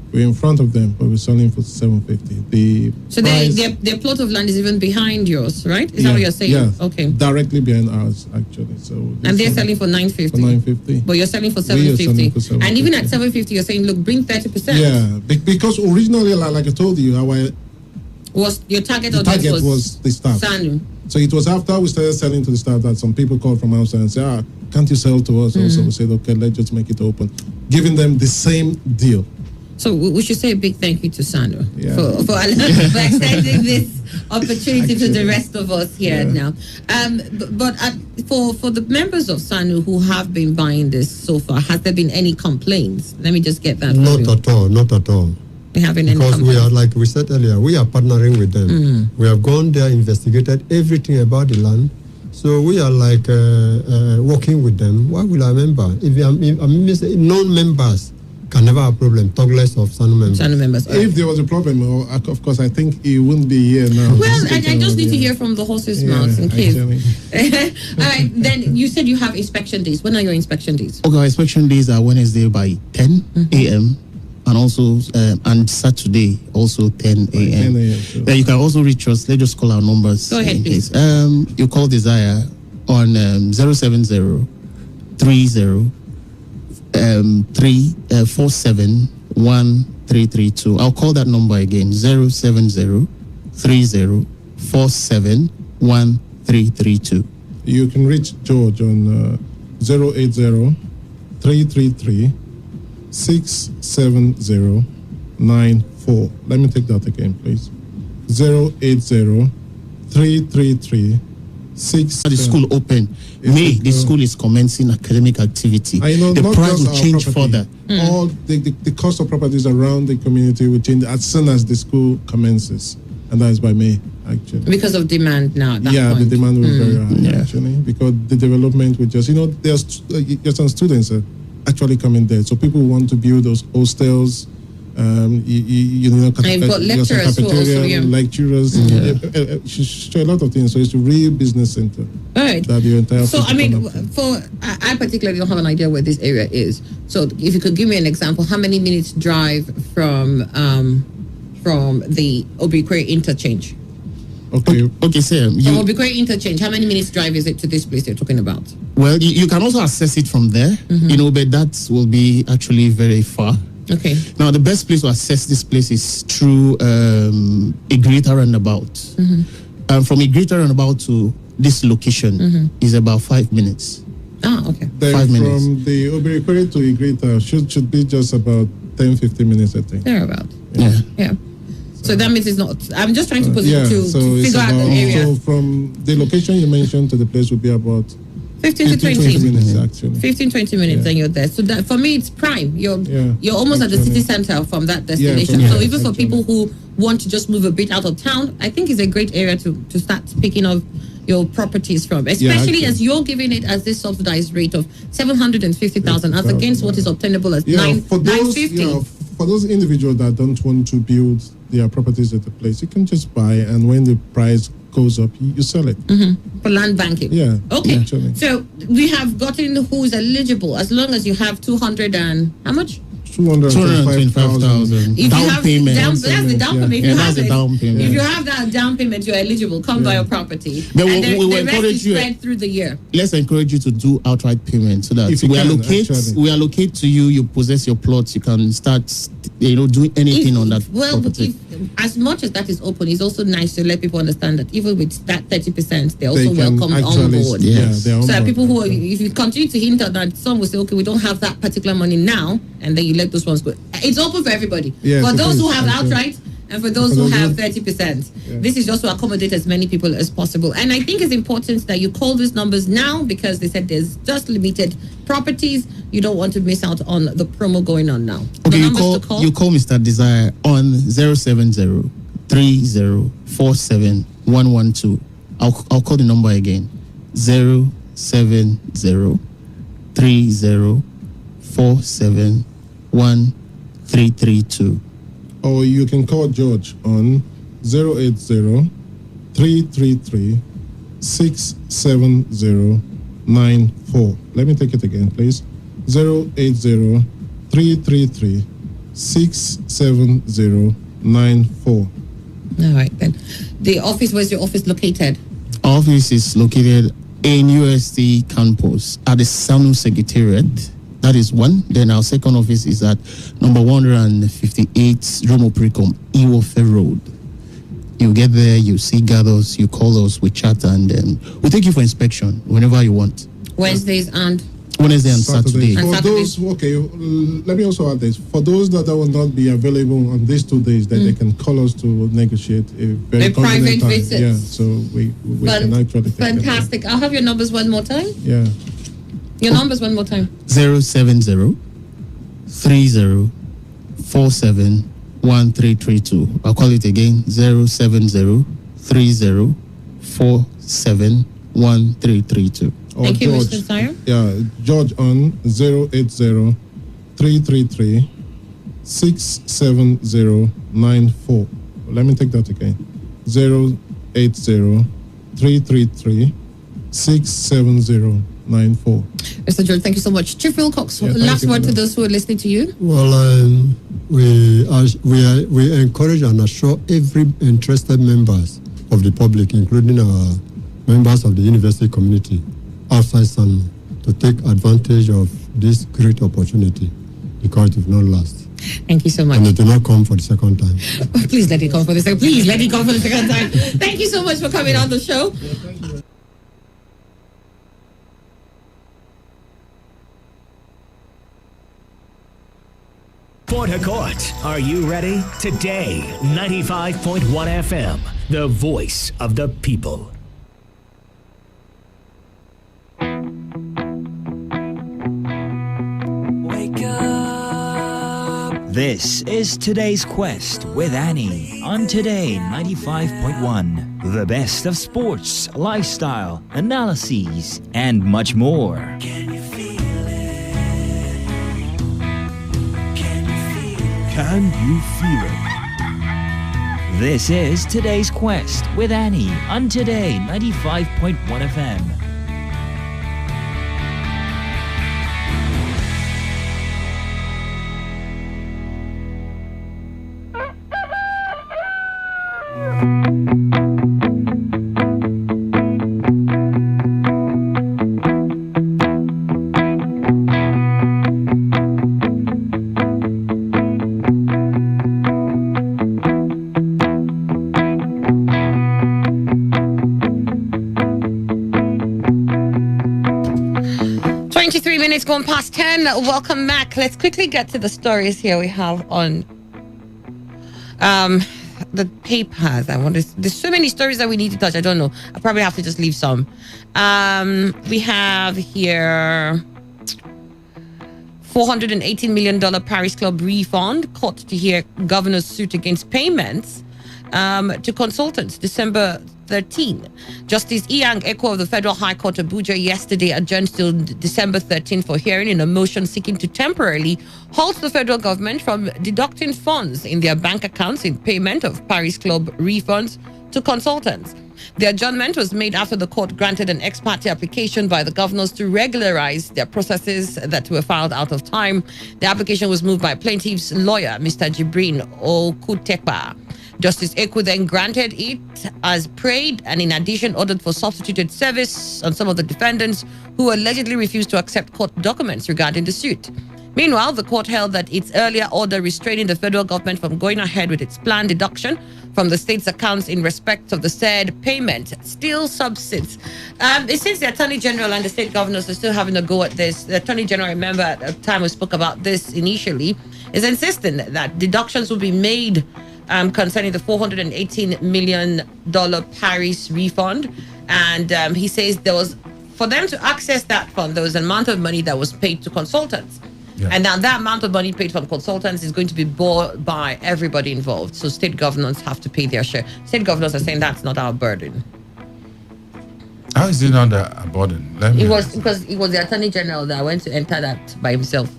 We're in front of them, but we're selling for 750. So their plot of land is even behind yours, right? Is that what you're saying? Yeah. Okay. Directly behind ours, actually. So. And they're selling for 950. For 950. But you're selling for We are selling 750. for 750. And even at 750, you're saying, look, bring 30%. Yeah, because originally, like I told you, Was your target the target was the staff. Sanu. So it was after we started selling to the staff that some people called from outside and said, can't you sell to us? Also, we said, okay, let's just make it open, giving them the same deal. So we should say a big thank you to Sanu for Yeah. extending this opportunity to the rest of us here now. But for the members of Sanu who have been buying this so far, has there been any complaints? Let me just get that. Not at all. Not at all. We haven't any because complaints. we are, like we said earlier, we are partnering with them. We have gone there, investigated everything about the land. So we are like working with them. Why will I remember? If non-members can never have problem, talk less of Sanu members. If there was a problem, of course, I think he wouldn't be here now. Well, I just need to hear from the horse's mouth in case. All right, then you said you have inspection days. When are your inspection days? Okay, our inspection days are Wednesday by 10 a.m. and also and Saturday also 10 a.m. Then you can also reach us. Let's just call our numbers. Go ahead, please. You call Desire on 070 30 347 1332. I'll call that number again, 070 30 47 1332. You can reach George on 080 333 67094. Let me take that again, please. 080 333 The school open. May the school is commencing academic activity. I know, the not price just will our change property. further. All the cost of properties around the community will change as soon as the school commences, and that is by May, actually. Because of demand now. At that Yeah, point. the demand will be very high, actually, because the development will just, there's some students actually coming there, so people want to build those hostels. And you've got lecturers who also, lecturers, a lot of things. So it's a real business center. All right. That the entire. So I mean, I particularly don't have an idea where this area is. So if you could give me an example, how many minutes drive from the Obikwere interchange? Okay, sir. From Obikwere interchange, how many minutes drive is it to this place you're talking about? Well, you can also access it from there, but that will be actually very far. Okay. Now, the best place to access this place is through a greater roundabout. From a greater roundabout to this location is about 5 minutes. Ah, okay. Then 5 minutes. From the Obikwere to Igrita should be just about 10-15 minutes, I think. Thereabout. Yeah. So that means it's not. I'm just trying to position to figure out the area. So from the location you mentioned to the place would be about 15 to 20 minutes, actually. 15-20 minutes, and you're there. So that for me, it's prime. You're almost at the city center from that destination. So even for people who want to just move a bit out of town, I think it's a great area to start picking up your properties from, especially as you're giving it as this subsidized rate of 750,000 as against what is obtainable as 950. For those individuals that don't want to build their properties at the place, you can just buy, and when the price goes up, you sell it. For land banking. Yeah. Okay. Actually. So we have gotten who's eligible as long as you have 200 and how much? 225,000 down payment. That's the down payment. That's the down payment. If you have that down payment, you're eligible. Come buy your property. But and we will the rest encourage is you. spread through the year. Let's encourage you to do outright payment so that If you we can, allocate to you. You possess your plots. You can start, doing anything on that property. As much as that is open, it's also nice to let people understand that even with that 30%, they're also welcome on board. So that people who, if you continue to hint at that, some will say, okay, we don't have that particular money now, and then you let those ones go. It's open for everybody. Yes, for those is, who have outright, and for those who have 30%. Yeah. This is just to accommodate as many people as possible. And I think it's important that you call these numbers now because they said there's just limited properties. You don't want to miss out on the promo going on now. Okay, you call Mr. Desire on 070 30 47 112. I'll call the number again. 070 30 47 1332. Or you can call George on 080 333 67094. Let me take it again, please. 080 333 67094. All right, then. The office, where's your office located? Office is located in UST campus at the SANU Secretariat. That is one. Then our second office is at number 158 Romo Precom, Iwofe Road. You get there, you see gathers, you call us, we chat, and then we take you for inspection whenever you want. Wednesdays and Saturday. For those, let me also add this. For those that will not be available on these 2 days, then they can call us to negotiate a very private convenient time. visits. Yeah, so we can actually take fantastic. I'll have your numbers one more time. Yeah. Your numbers one more time. 070 30 47 1332. I'll call it again. 070 30 47 1332. Thank you, Mr. Sire. Yeah, George on 080 333 67094. Let me take that again. 080 333 67094. Mr. George, thank you so much. Chief Wilcox, last word to those who are listening to you. Well, we encourage and assure every interested members of the public, including our members of the university community outside SANU, to take advantage of this great opportunity because it will not last. Thank you so much. And it will not come for the second time. Please let it come for the second. Please let it come for the second time. Thank you so much for coming on the show. Port Harcourt, are you ready? Today, 95.1 FM, the voice of the people. Wake up. This is Today's Quest with Annie on Today 95.1. The best of sports, lifestyle, analyses, and much more. Can you feel it? This is Today's Quest with Annie on Today 95.1 FM. Minutes gone past 10. Welcome back. Let's quickly get to the stories here we have on the papers. There's so many stories that we need to touch. I don't know. I probably have to just leave some. We have here $418 million Paris Club refund, court to hear governor's suit against payments to consultants, December 13. Justice Iyang Eko of the Federal High Court Abuja yesterday adjourned till December 13 for hearing in a motion seeking to temporarily halt the federal government from deducting funds in their bank accounts in payment of Paris Club refunds to consultants. The adjournment was made after the court granted an ex parte application by the governors to regularize their processes that were filed out of time. The application was moved by plaintiff's lawyer, Mr. Jibrin Okutekpa. Justice Eku then granted it as prayed and in addition ordered for substituted service on some of the defendants who allegedly refused to accept court documents regarding the suit. Meanwhile, the court held that its earlier order restraining the federal government from going ahead with its planned deduction from the state's accounts in respect of the said payment still subsists. It seems the Attorney General and the state governors are still having a go at this. The Attorney General, I remember at the time we spoke about this initially, is insisting that deductions will be made concerning the $418 million Paris refund. And he says there was, for them to access that fund, there was an amount of money that was paid to consultants. Yeah. And now that amount of money paid from consultants is going to be borne by everybody involved. So state governors have to pay their share. State governors are saying that's not our burden. How is it not a burden? It was because it was the Attorney General that went to enter that by himself.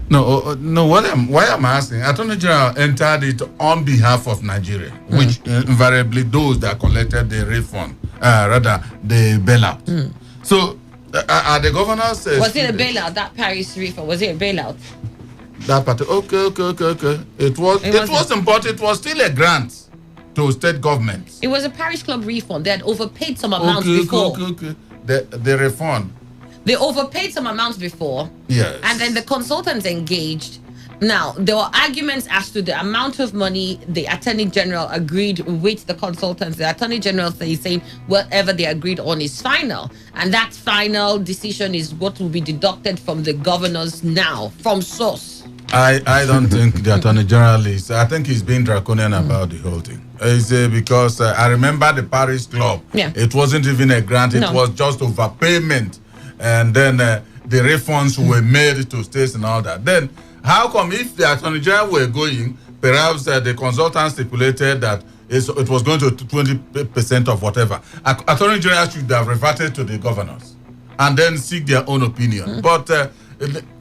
No. Why I'm asking, Attorney General entered it on behalf of Nigeria, which invariably those that collected the refund, rather the bailout. So, are the governors? Was it a bailout? That Paris refund, was it a bailout? That part. Okay. It wasn't, but it was still a grant to state governments. It was a parish club refund. They had overpaid some amounts before. Okay. The refund. They overpaid some amounts before. Yes. And then the consultants engaged. Now, there were arguments as to the amount of money. The Attorney General agreed with the consultants. The Attorney General is saying whatever they agreed on is final. And that final decision is what will be deducted from the governors now, from source. I don't think the Attorney General is. I think he's being draconian about the whole thing. It's because I remember the Paris Club. Yeah. It wasn't even a grant. It was just overpayment. And then the refunds were made to states and all that. Then how come if the Attorney General were going, perhaps the consultant stipulated that it was going to 20% of whatever. Attorney General should have reverted to the governors and then seek their own opinion. But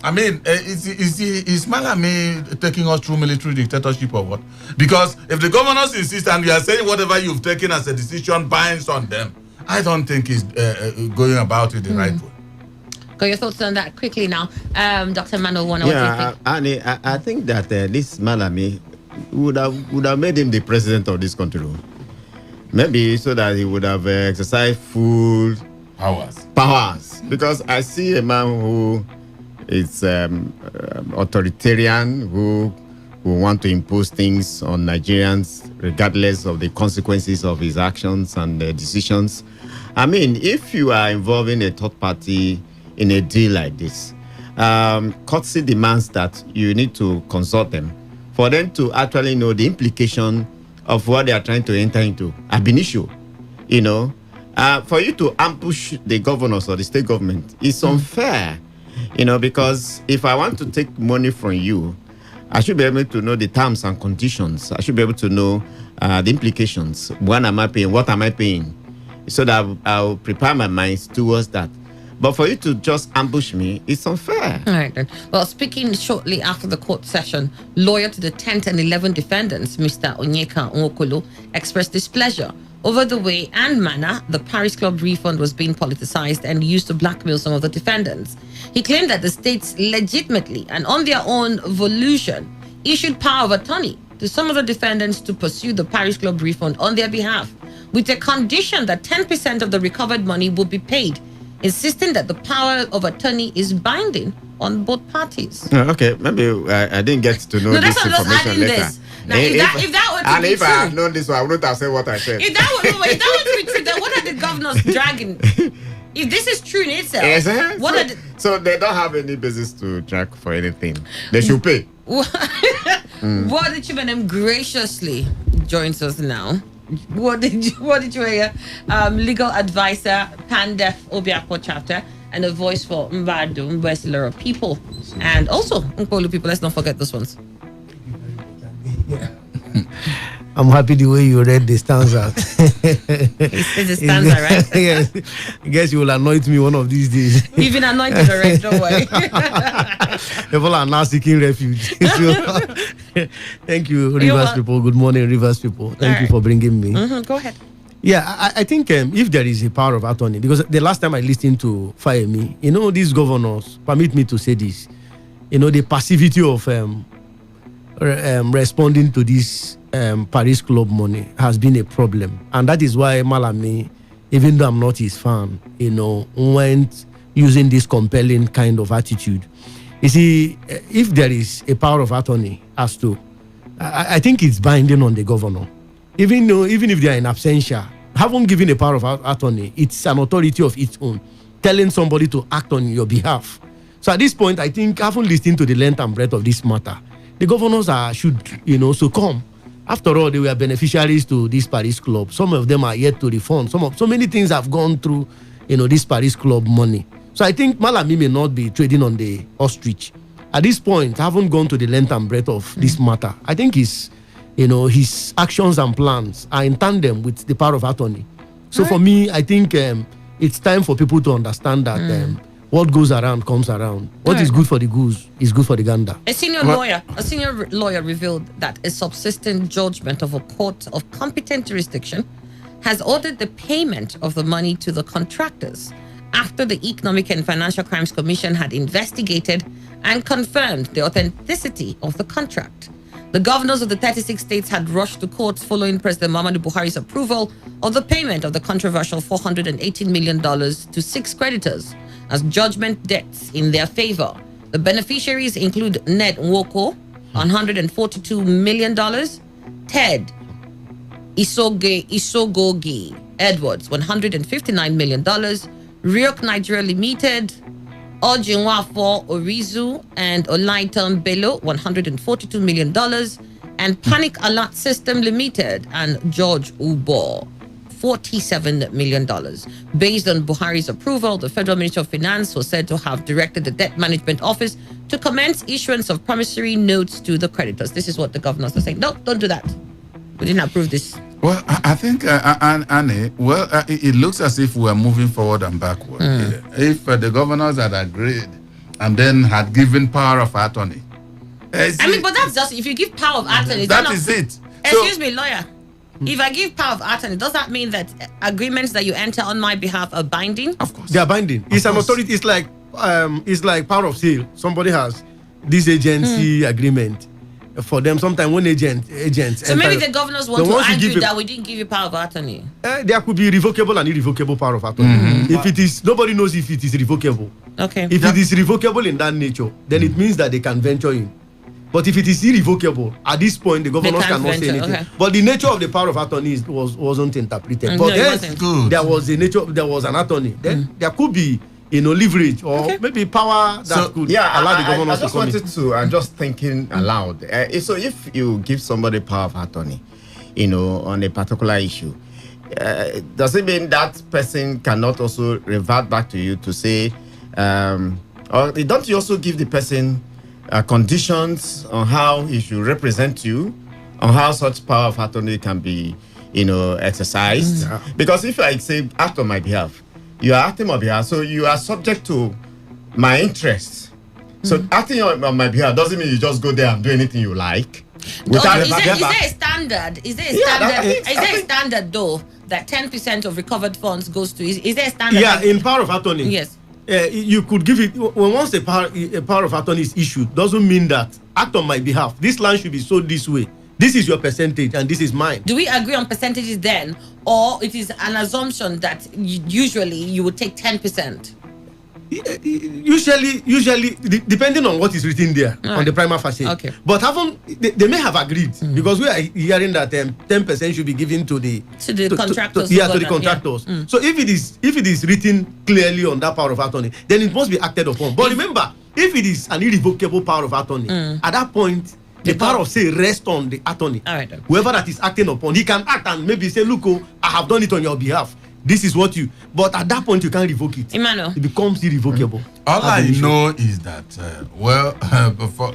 I mean, is Malami taking us through military dictatorship or what? Because if the governors insist and you are saying whatever you've taken as a decision binds on them, I don't think he's going about it the right way. Got your thoughts on that quickly now, Dr. Manuel? I think that this Malami would have made him the president of this country, maybe so that he would have exercised full powers. Because I see a man who is authoritarian, who want to impose things on Nigerians regardless of the consequences of his actions and decisions. I mean, if you are involving a third party in a deal like this, courtesy demands that you need to consult them for them to actually know the implication of what they are trying to enter into ab initio. For you to ambush the governors or the state government is unfair, because if I want to take money from you, I should be able to know the terms and conditions. I should be able to know the implications. When am I paying? What am I paying? So that I'll prepare my mind towards that. But for you to just ambush me, it's unfair. All right, then. Well, speaking shortly after the court session, lawyer to the 10th and 11th defendants, Mr. Onyeka Nwokolo, expressed displeasure over the way and manner the Paris Club refund was being politicized and used to blackmail some of the defendants. He claimed that the states legitimately and on their own volition issued power of attorney to some of the defendants to pursue the Paris Club refund on their behalf, with a condition that 10% of the recovered money will be paid, insisting that the power of attorney is binding on both parties. Okay, maybe I didn't get to know this information later. Now, if that were to be if true, I had known this, I wouldn't have said what I said. If that were to be true, then what are the governors dragging? If this is true in itself, so they don't have any basis to drag for anything. They should pay. What did you graciously joins us now? What did you hear? Legal advisor, Pandef Obiakpo chapter, and a voice for Mbadu, Mbwesilero people, and also Nkolu people. Let's not forget those ones. I'm happy the way you read the stanza. It's a stanza, right? Yes. I guess you will anoint me one of these days. You've been anointed already, don't worry. People are now seeking refuge. Thank you, Rivers people. Good morning, Rivers people. Thank you for bringing me. Go ahead. Yeah, I think if there is a power of attorney, because the last time I listened to Fayemi, these governors, permit me to say this, the passivity of responding to this Paris Club money has been a problem. And that is why Malami, even though I'm not his fan, went using this compelling kind of attitude. You see, if there is a power of attorney as to, I think it's binding on the governor. Even if they are in absentia, having given a power of attorney, it's an authority of its own, telling somebody to act on your behalf. So at this point, I think, having listened to the length and breadth of this matter, the governors should, succumb. After all, they were beneficiaries to this Paris Club. Some of them are yet to refund. So many things have gone through, this Paris Club money. So I think Malami may not be trading on the ostrich. At this point, I haven't gone to the length and breadth of this matter. I think his actions and plans are in tandem with the power of attorney. So for me, I think it's time for people to understand that what goes around comes around. What is good for the goose is good for the gander. A senior lawyer revealed that a subsistent judgment of a court of competent jurisdiction has ordered the payment of the money to the contractors after the Economic and Financial Crimes Commission had investigated and confirmed the authenticity of the contract. The governors of the 36 states had rushed to courts following President Muhammadu Buhari's approval of the payment of the controversial $418 million to 6 creditors as judgment debts in their favor. The beneficiaries include Ned Nwoko, $142 million, Ted Isogogi Edwards, $159 million, Ryok Nigeria Limited, Ojinwafo Orizu and Olaitan Bello, $142 million, and Panic Alert System Limited and George Ubo, $47 million. Based on Buhari's approval, the Federal Ministry of Finance was said to have directed the Debt Management Office to commence issuance of promissory notes to the creditors. This is what the governors are saying. No, don't do that. We didn't approve this. Well, I think, Annie, it looks as if we're moving forward and backward. If the governors had agreed and then had given power of attorney. But that's just, if you give power of attorney. That is it. Excuse me, lawyer. If I give power of attorney, does that mean that agreements that you enter on my behalf are binding? Of course. They are binding. It's an authority. It's like power of sale. Somebody has this agency agreement. For them, sometimes when agents. So maybe the governors want to argue that we didn't give you power of attorney. There could be revocable and irrevocable power of attorney. If it is, nobody knows if it is revocable. Okay. If it is revocable in that nature, then it means that they can venture in. But if it is irrevocable, at this point, the governors cannot say anything. Okay. But the nature of the power of attorney wasn't interpreted. But there was an attorney. Then there could be leverage or maybe power that could allow the governors to come in. I'm just thinking aloud. So if you give somebody power of attorney, on a particular issue, does it mean that person cannot also revert back to you to say, or don't you also give the person conditions on how he should represent you, on how such power of attorney can be, exercised? Because if I say act on my behalf, you are acting on my behalf, so you are subject to my interests. So acting on my behalf doesn't mean you just go there and do anything you like. Is there a standard? Is there a standard though that 10% of recovered funds goes to? Is there a standard? Yeah, in power of attorney. Yes. You could give it once a power of attorney is issued. Doesn't mean that act on my behalf. This land should be sold this way. This is your percentage and this is mine. Do we agree on percentages then, or it is an assumption that usually you would take 10%? Usually, depending on what is written there on the prima facie. Okay. But they may have agreed because we are hearing that 10% should be given to the contractors. To the contractors. Yeah. So if it is written clearly on that power of attorney, then it must be acted upon. But remember, if it is an irrevocable power of attorney, at that point, the power of say rests on the attorney. All right. Whoever that is acting upon, he can act and maybe say, look, I have done it on your behalf. This is what you. But at that point, you can't revoke it. Emmanuel. It becomes irrevocable. All I know is that,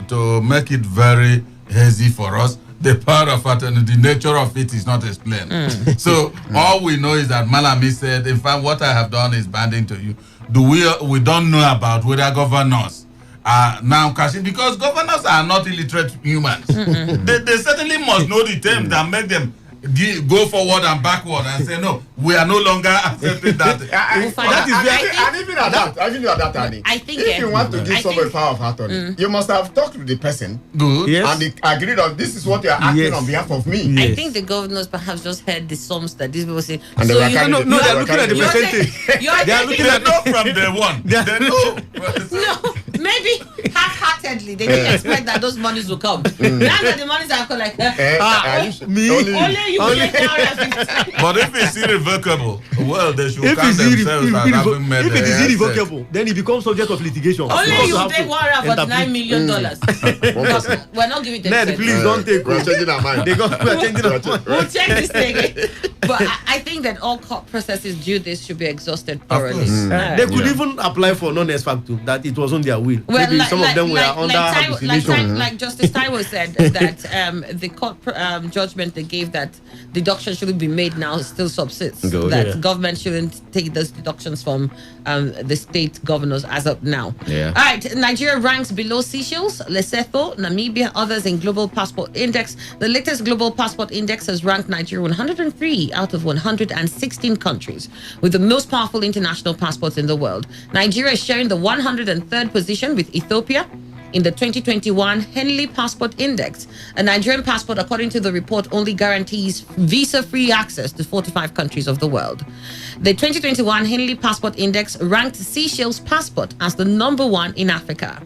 to make it very hazy for us, the power of attorney, the nature of it is not explained. So all we know is that Malami said, in fact, what I have done is binding to you. We don't know about whether governors are now cashing, because governors are not illiterate humans. They certainly must know the terms that make them go forward and backward and say, no, we are no longer accepting that. I think if you want to give somebody power of attorney, you must have talked to the person. Good. Yes. And they agreed on this is what you are acting on behalf of me. I think the governors perhaps just heard the sums that these people say. And so they are looking at the percentage. They are looking at it from day one. No, maybe half-heartedly they didn't expect that those monies will come. Now that the monies are like me. Only But if it's irrevocable, well, they should count themselves as having made if it is irrevocable, then it becomes subject of litigation. Only you take $149 million. We're not giving them. Ned, please don't take. We're changing our mind. We'll check this thing. But I think that all court processes due this should be exhausted thoroughly. They could even apply for non-ex facto that it wasn't their will. Well, maybe some of them were under hallucination. Like Justice Taiwo said that the court judgment they gave that deduction shouldn't be made now still subsists. Government shouldn't take those deductions from the state governors as of now. All right, Nigeria ranks below Seychelles, Lesotho, Namibia, others in Global Passport Index. The latest Global Passport Index has ranked Nigeria 103 out of 116 countries with the most powerful international passports in the world. Nigeria is sharing the 103rd position with Ethiopia, in the 2021 Henley Passport Index. A Nigerian passport, according to the report, only guarantees visa-free access to 45 countries of the world. The 2021 Henley Passport Index ranked Seychelles' passport as the number 1 in Africa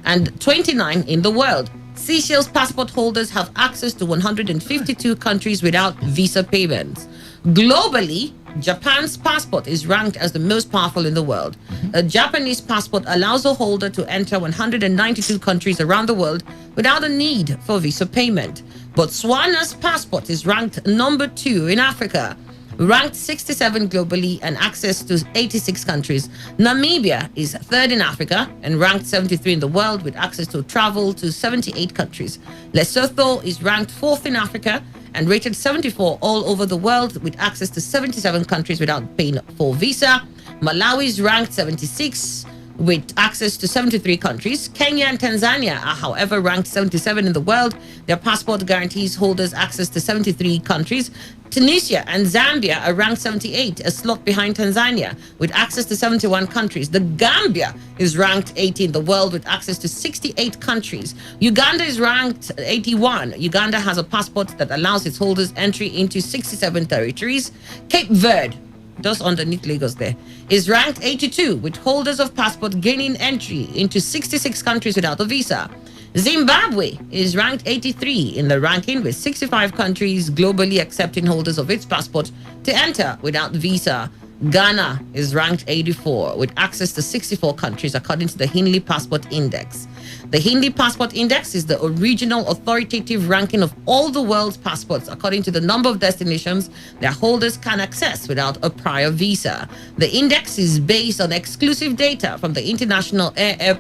and 29 in the world. Seychelles passport holders have access to 152 countries without visa payments. Globally, Japan's passport is ranked as the most powerful in the world. A Japanese passport allows a holder to enter 192 countries around the world without a need for visa payment. Botswana's passport is ranked number 2 in Africa, ranked 67 globally and access to 86 countries. Namibia is 3rd in Africa and ranked 73 in the world with access to travel to 78 countries. Lesotho is ranked 4th in Africa and rated 74 all over the world with access to 77 countries without paying for visa. Malawi is ranked 76 with access to 73 countries. Kenya and Tanzania are, however, ranked 77 in the world. Their passport guarantees holders access to 73 countries. Tunisia and Zambia are ranked 78, a slot behind Tanzania, with access to 71 countries. The Gambia is ranked 80 in the world with access to 68 countries. Uganda is ranked 81. Uganda has a passport that allows its holders entry into 67 territories. Cape Verde, just underneath Lagos there, is ranked 82, with holders of passport gaining entry into 66 countries without a visa. Zimbabwe is ranked 83 in the ranking, with 65 countries globally accepting holders of its passport to enter without visa. Ghana is ranked 84 with access to 64 countries according to the Henley Passport Index. The Henley Passport Index is the original authoritative ranking of all the world's passports according to the number of destinations their holders can access without a prior visa. The index is based on exclusive data from the International Air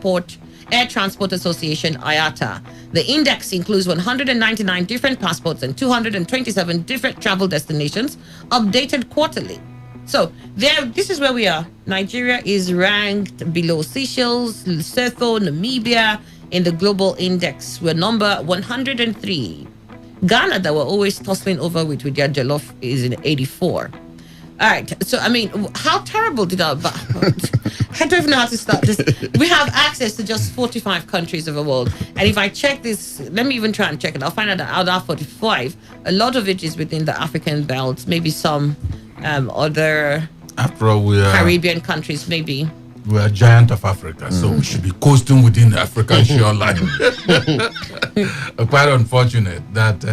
Transport Association, IATA. The index includes 199 different passports and 227 different travel destinations, updated quarterly. So this is where we are. Nigeria is ranked below Seychelles, Lesotho, Namibia in the global index. We're number 103. Ghana, that we're always tussling over with their jollof, is in 84. All right. So, I mean, how terrible did our... I don't even know how to start this. We have access to just 45 countries of the world. And if I check this, let me even try and check it. I'll find out that out of 45, a lot of it is within the African belt, maybe some other After all, we are Caribbean countries, maybe. We are giant of Africa, so we should be coasting within the African shoreline. Quite unfortunate that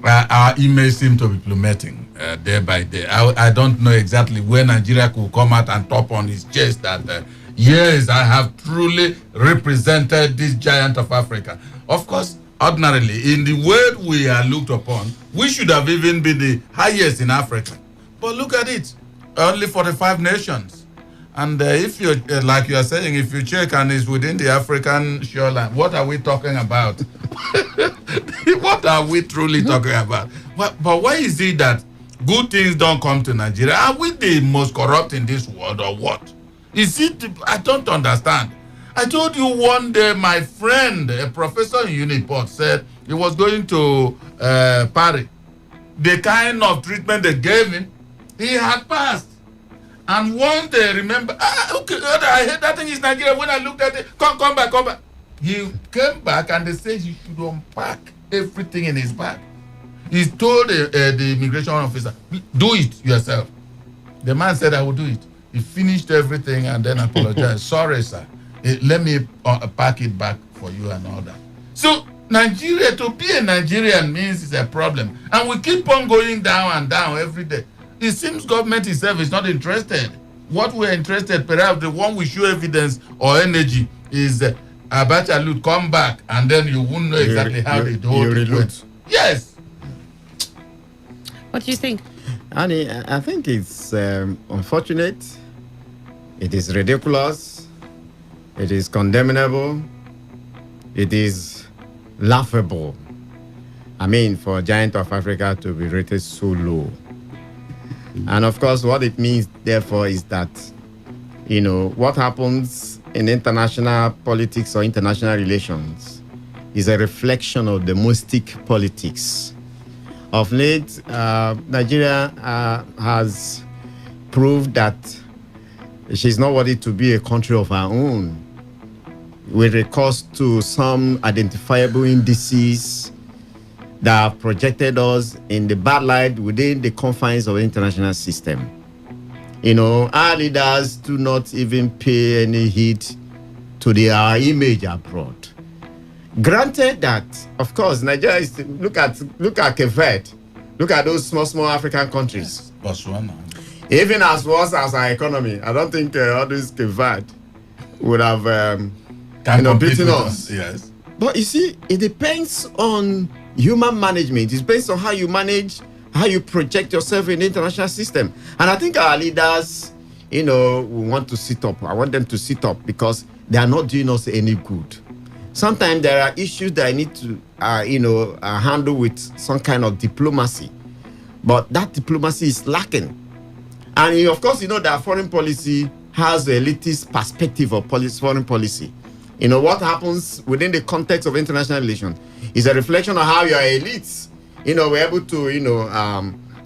our emails seem to be plummeting day by day. I don't know exactly where Nigeria could come out and top on his chest that yes, I have truly represented this giant of Africa. Of course, ordinarily, in the world we are looked upon, we should have even been the highest in Africa. But look at it, only 45 nations. And if you, like you are saying, if you check and it's within the African shoreline, what are we talking about? What are we truly talking about? But why is it that good things don't come to Nigeria? Are we the most corrupt in this world or what? Is it? I don't understand. I told you one day, my friend, a professor in Uniport, said he was going to Paris. The kind of treatment they gave him, he had passed. And one day, remember, okay, I heard that thing is Nigeria. When I looked at it, come back. He came back and they said he should unpack everything in his bag. He told the immigration officer, do it yourself. The man said, I will do it. He finished everything and then apologized. Sorry, sir. Let me pack it back for you and all that. So, Nigeria, to be a Nigerian means it's a problem. And we keep on going down and down every day. It seems government itself is not interested. What we're interested, perhaps the one we show evidence or energy is Abacha Lut, come back, and then you won't know exactly how they do it. Yes. What do you think? Annie, I think it's unfortunate. It is ridiculous. It is condemnable. It is laughable. I mean, for a giant of Africa to be rated so low. And of course, what it means, therefore, is that, what happens in international politics or international relations is a reflection of domestic politics. Of late, Nigeria has proved that she's not worthy to be a country of her own. with recourse to some identifiable indices that have projected us in the bad light within the confines of the international system. You know, our leaders do not even pay any heed to their image abroad. Granted that, of course, Nigeria is look at Cape Verde, look at those small African countries. Botswana. Even as worse as our economy, I don't think all these Cape Verde would have beaten us. Yes. But you see, it depends on human management. It's based on how you manage, how you project yourself in the international system. And I think our leaders, we want to sit up. I want them to sit up because they are not doing us any good. Sometimes there are issues that I need to, handle with some kind of diplomacy. But that diplomacy is lacking. And of course, that foreign policy has the elitist perspective of foreign policy. What happens within the context of international relations is a reflection of how your elites, were able to,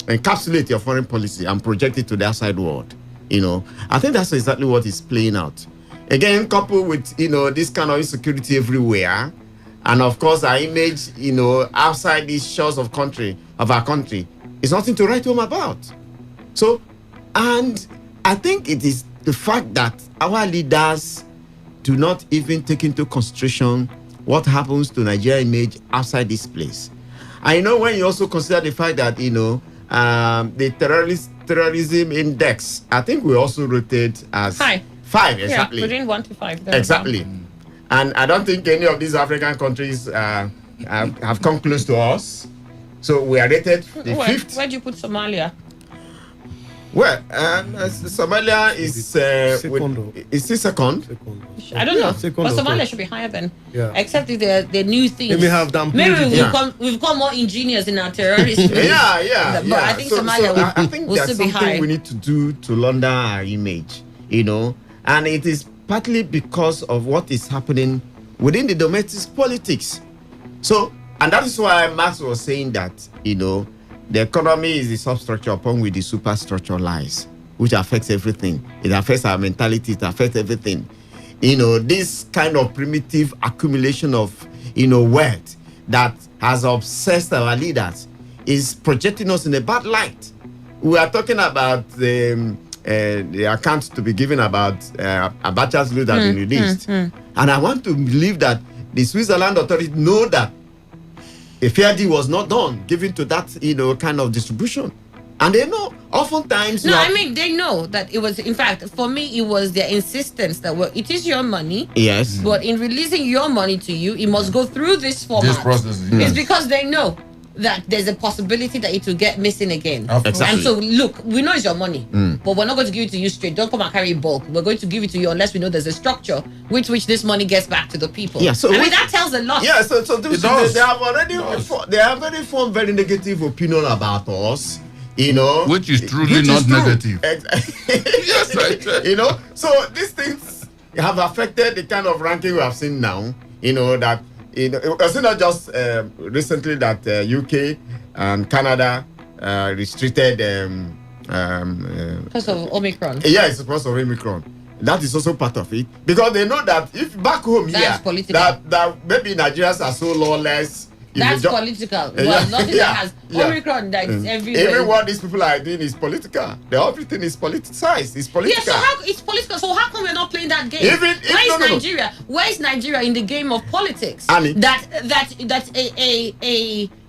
encapsulate your foreign policy and project it to the outside world. I think that's exactly what is playing out. Again, coupled with, this kind of insecurity everywhere, and of course our image, outside these shores of our country, is nothing to write home about. So, and I think it is the fact that our leaders do not even take into consideration what happens to Nigeria image outside this place. And when you also consider the fact that, the terrorism index, I think we also rated as 5, exactly. Yeah, within 1 to 5. Exactly. And I don't think any of these African countries have come close to us. So we are rated the 5th. Where do you put Somalia? Well, Somalia is still second. I don't know. Second But or Somalia third. should be higher than. Yeah. Except if they're new things. They may have done Maybe PhD. we've become more ingenious in our terrorist. Yeah. But I think Somalia I think will there's still be something high. we need to do to launder our image, and it is partly because of what is happening within the domestic politics. So, and that is why Marx was saying that, the economy is the substructure upon which the superstructure lies, which affects everything. It affects our mentality, it affects everything. This kind of primitive accumulation of, wealth that has obsessed our leaders is projecting us in a bad light. We are talking about the account to be given about Abacha's loot that been released. And I want to believe that the Switzerland authorities know that a fair deal was not done, given to that, kind of distribution. And they know, oftentimes... they know that it was, in fact, for me, it was their insistence that, it is your money. Yes. But in releasing your money to you, it must go through this format. This process, It's yes. because they know that there's a possibility that it will get missing again. Exactly. And so, look, we know it's your money, but we're not going to give it to you straight. Don't come and carry it bulk. We're going to give it to you unless we know there's a structure with which this money gets back to the people. Yeah, so that tells a lot. Yeah, so they have already formed very negative opinion about us. Which is truly not negative. Yes, right. So these things have affected the kind of ranking we have seen now. That it's not just recently that UK and Canada restricted because of Omicron. Yeah, it's because of Omicron. That is also part of it, because they know that if back home that maybe Nigerians are so lawless. That's political. Well, nothing that has Omicron that is everywhere. Even what these people are doing is political. Everything is politicized. It's political. Yeah, so it's political. So how come we're not playing that game? Nigeria? Where is Nigeria in the game of politics? That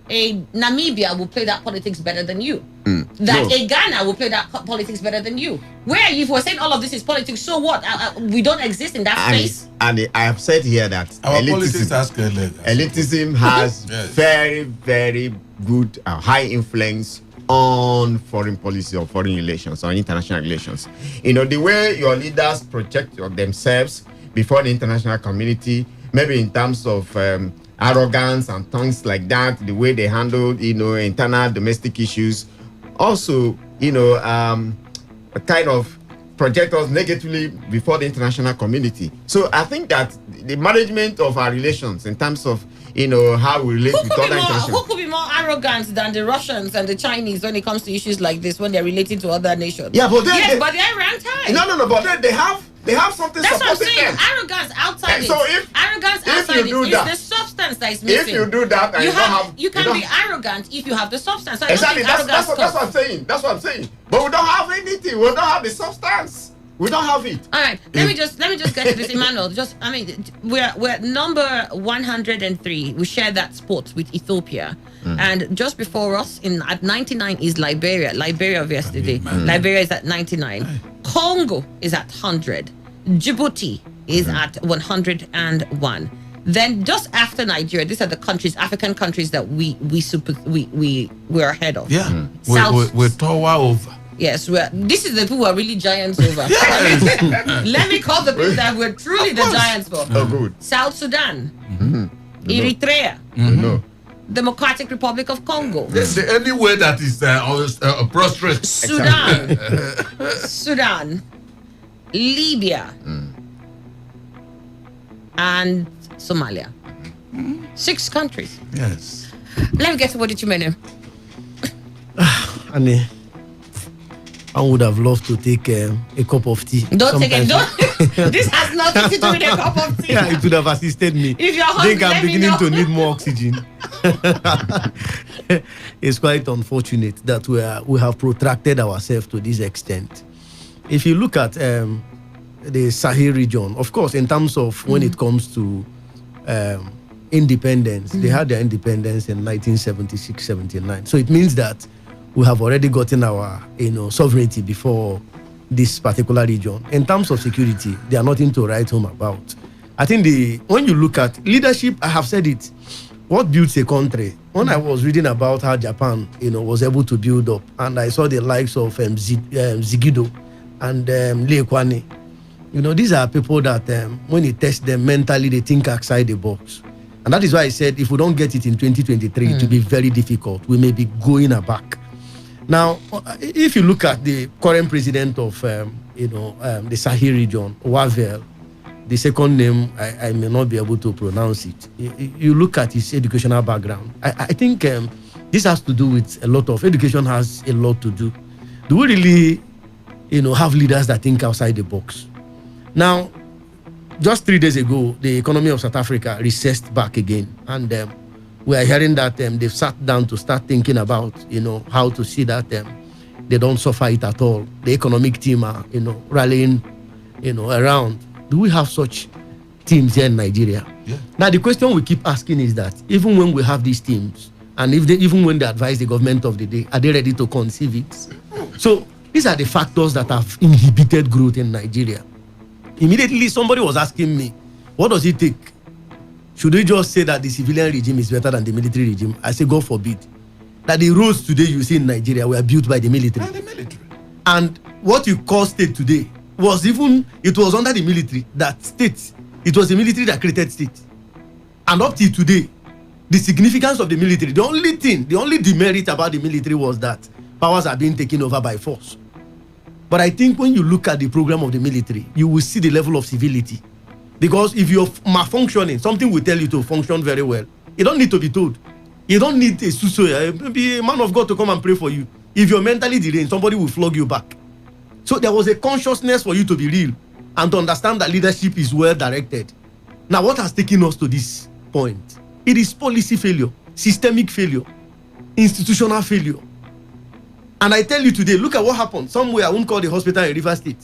a Namibia will play that politics better than you. A Ghana will play that politics better than you. Where if we're saying all of this is politics, so what? We don't exist in that space. And I have said here that our politics elitism has very, very good high influence on foreign policy or foreign relations or international relations. The way your leaders project themselves before the international community, maybe in terms of arrogance and things like that, the way they handle, internal domestic issues, also, kind of project us negatively before the international community. So I think that the management of our relations in terms of, how we relate with other international... Who could be more arrogant than the Russians and the Chinese when it comes to issues like this, when they're relating to other nations? Yeah, but but they're ranked high. No, but they have They have something That's what I'm supporting saying. them. Arrogance outside And it. so if you do that, it's the substance that is missing. if you do that, and you can be arrogant if you have the substance. So exactly. I don't think That's what I'm saying. That's what I'm saying. But we don't have anything. We don't have the substance. We don't have it. All right. Let me just get to this, Emmanuel. We're number 103. We share that spot with Ethiopia. And just before us, at 99 is Liberia. Liberia of yesterday. Liberia is at 99. Congo is at 100. Djibouti is at 101. Then just after Nigeria, these are the countries, African countries that we're ahead of. Yeah. We're tower over. Yes, this is the people who are really giants over. Let me call the people that we're truly the giants for. Oh, good. South Sudan, Eritrea, Democratic Republic of Congo. Anywhere that is prosperous. Sudan, Libya, and Somalia. 6 countries. Yes. Let me get to what did you mean? Annie, I would have loved to take a cup of tea. Don't take it. Don't. This has nothing to do with a cup of tea. Yeah, it would have assisted me. If you're I hungry, think I'm let me beginning know. to need more oxygen. It's quite unfortunate that we have protracted ourselves to this extent. If you look at the Sahel region, of course, in terms of when it comes to independence, they had their independence in 1976-79. So it means that we have already gotten our sovereignty before this particular region. In terms of security, they are nothing to write home about. I think when you look at leadership, I have said it. What builds a country? When I was reading about how Japan, was able to build up, and I saw the likes of Zigido and Lee Kwane, these are people that when you test them mentally, they think outside the box. And that is why I said if we don't get it in 2023, it will be very difficult. We may be going back. Now, if you look at the current president of the Sahel region, Wavel, the second name, I may not be able to pronounce it. You look at his educational background. I think this has to do with a lot of education has a lot to do. Do we really, have leaders that think outside the box? Now, just 3 days ago, the economy of South Africa recessed back again, and we are hearing that they've sat down to start thinking about, how to see that they don't suffer it at all. The economic team are, rallying, around. Do we have such teams here in Nigeria? Yeah. Now, the question we keep asking is that even when we have these teams, and even when they advise the government of the day, are they ready to conceive it? So these are the factors that have inhibited growth in Nigeria. Immediately, somebody was asking me, what does it take? Should we just say that the civilian regime is better than the military regime? I say, God forbid. That the roads today you see in Nigeria were built by the military. And what you call state today it was under the military that state. It was the military that created state. And up till today, the significance of the military, the only demerit about the military was that powers are being taken over by force. But I think when you look at the program of the military, you will see the level of civility. Because if you're malfunctioning, something will tell you to function very well. You don't need to be told. You don't need a suso, maybe a man of God to come and pray for you. If you're mentally deranged, somebody will flog you back. So there was a consciousness for you to be real and to understand that leadership is well directed. Now, what has taken us to this point? It is policy failure, systemic failure, institutional failure. And I tell you today, look at what happened. Somewhere, I won't call the hospital in River State.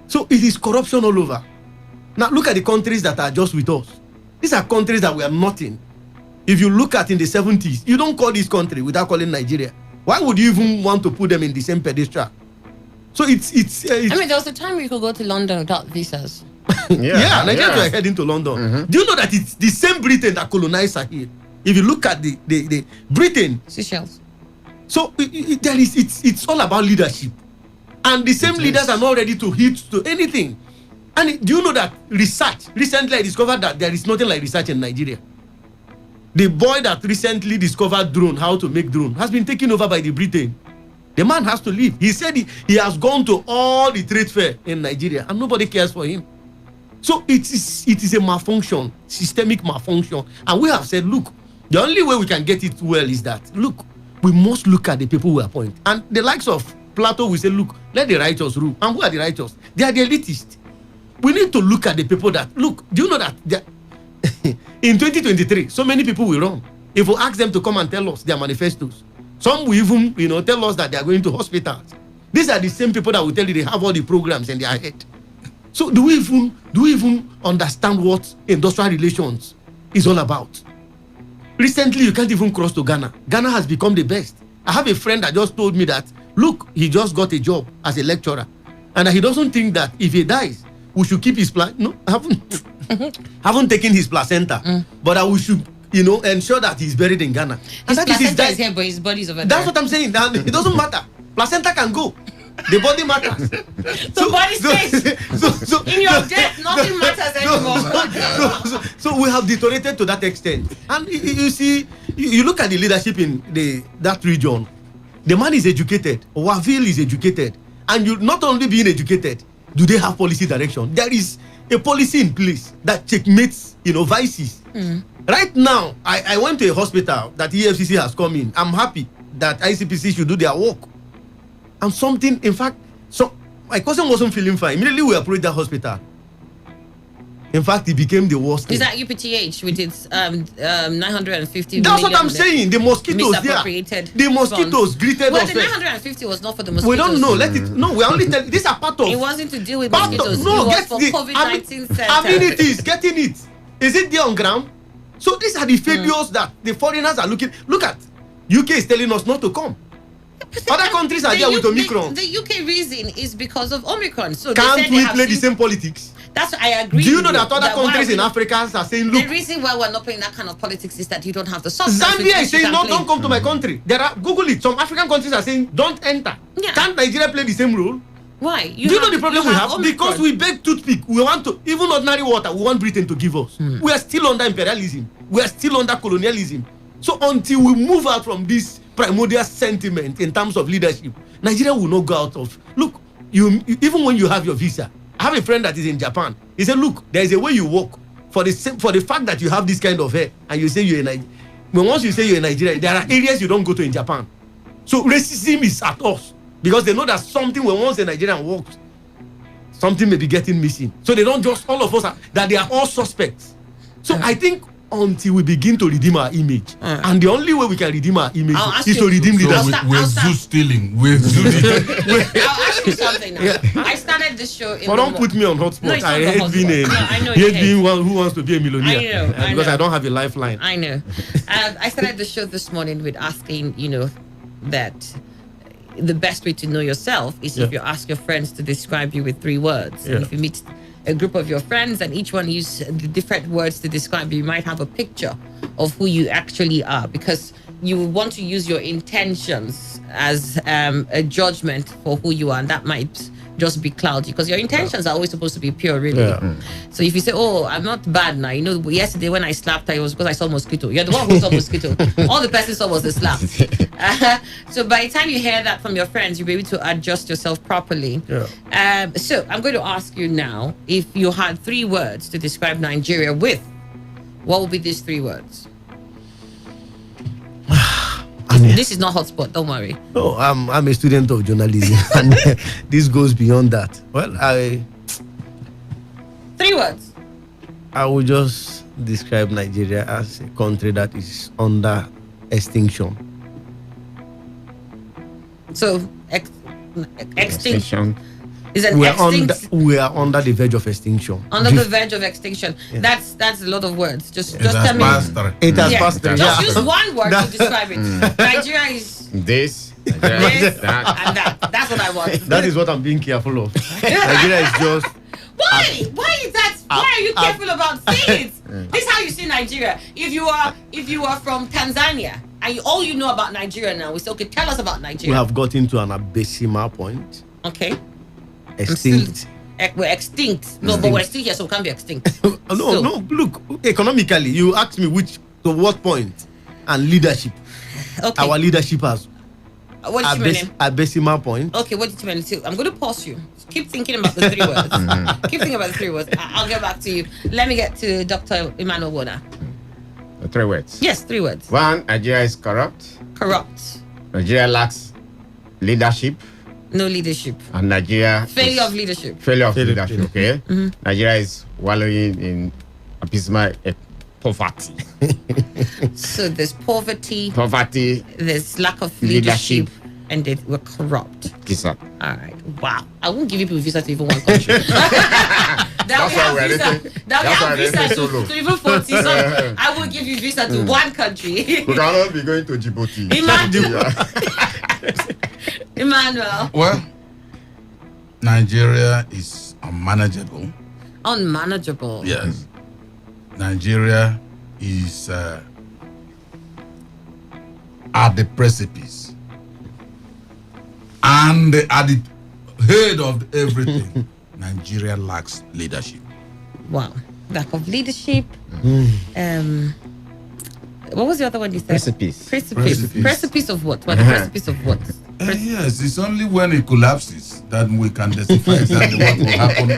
So it is corruption all over. Now, look at the countries that are just with us. These are countries that we are not in. If you look at in the 70s, you don't call this country without calling Nigeria. Why would you even want to put them in the same pedestal? So it's I mean, there was a time where you could go to London without visas. Nigerians were heading to London. Do you know that it's the same Britain that colonized Sahel? If you look at the Britain, Seychelles. So it's all about leadership, and the same leaders are not ready to hit to anything. And do you know that research? Recently, I discovered that there is nothing like research in Nigeria. The boy that recently discovered how to make drone, has been taken over by the Britain. The man has to leave. He said he has gone to all the trade fair in Nigeria, and nobody cares for him. So it is a malfunction, systemic malfunction. And we have said, look, the only way we can get it well is that, look, we must look at the people we appoint. And the likes of Plato will say, look, let the righteous rule. And who are the righteous? They are the elitists. We need to look at the people that look. Do you know that in 2023, so many people will run. If we ask them to come and tell us their manifestos, some will even tell us that they are going to hospitals. These are the same people that will tell you they have all the programs in their head. So do we even understand what industrial relations is all about? Recently, you can't even cross to Ghana. Ghana has become the best. I have a friend that just told me that, look, he just got a job as a lecturer, and that he doesn't think that if he dies, we should keep his no, I haven't taken his placenta, but that we should, ensure that he's buried in Ghana. His placenta is here, but his body's over there. That's what I'm saying. It doesn't matter. Placenta can go. The body matters. So body stays. So in your death, nothing matters anymore. So we have deteriorated to that extent. And you see, you look at the leadership in that region. The man is educated. Wavil is educated. And you not only being educated, do they have policy direction? There is a policy in place that checkmates, vices. Right now, I went to a hospital that EFCC has come in. I'm happy that ICPC should do their work. And something, in fact, so my cousin wasn't feeling fine. Immediately we approached that hospital. In fact, it became the worst. Is that UPTH with its 950 That's what I'm saying. The mosquitoes there. The mosquitoes greeted us. The 950 was not for the mosquitoes. We don't know. We're only telling. These are part of. It wasn't to deal with mosquitoes. No, it was for COVID-19 center. Amenities, getting it. Is it there on ground? So these are the failures that the foreigners are looking. Look at. UK is telling us not to come. Other countries are there with Omicron. The UK reason is because of Omicron. So can't we play the same politics? That's what I agree. Do you know that other countries in Africa are saying, look, the reason why we're not playing that kind of politics is that you don't have the substance. Zambia is saying, no, don't come to my country. Google it. Some African countries are saying, don't enter. Yeah. Can't Nigeria play the same role? Why? Do you know the problem we have? Omicron. Because we beg toothpick. We want to, even ordinary water, we want Britain to give us. We are still under imperialism. We are still under colonialism. So until we move out from this primordial sentiment in terms of leadership, Nigeria will not go out of. Look, you even when you have your visa. I have a friend that is in Japan. He said, look, there is a way you walk for the fact that you have this kind of hair and you say you're in Nigeria. Once you say you're in Nigeria, there are areas you don't go to in Japan. So racism is at us because they know that something when once a Nigerian walks, something may be getting missing. So they don't just all of us that they are all suspects. So I think until we begin to redeem our image, and the only way we can redeem our image is to redeem leadership. We're Zeus stealing. We're Zeus. I'll ask you something now. Yeah. I started this show in. But don't put me on hotspot. No, I hate being one who wants to be a millionaire. I know. Because I don't have a lifeline. I know. I started the show this morning with asking, that the best way to know yourself is if you ask your friends to describe you with 3 words. And if you meet a group of your friends and each one use the different words to describe you might have a picture of who you actually are, because you want to use your intentions as a judgment for who you are, and that might just be cloudy because your intentions are always supposed to be pure, really. So if you say, oh, I'm not bad now, yesterday when I slapped her, it was because I saw mosquito. You're the one who saw mosquito. All the person saw was the slap. So by the time you hear that from your friends, you'll be able to adjust yourself properly. So I'm going to ask you now, if you had 3 words to describe Nigeria with, what would be these 3 words? This is not hotspot, don't worry. No, I'm a student of journalism and this goes beyond that. Well, 3 words. I will just describe Nigeria as a country that is under extinction. So, extinction. We are under the verge of extinction. Under the verge of extinction. That's a lot of words. Just tell me. It has passed. Just use one word to describe it. Nigeria is this, that, and that. That's what I want. That is what I'm being careful of. Nigeria is just. Why? Why is that? Why are you careful about saying it? This is how you see Nigeria. If you are from Tanzania and all you know about Nigeria now, we say, okay, tell us about Nigeria. We have gotten to an abysmal point. Okay. Extinct. We're extinct. No, but we're still here, so we can't be extinct. No. Look, economically, you asked me to what point, and leadership. Okay. Our leadership has. What did you mean? Abysmal point. Okay, what did you mean? I'm going to pause you. Keep thinking about the 3 words. Keep thinking about the 3 words. I'll get back to you. Let me get to Dr. Emmanuel Wona. 3 words. Yes, 3 words. 1, Nigeria is corrupt. Corrupt. Nigeria lacks leadership. No leadership. And Nigeria. Failure of leadership. Failure of leadership, okay? Nigeria is wallowing in abysmal poverty. So there's poverty, there's lack of leadership. And we're corrupt. Exactly. All right. Wow. I won't give you people visa to even one country. That's why we're visa to even 40. So I will give you visa to one country. We cannot be going to Djibouti. Emmanuel. Well, Nigeria is unmanageable. Unmanageable. Yes. Nigeria is at the precipice. And at the head of everything, Nigeria lacks leadership. Wow. Lack of leadership. What was the other one you said? Precipice. Precipice of what? What? Precipice of what? Yes, it's only when it collapses that we can decipher exactly what will happen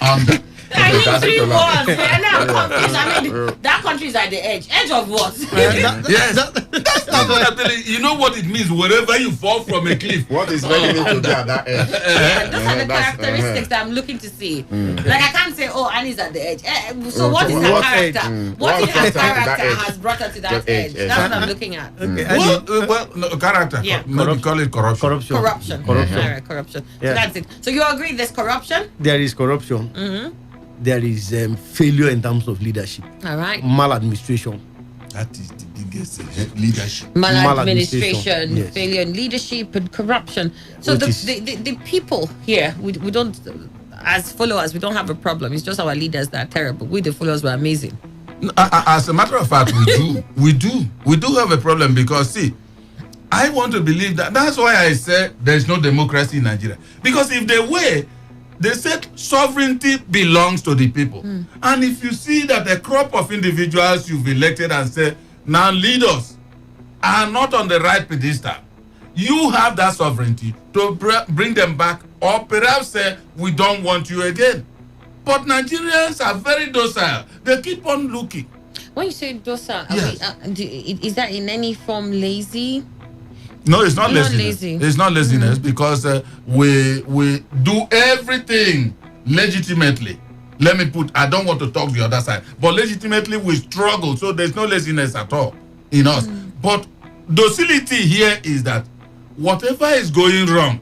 under. I need 3 words. And now I'm confused. I mean, that country is at the edge. Edge of what? Yes, that's what I'm telling you. You know what it means? Wherever you fall from a cliff. What is ready to be at that edge? Those are the characteristics that I'm looking to see. Like I can't say, oh, Annie's at the edge. So what is her character? What in her character has brought her to that edge? That's what I'm looking at. Well, character. Yeah. Maybe call it corruption. Corruption. All right, corruption. So that's it. So you agree there's corruption? There is corruption. There is failure in terms of leadership. All right. Maladministration. That is the biggest leadership. Maladministration, Yes. failure in leadership, and corruption. So the people here, we don't, as followers, we don't have a problem. It's just our leaders that are terrible. We, the followers, were amazing. As a matter of fact, we do have a problem because, see, I want to believe that. That's why I say there's no democracy in Nigeria. Because if they were, they said sovereignty belongs to the people. And if you see that a crop of individuals you've elected and say, now leaders are not on the right pedestal, you have that sovereignty to bring them back or perhaps say, we don't want you again. But Nigerians are very docile. They keep on looking. When you say docile, Yes. is that in any form lazy? No, it's not Not laziness. lazy. It's not laziness because we do everything legitimately. Let me I don't want to talk the other side, but legitimately we struggle. So there's no laziness at all in us. But docility here is that whatever is going wrong,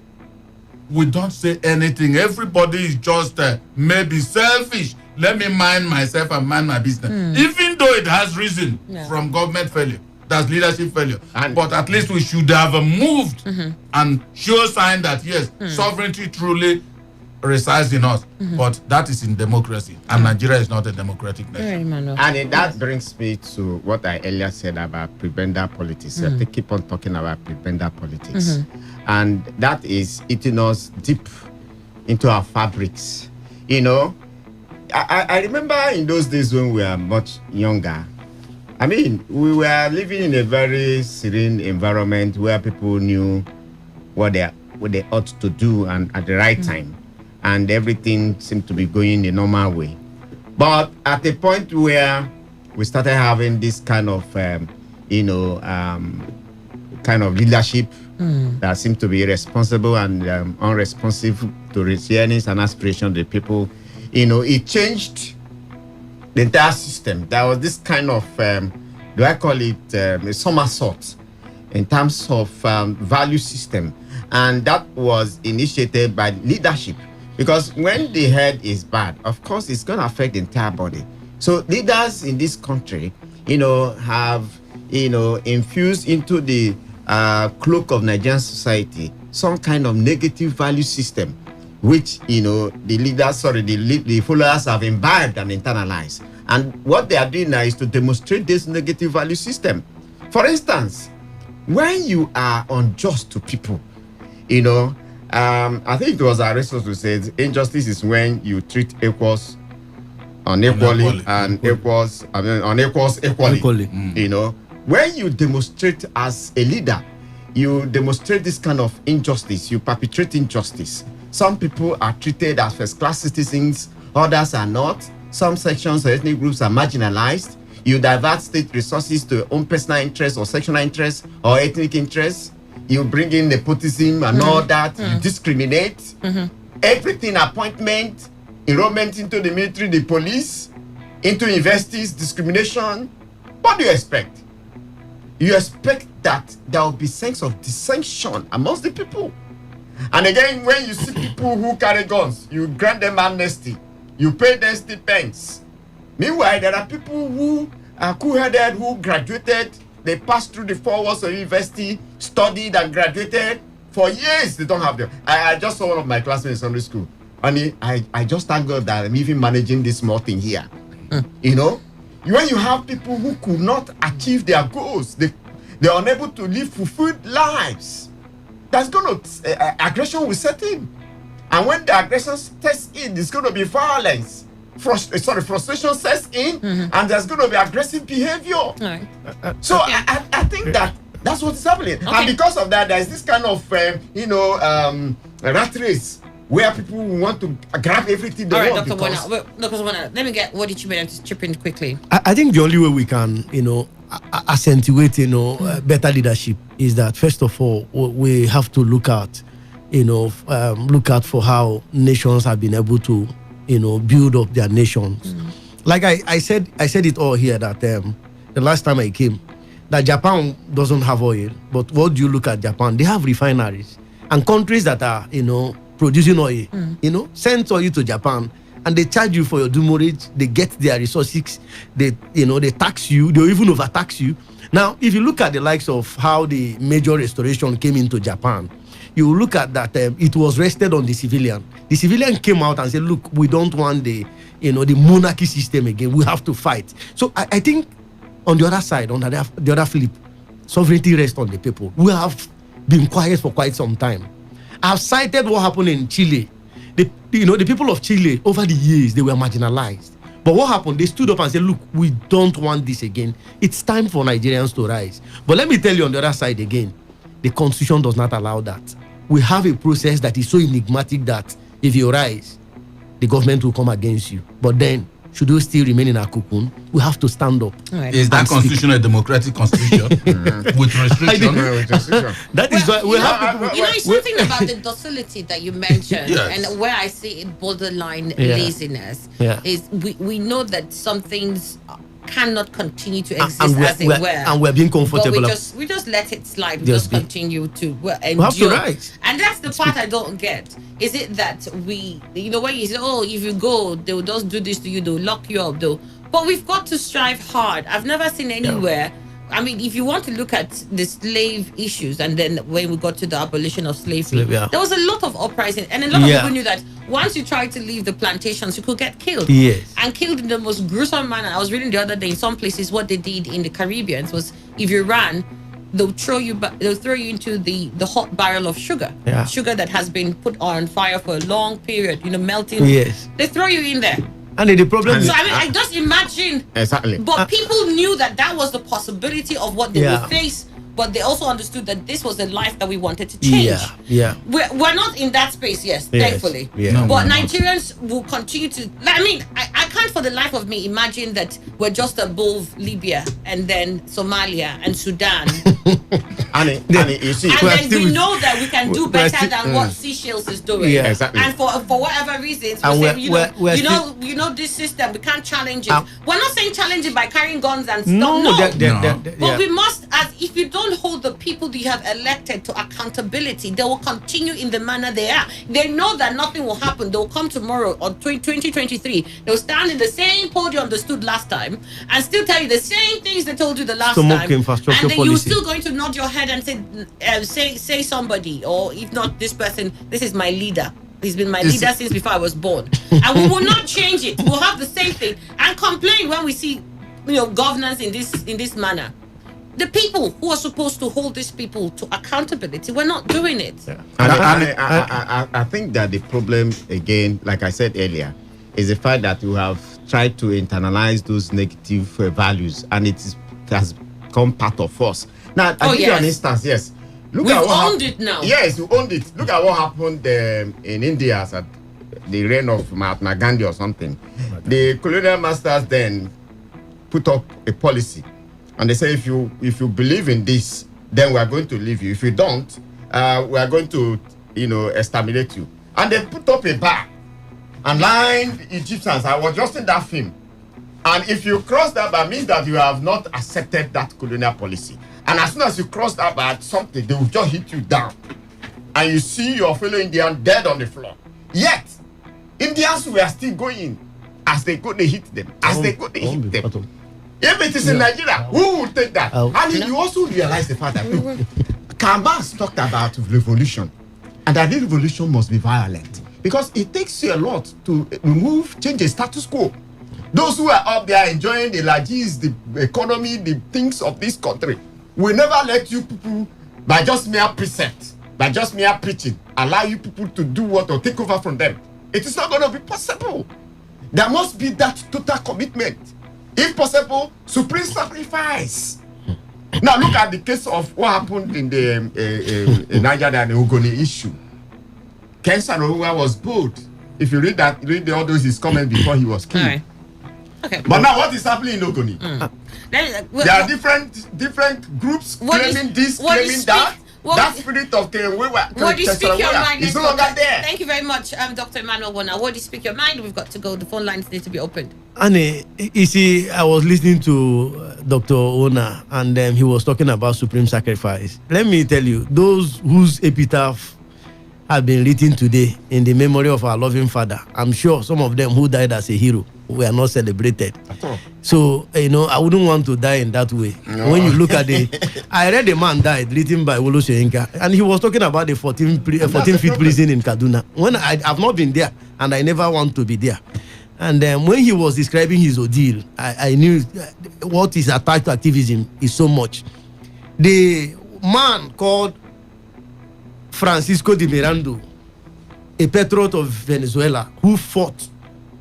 we don't say anything. Everybody is just maybe selfish. Let me mind myself and mind my business. Even though it has risen from government failure. That's leadership failure. But at least we should have moved and show sign that yes, sovereignty truly resides in us. But that is in democracy. And Nigeria is not a democratic nation. And that brings me to what I earlier said about prebenda politics. They keep on talking about prebenda politics. And that is eating us deep into our fabrics. You know, I remember in those days when we were much younger, I mean, we were living in a very serene environment where people knew what they ought to do and at the right time, and everything seemed to be going the normal way. But at a point where we started having this kind of, kind of leadership that seemed to be irresponsible and unresponsive to the yearnings and aspirations of the people, it changed the entire system. There was this kind of, do I call it a somersault in terms of value system. And that was initiated by leadership. Because when the head is bad, of course, it's going to affect the entire body. So leaders in this country, have, infused into the cloak of Nigerian society some kind of negative value system, which, the followers have imbibed and internalized. And what they are doing now is to demonstrate this negative value system. For instance, when you are unjust to people, I think it was Aristotle who said injustice is when you treat equals unequally and unequals equally. When you demonstrate as a leader, you demonstrate this kind of injustice, you perpetrate injustice. Some people are treated as first-class citizens, others are not. Some sections or ethnic groups are marginalized. You divert state resources to your own personal interests or sectional interests or ethnic interests. you bring in nepotism and all that, you discriminate. Everything, appointment, enrollment into the military, the police, into universities, discrimination. What do you expect? You expect that there will be sense of dissension amongst the people. And again, when you see people who carry guns, you grant them amnesty, you pay them stipends. Meanwhile, there are people who are cool-headed, who graduated, they passed through the 4 walls of university, studied and graduated. For years, they don't have them. I just saw one of my classmates in Sunday school. And I just thank God that I'm even managing this small thing here. You know? When you have people who could not achieve their goals, they're unable to live fulfilled lives, that's going to, aggression will set in. And when the aggression sets in, there's going to be violence. Frustration sets in, and there's going to be aggressive behavior. So I think that's what's happening. And because of that, there's this kind of, rat race where people want to grab everything they want. Dr. Bona, let me get what did you mean to chip in quickly. I think the only way we can, accentuate, better leadership is that, first of all, we have to look at, look out for how nations have been able to, build up their nations. Like I said it all here that the last time I came, that Japan doesn't have oil, but what do you look at Japan? They have refineries and countries that are, producing oil, send oil to Japan and they charge you for your demurrage. They get their resources, they tax you, they even overtax you. Now, if you look at the likes of how the major restoration came into Japan, you look at that, it was rested on the civilian. The civilian came out and said, look, we don't want the monarchy system again. We have to fight. So I think on the other side, on the other flip, sovereignty rests on the people. We have been quiet for quite some time. I've cited what happened in Chile. The people of Chile, over the years, they were marginalized. But what happened? They stood up and said, look, we don't want this again. It's time for Nigerians to rise. But let me tell you on the other side again, the constitution does not allow that. We have a process that is so enigmatic that if you rise, the government will come against you. But then, should we still remain in our cocoon? We have to stand up. Is that constitution a democratic constitution with restriction? That is why we have to. It's something about the docility that you mentioned, and where I see it borderline laziness is we know that some things cannot continue to exist as they were, and we're being comfortable. But we just let it slide. We just continue to endure. We have to rise. And that's the part I don't get. Is it that we, when you say, oh, if you go, they'll just do this to you, they'll lock you up, though. But we've got to strive hard. I've never seen anywhere. I mean, if you want to look at the slave issues, and then when we got to the abolition of slavery, there was a lot of uprising, and a lot of people knew that once you tried to leave the plantations, you could get killed. And killed in the most gruesome manner. I was reading the other day, in some places, what they did in the Caribbean was, if you ran, they'll throw you into the hot barrel of sugar. Sugar that has been put on fire for a long period, melting. They throw you in there. And the problem is, I just imagine. Exactly. But people knew that was the possibility of what they would face. But they also understood that this was a life that we wanted to change. We're not in that space, thankfully. But Nigerians will continue to. I can't for the life of me imagine that we're just above Libya and then Somalia and Sudan. Annie, you see, and then we know that we can do better than what Seychelles is doing. Exactly. And for whatever reasons, we say, this system, we can't challenge it. We're not saying challenge it by carrying guns and stuff. But we must, as if you don't hold the people that you have elected to accountability, they will continue in the manner they are. They know that nothing will happen. They'll come tomorrow on 2023. They'll stand in the same podium they stood last time and still tell you the same things they told you the last time. And then you're still going to nod your head and say somebody, or if not this person, this is my leader. He's been my leader since before I was born. And we will not change it. We'll have the same thing and complain when we see governance in this manner. The people who are supposed to hold these people to accountability, we're not doing it. I think that the problem, again, like I said earlier, is the fact that we have tried to internalize those negative values, and it has become part of us. Now, I'll give you an instance, We've owned it now. Yes, we owned it. Look at what happened in India at the reign of Mahatma Gandhi or something. The colonial masters then put up a policy. And they say, if you believe in this then we are going to leave you. If you don't, we are going to, exterminate you. And they put up a bar and lined Egyptians. I was just in that film. And if you cross that bar, means that you have not accepted that colonial policy. And as soon as you cross that bar, something, they will just hit you down. And you see your fellow Indian dead on the floor. Yet, Indians were still going. As they go, they hit them. As they go, they hit them. If it is in Nigeria, who would take that? And you also realize the fact that Karl Marx talked about revolution. And that this revolution must be violent. Because it takes you a lot to change the status quo. Those who are up there enjoying the largesse, the economy, the things of this country, will never let you people, by just mere precept, by just mere preaching, allow you people to do what or take over from them. It is not going to be possible. There must be that total commitment. If possible, supreme sacrifice. Now look at the case of what happened in the in Nigeria and the Ogoni issue. Ken Saro-Wiwa was bold. If you read all those his comments before he was killed. Okay. But now what is happening in Ogoni? There are different groups claiming this, claiming that. That spirit of what do you speak your mind? Is no longer there. Thank you very much, Dr. Emmanuel Wona. What do you speak your mind? We've got to go. The phone lines need to be opened. Annie, you see, I was listening to Dr. Ona, and he was talking about supreme sacrifice. Let me tell you, those whose epitaph have been written today in the memory of our loving father, I'm sure some of them who died as a hero were not celebrated. So, I wouldn't want to die in that way. No. When you look at I read a man died, written by Wolo Soyinka, and he was talking about the 14 feet prison in Kaduna. When I've not been there, and I never want to be there. And when he was describing his ordeal, I knew what is attached to activism is so much. The man called Francisco de Miranda, a patriot of Venezuela, who fought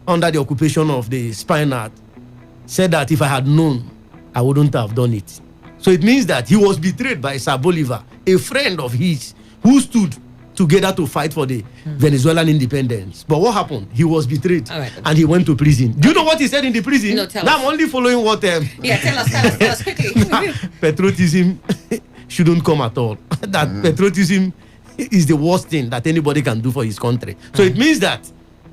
under the occupation of the Spaniard, said that if I had known, I wouldn't have done it. So it means that he was betrayed by Sir Bolivar, a friend of his, who stood together to fight for the Venezuelan independence. But what happened? He was betrayed, and he went to prison. Do you know what he said in the prison? No, tell now us. I'm only following what... tell us quickly. Patriotism shouldn't come at all. That patriotism is the worst thing that anybody can do for his country. So it means that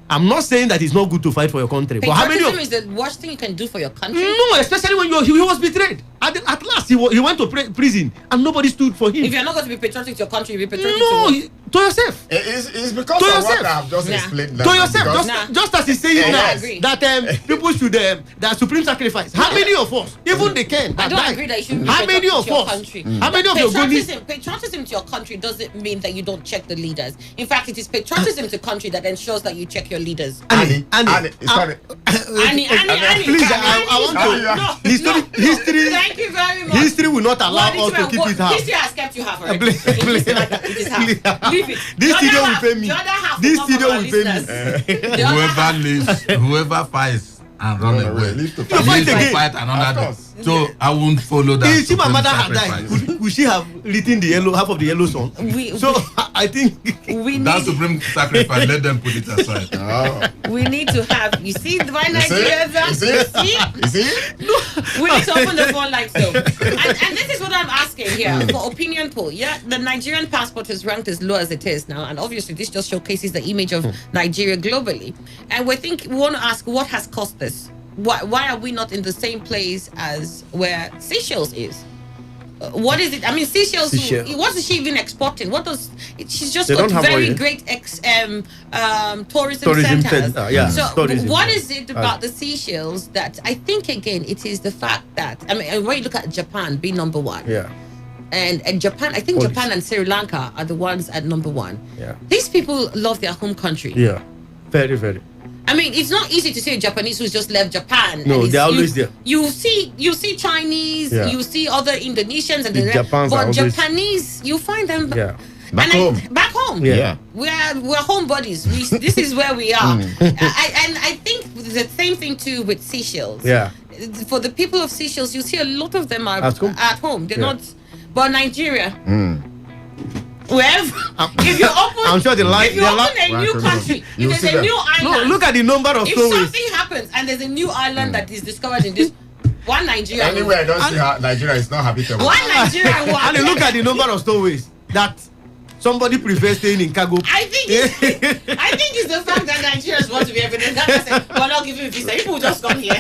I'm not saying that it's not good to fight for your country. But how many is the worst thing you can do for your country? No, especially when he was betrayed. At last, he went to prison and nobody stood for him. If you're not going to be patriotic to your country, you'll be patriotic to yourself. It's because of what I've just explained. To yourself. Just as he's saying now, that people should, that supreme sacrifice. How many of us, even the Ken, I don't agree that you should be how many of your us? Country. How many of your patriotism to your country doesn't mean that you don't check the leaders. In fact, it is patriotism to country that ensures that you check your leaders. Annie, please, I want to. History. Thank you very much. History will not allow us to keep it half. History has kept you half already. Leave it. This studio will pay me. This studio will pay me. Whoever fights and run away, you fight another day. So I won't follow that. If my mother had died, could she have written the half of the yellow song? I think that supreme sacrifice. Let them put it aside. We need to have. You see, why Nigeria? You see? No. We need to open the phone lines though. And this is what I'm asking here for opinion poll. Yeah, the Nigerian passport is ranked as low as it is now, and obviously this just showcases the image of Nigeria globally. And we want to ask what has caused this. Why are we not in the same place as where Seychelles is? What is it? I mean, Seychelles. What is she even exporting? What does? She's just got very great tourism centers. So, what is it about the Seychelles that I think again it is the fact that when you look at Japan being number one. Yeah. And Japan, I think Japan and Sri Lanka are the ones at number one. Yeah. These people love their home country. Yeah. Very, very. I mean, it's not easy to say a Japanese who's just left Japan. No, they're always there. You see Chinese, you see other Indonesians, and but Japanese, you find them back home. Yeah. We're homebodies. This is where we are. I think the same thing too with Seychelles. Yeah. For the people of Seychelles, you see a lot of them are at home. They're not. But Nigeria. Wherever, if you open, I'm sure if you open a new country, if there's a new island, look at the number of if stories. something happens and there's a new island that is discovered in this, One Nigeria. Anyway, I don't see how Nigeria is not happy to One Nigeria. And you look at the number of stowaways that somebody prefers staying in cargo. I think it's the fact that Nigerians want to be evident. We're not giving visa. People just come here.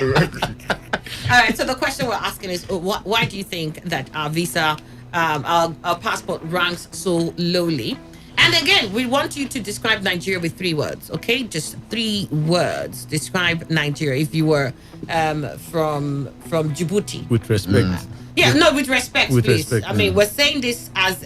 All right. So the question we're asking is, why do you think that our visa, our passport ranks so lowly? And again, we want you to describe Nigeria with 3 words, okay? Just 3 words. Describe Nigeria if you were from Djibouti. With respect. With respect, please. I mean, we're saying this as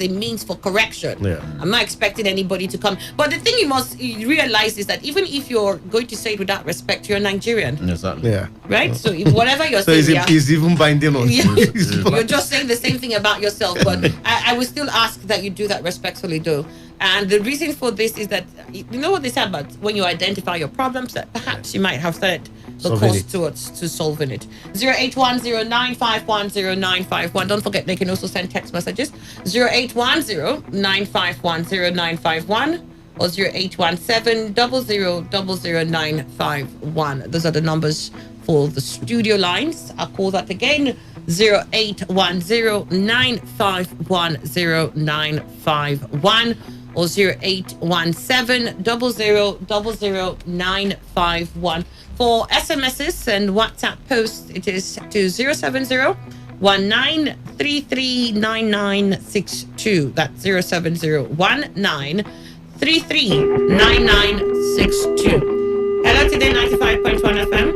a means for correction. Yeah. I'm not expecting anybody to come. But the thing you must realize is that even if you're going to say it without respect, you're Nigerian. Exactly. Yeah. Right? So if whatever you're So saying, it's even binding on you. you're just saying the same thing about yourself. But I would still ask that you do that respectfully, though. And the reason for this is that, you know what they say about when you identify your problems, that perhaps you might have said the cost to solving it. 0810-951-0951. Don't forget, they can also send text messages. 0810-951-0951 or 0817-000951. Those are the numbers for the studio lines. I'll call that again. 0810-951-0951 or 0817-000951. For SMSs and WhatsApp posts, it is to 070-1933-9962. That's 070-1933-9962. Hello, Today 95.1 FM.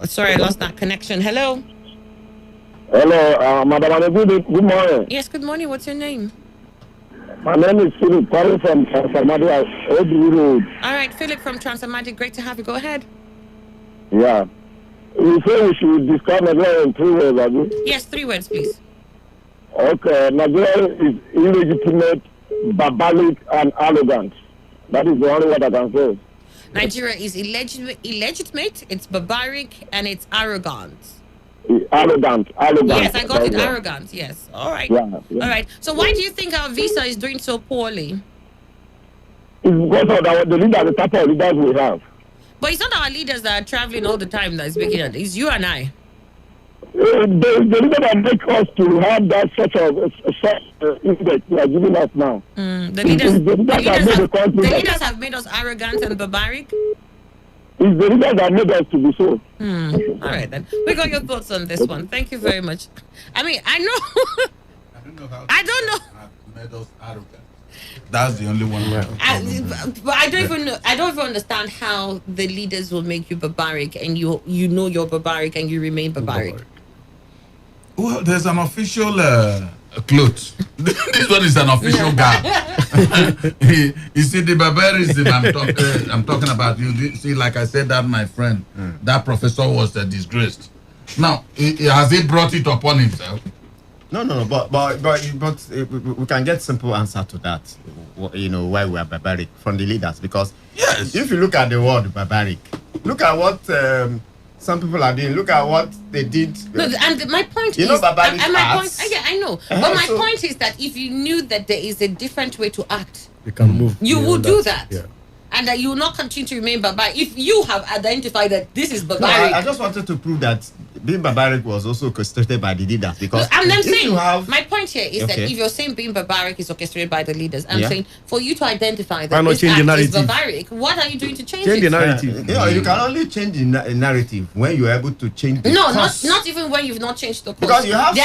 Sorry, I lost that connection. Hello. Hello, Madam. Good morning. Yes, good morning. What's your name? My name is Philip, calling from Transamadi Old Road. All right, Philip from Transamadi. Great to have you. Go ahead. Yeah. You say we should describe Nigeria in 3 words, have you? Yes, 3 words, please. Okay, Nigeria is illegitimate, barbaric, and arrogant. That is the only word I can say. Nigeria is illegitimate, it's barbaric, and it's arrogant. Arrogant. Yes, I got it. Arrogant. Yes. All right. Yeah. All right. So why do you think our visa is doing so poorly? It's because of the leaders, the type of leaders we have. But it's not our leaders that are traveling all the time that is making it. It's you and I. The leaders that make us to have that such index they are giving us now. The leaders have made us arrogant and barbaric. It's the leaders that made us to be so. All right, then. We got your thoughts on this one. Thank you very much. I mean, I know. I don't know. Made us arrogant. That's the only one. But I don't even understand how the leaders will make you barbaric and you know you're barbaric and you remain barbaric. Well, there's an official clothes. This one is an official garb. You see, the barbarism I'm talking about. You see, like I said, that my friend, that professor was disgraced. Now, has he brought it upon himself? No. But we can get simple answer to that. You know why we are barbaric from the leaders, because if you look at the word barbaric, look at what some people are doing. Look at what they did. No, and my point is, barbaric arts. I know. But my point is that if you knew that there is a different way to act, you can move. You would do that. Yeah. And that you will not continue to remain barbaric if you have identified that this is barbaric. No, I just wanted to prove that being barbaric was also orchestrated by the leaders, because I'm saying my point here is that if you're saying being barbaric is orchestrated by the leaders, I'm saying for you to identify that this act is barbaric, what are you doing to change the narrative? You can only change the narrative when you're able to change the course. not even when you've not changed the course. Because you have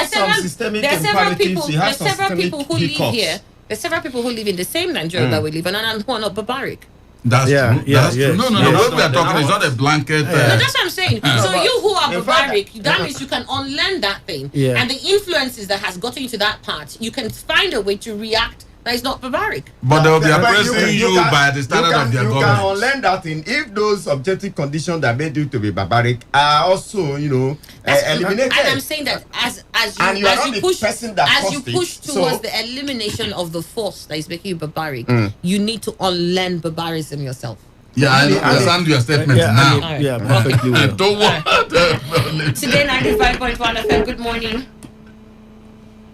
some systemic imperatives, you have some systemic people who live here. There's several people who live in the same Nigeria that we live in and who are not barbaric. That's true. That's true. No. What we are talking is not a blanket. No, that's what I'm saying. So you who are barbaric, that means you can unlearn that thing. Yeah. And the influences that has gotten you to that part, you can find a way to react that is not barbaric. But they'll be oppressing you by the standard of their government. You can unlearn that thing if those objective conditions that made you to be barbaric are also, eliminated. And I'm saying that as you push towards the elimination of the force that is making you barbaric, you need to unlearn barbarism yourself. Yeah, I understand your statement now. Perfectly well. Today 95.1 FM, good morning.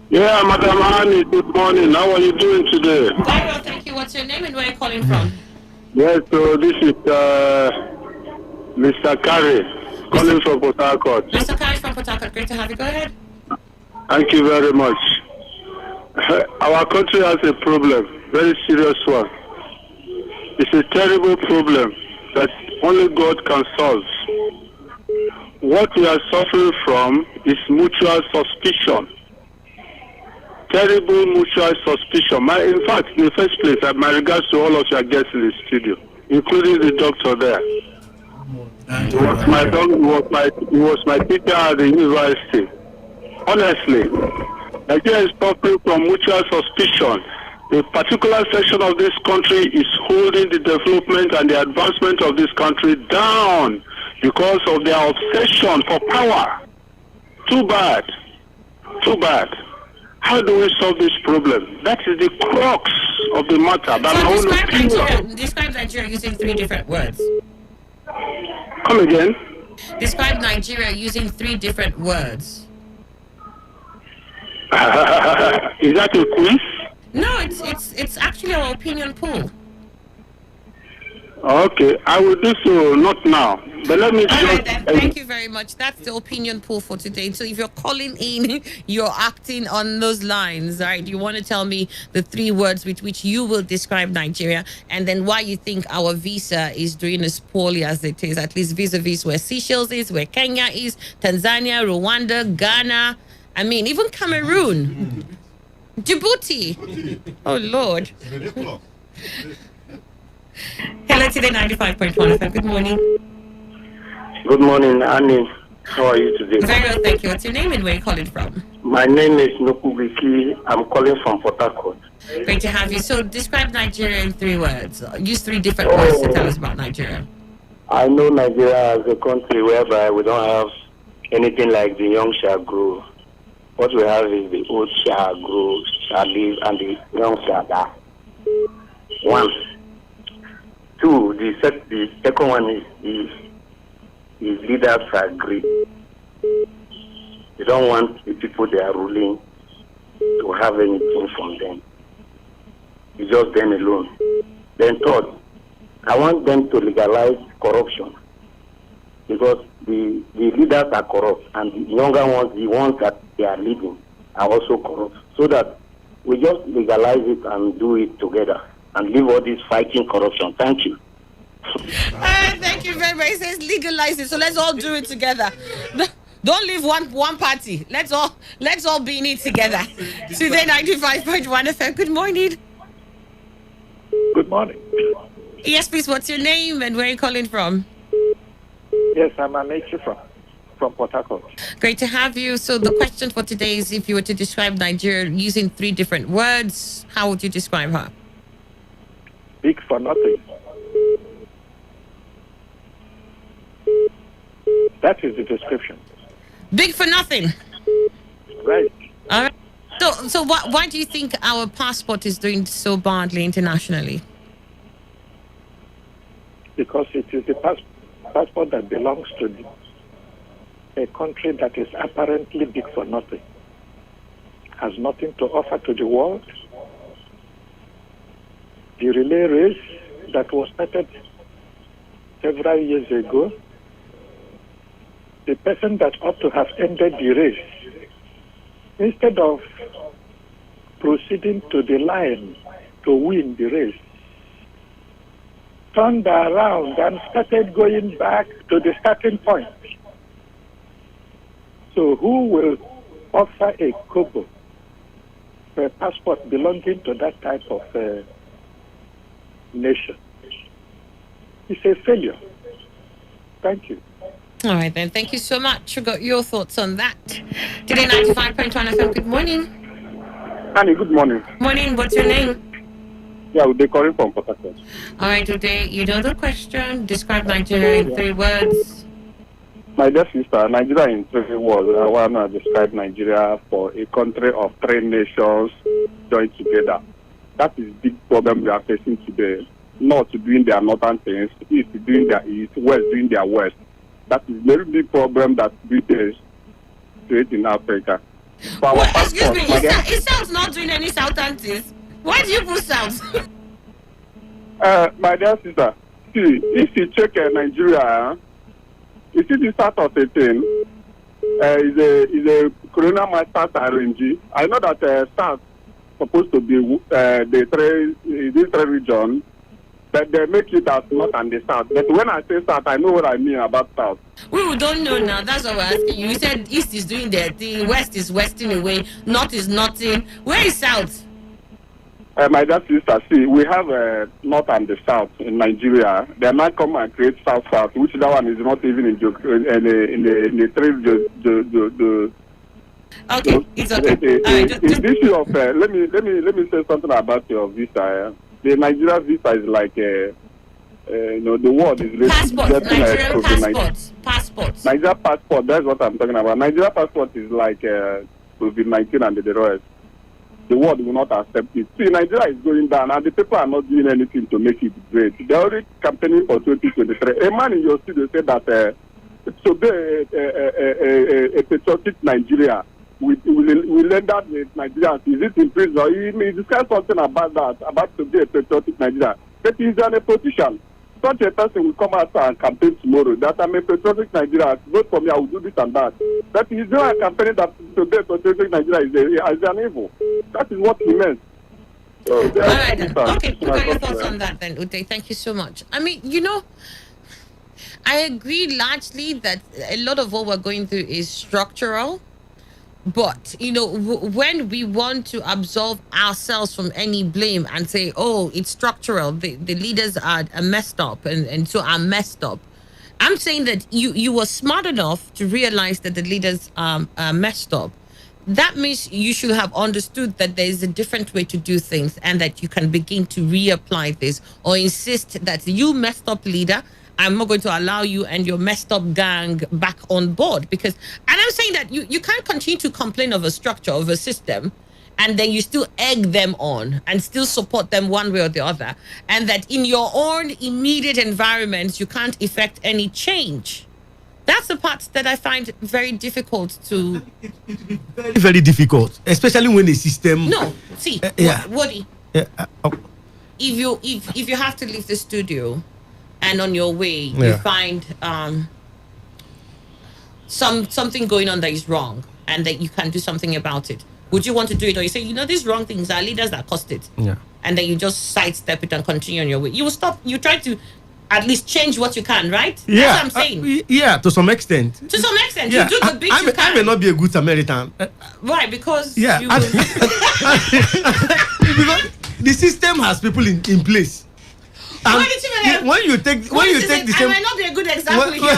Yeah, Madam Annie, good morning. How are you doing today? Very well, thank you. What's your name and where are you calling from? Yes, so this is Mr. Kari calling from Port Harcourt. Mr. Karish from Port Harcourt, great to have you. Go ahead. Thank you very much. Our country has a problem, very serious one. It's a terrible problem that only God can solve. What we are suffering from is mutual suspicion. Terrible mutual suspicion. In fact, in the first place, my regards to all of your guests in the studio, including the doctor there. He was my teacher at the university. Honestly, Nigeria is suffering from mutual suspicion. A particular section of this country is holding the development and the advancement of this country down because of their obsession for power. Too bad. Too bad. How do we solve this problem? That is the crux of the matter. So describe Nigeria using 3 different words. Come again? Describe Nigeria using 3 different words. Is that a quiz? No, it's actually our opinion poll. Okay, I will do so, not now. But let me All right, then. Thank you very much. That's the opinion poll for today. So if you're calling in, you're acting on those lines, all right? You want to tell me the 3 words with which you will describe Nigeria, and then why you think our visa is doing as poorly as it is, at least vis-a-vis where Seychelles is, where Kenya is, Tanzania, Rwanda, Ghana, I mean, even Cameroon, Djibouti. Oh, Lord. Hello, Today 95.1 FM. Good morning. Good morning, Annie. How are you today? Very well, thank you. What's your name and where are you calling from? My name is Nukubiki. I'm calling from Port Harcourt. Great to have you. So describe Nigeria in 3 words. Use 3 different words to tell us about Nigeria. I know Nigeria as a country whereby we don't have anything like the young shall grow. What we have is the old shall grow, shall live, and the young shall die. 1. 2, the second one is the leaders are great. They don't want the people they are ruling to have anything from them. It's just them alone. Then 3rd, I want them to legalize corruption, because the leaders are corrupt and the younger ones, the ones that they are leading, are also corrupt. So that we just legalize it and do it together and leave all this fighting corruption. Thank you. Thank you very much. It says legalize it, so let's all do it together. Don't leave one party. Let's all be in it together. Today 95.1 FM. Good morning. Good morning. Yes, please. What's your name and where are you calling from? Yes, I'm Amechi from Port Harcourt. Great to have you. So the question for today is, if you were to describe Nigeria using 3 different words, how would you describe her? Big for nothing. That is the description. Big for nothing. Right. All right. So why do you think our passport is doing so badly internationally? Because it is the passport that belongs to a country that is apparently big for nothing, has nothing to offer to the world. The relay race that was started several years ago, the person that ought to have ended the race, instead of proceeding to the line to win the race, turned around and started going back to the starting point. So who will offer a kobo for a passport belonging to that type of nation? It's a failure. Thank you. All right, then. Thank you so much. We got your thoughts on that. Today 95.1 FM. Good morning. Annie, good morning. Morning. What's your name? Yeah, we'll be calling from Port Harcourt. All right, today, you know the question. Describe Nigeria in 3 words. My dear sister, Nigeria in 3 words. I want to describe Nigeria for a country of 3 nations joined together. That is the big problem we are facing today. North doing their northern things, East doing their East, West doing their West. That is a very big problem that we face in Africa. Excuse me, is South not doing any southern things? Why do you put South? My dear sister, see, if you check Nigeria, You see, the start of the thing is a Corona Masters RNG. I know that start supposed to be these three regions, but they make it as north and the south. But when I say south, I know what I mean about south. We don't know now. That's what we're asking you. You said east is doing their thing, west is westing away, north is nothing. Where is south? My dear sister, see, we have north and the south in Nigeria. They might come and create south, which that one is not even in the trade. Okay, it's okay. The issue of let me say something about your visa. The Nigeria visa is like the world is passports. Nigeria passport. That's what I'm talking about. Nigeria passport is like COVID-19 and the rest. The world will not accept it. See, Nigeria is going down, and the people are not doing anything to make it great. They're already campaigning for 2023. A man in your studio said that to be a patriotic Nigeria, we learn that with Nigeria. Is it in prison? He discussed something about that, about to be a patriotic Nigeria. But he's in a position. Such a person will come out and campaign tomorrow that I'm a patriotic Nigeria. Vote for me, I will do this and that. But he's doing a campaign that to be a patriotic Nigeria is an evil. That is what he meant. So, all right, then. Okay, put your thoughts on that then, Uday. Thank you so much. I mean, I agree largely that a lot of what we're going through is structural. But, when we want to absolve ourselves from any blame and say, oh, it's structural, the leaders are messed up and so I'm messed up. I'm saying that you were smart enough to realize that the leaders are messed up. That means you should have understood that there is a different way to do things and that you can begin to reapply this or insist that you messed up leader, I'm not going to allow you and your messed up gang back on board. And I'm saying that you can't continue to complain of a structure, of a system, and then you still egg them on and still support them one way or the other. And that in your own immediate environment, you can't effect any change. That's the part that I find very difficult to... Very, very difficult, especially when the system... No, see, Woody, if you have to leave the studio... and on your way you find something going on that is wrong and that you can do something about it, would you want to do it? Or you say, these wrong things are leaders that caused it, and then you just sidestep it and continue on your way? You will stop. You try to at least change what you can, right? That's what I'm saying. To some extent. You do the bit you can. I may not be a good Samaritan. Right, because you will. Because the system has people in place. When you take the same, I might not be a good example here.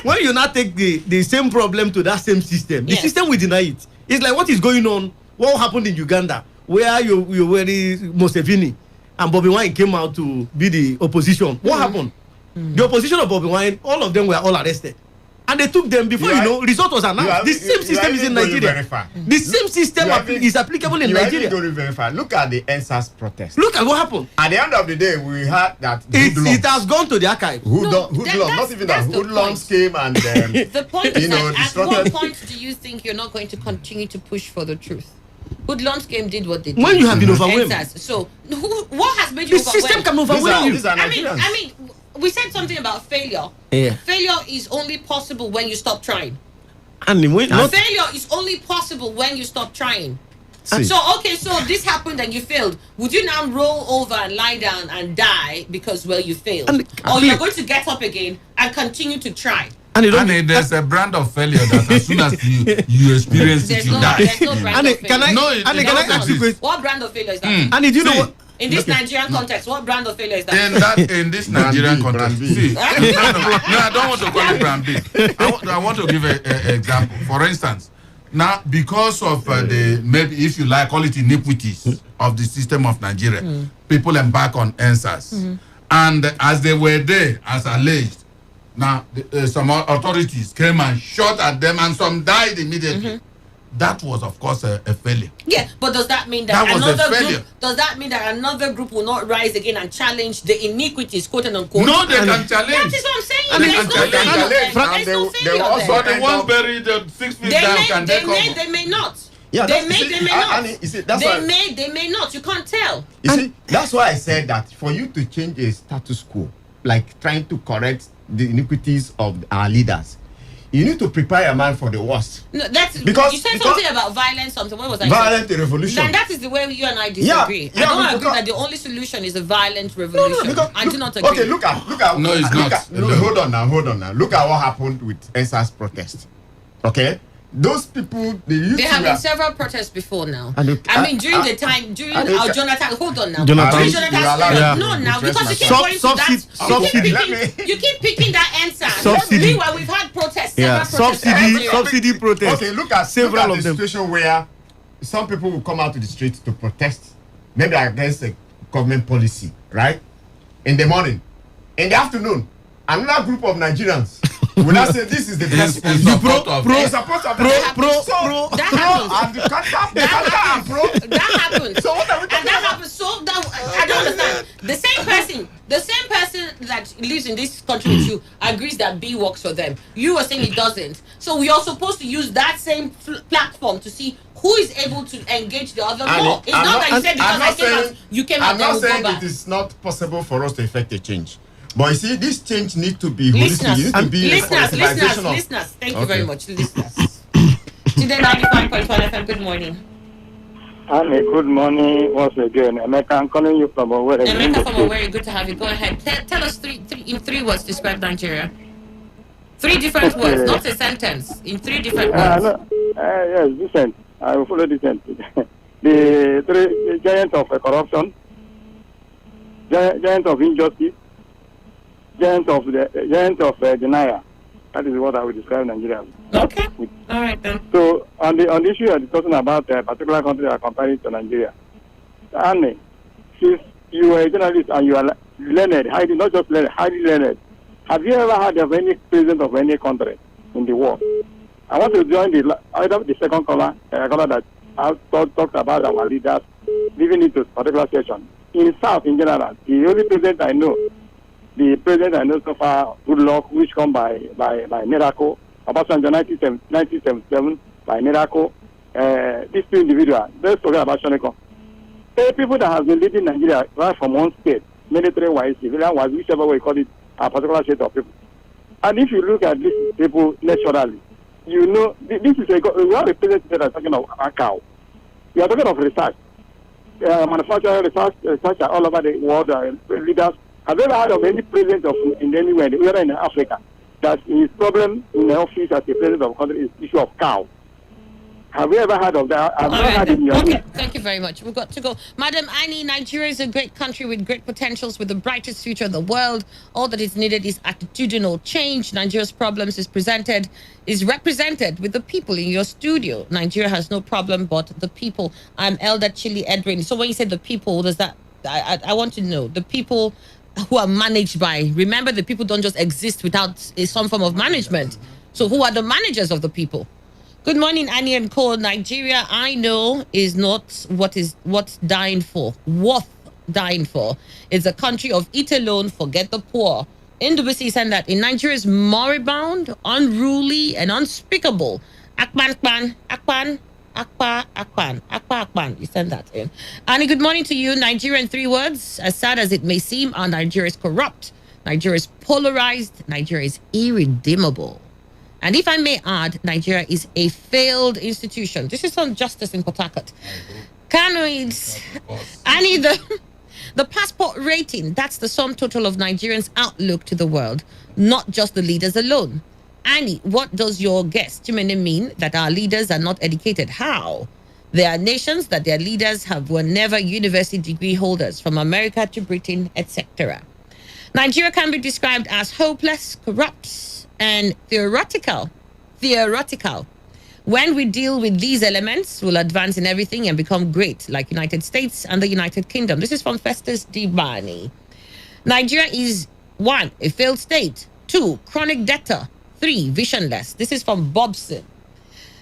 When you not take the same problem to that same system, the system will deny it. It's like what is going on. What happened in Uganda, where you were Museveni and Bobby Wine came out to be the opposition. What happened? The opposition of Bobby Wine, all of them were all arrested. And they took them before result was announced. The same system is in Nigeria. The same system is applicable in Nigeria. Look at the NSAS protest. Look at what happened. At the end of the day, we heard that it has gone to the archive. Hoodlums came and the point is that at what point do you think you're not going to continue to push for the truth? Hoodlums did what they did. When you have been overwhelmed. So what has made you overwhelmed? The system can overwhelm you. I mean, we said something about failure. Failure is only possible when you stop trying. Failure is only possible when you stop trying. So this happened and you failed. Would you now roll over and lie down and die because you failed? Or you're going to get up again and continue to try? There's a brand of failure that as soon as you experience it, you die. There's no brand of failure. Can I ask you a question? What brand of failure is that? And did you know what? In this Nigerian context, what brand of failure is that? In this Nigerian context, see, no, I don't want to call it brand B. I want to give an example. For instance, now because of maybe if you like, call it iniquities of the system of Nigeria, people embark on answers, and as they were there, as alleged, now some authorities came and shot at them, and some died immediately. That was, of course, a failure. Yeah, but does that mean that another group will not rise again and challenge the iniquities, quote unquote? No, they can challenge. That is what I'm saying. There's no failure. But the one buried 6 feet down, can they come? They may not. Yeah, they may not. You can't tell. You see, that's why I said that for you to change a status quo, like trying to correct the iniquities of our leaders. You need to prepare a man for the worst. No, that's because you said something about violence. Something. What was I? Violent revolution. Then that is the way you and I disagree. Yeah, I don't agree that the only solution is a violent revolution. I do not agree. Okay, look at. No, it's not. Hold on now. Look at what happened with ESA's protest. Okay. Those people, there have been several protests before now. During the time, Jonathan, hold on now. Because you keep picking that answer. Meanwhile, we've had protests. Subsidy protests. Okay, look at several of them. Situation where some people will come out to the streets to protest, maybe against a government policy, right? In the morning, in the afternoon, another group of Nigerians will not say this is the best policy. That happens. So what are we talking about? So that I don't understand. The same person that lives in this country with you agrees that B works for them. You are saying it doesn't. So we are supposed to use that same platform to see who is able to engage the other more. It's not that you said because you came out. I'm not saying it is not possible for us to effect a change. But you see, this change needs to be holistic. Listeners. Thank you very much, listeners. Today 95.1 FM. Good morning. Annie, good morning once again. Emeka, I'm calling you from Owerri. Emeka from Owerri, good to have you. Go ahead. Tell us in three words describe Nigeria. 3 different words, not a sentence. In 3 different words. Yes, decent. I will follow decent. the giant of corruption, giant of injustice, giant of denial. That is what I would describe Nigeria. Okay. All right then. So on the issue you are discussing about a particular country that are comparing to Nigeria, Annie, since you are a journalist and you are learned, not just learned, highly learned, have you ever heard of any president of any country in the world? I want to join the second caller that talked about our leaders leaving into particular session. In South, in general, the only president I know, so far, good luck, which come by miracle. About 1977 by miracle. These 2 individuals, let's forget about Shoneko. People that have been leading Nigeria right from one state, military-wise, civilian-wise, whichever way you call it, a particular state of people. And if you look at these people naturally, you know, this is we have a president that is talking of a cow. We are talking of research. Manufacturing research all over the world, leaders. Have you ever heard of any president in anywhere, whether in Africa, that his problem in the office as a president of a country is the issue of cow? Have you ever heard of that? I've never heard in your Okay, thank you very much. We've got to go. Madam Annie, Nigeria is a great country with great potentials, with the brightest future in the world. All that is needed is attitudinal change. Nigeria's problems is represented with the people in your studio. Nigeria has no problem but the people. I'm Elder Chili Edwin. So when you say the people, does that, I want to know, the people who are managed by, remember the people don't just exist without some form of management. So who are the managers of the people? Good morning, Annie and Co. Nigeria, I know, is not what's dying for. Worth dying for. It's a country of eat alone, forget the poor. NWC said that in Nigeria is moribund, unruly, and unspeakable. Akpan. You send that in. Annie, good morning to you. Nigeria in 3 words. As sad as it may seem, our Nigeria is corrupt. Nigeria is polarized. Nigeria is irredeemable. And if I may add, Nigeria is a failed institution. This is on justice in Port Harcourt. Canoids. Annie, the passport rating, that's the sum total of Nigerians' outlook to the world, not just the leaders alone. Annie, what does your guest, Chimene, mean that our leaders are not educated? How? There are nations that their leaders were never university degree holders, from America to Britain, etc. Nigeria can be described as hopeless, corrupt, and theoretical. When we deal with these elements, we'll advance in everything and become great, like United States and the United Kingdom. This is from Festus Dibani. Nigeria is 1, a failed state. 2, chronic debtor. 3, visionless. This is from Bobson.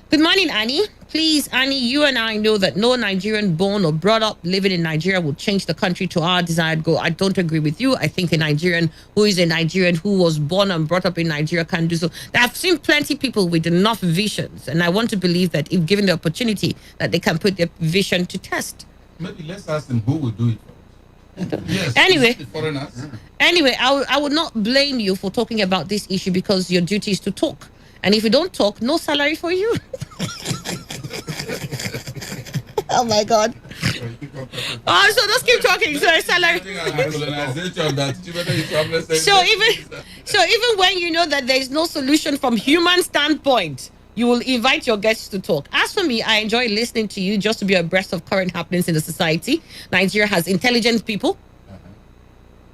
Good morning, Annie. Please, Annie, you and I know that no Nigerian born or brought up living in Nigeria will change the country to our desired goal. I don't agree with you. I think a Nigerian who is a Nigerian who was born and brought up in Nigeria can do so. I've seen plenty of people with enough visions, and I want to believe that if given the opportunity, that they can put their vision to test. Maybe let's ask them who will do it. Yes. Anyway, the foreigners. Anyway, I would not blame you for talking about this issue because your duty is to talk. And if you don't talk, no salary for you. Oh my God. Oh, so just keep talking. So salary. So even when you know that there is no solution from human standpoint, you will invite your guests to talk. As for me, I enjoy listening to you just to be abreast of current happenings in the society. Nigeria has intelligent people.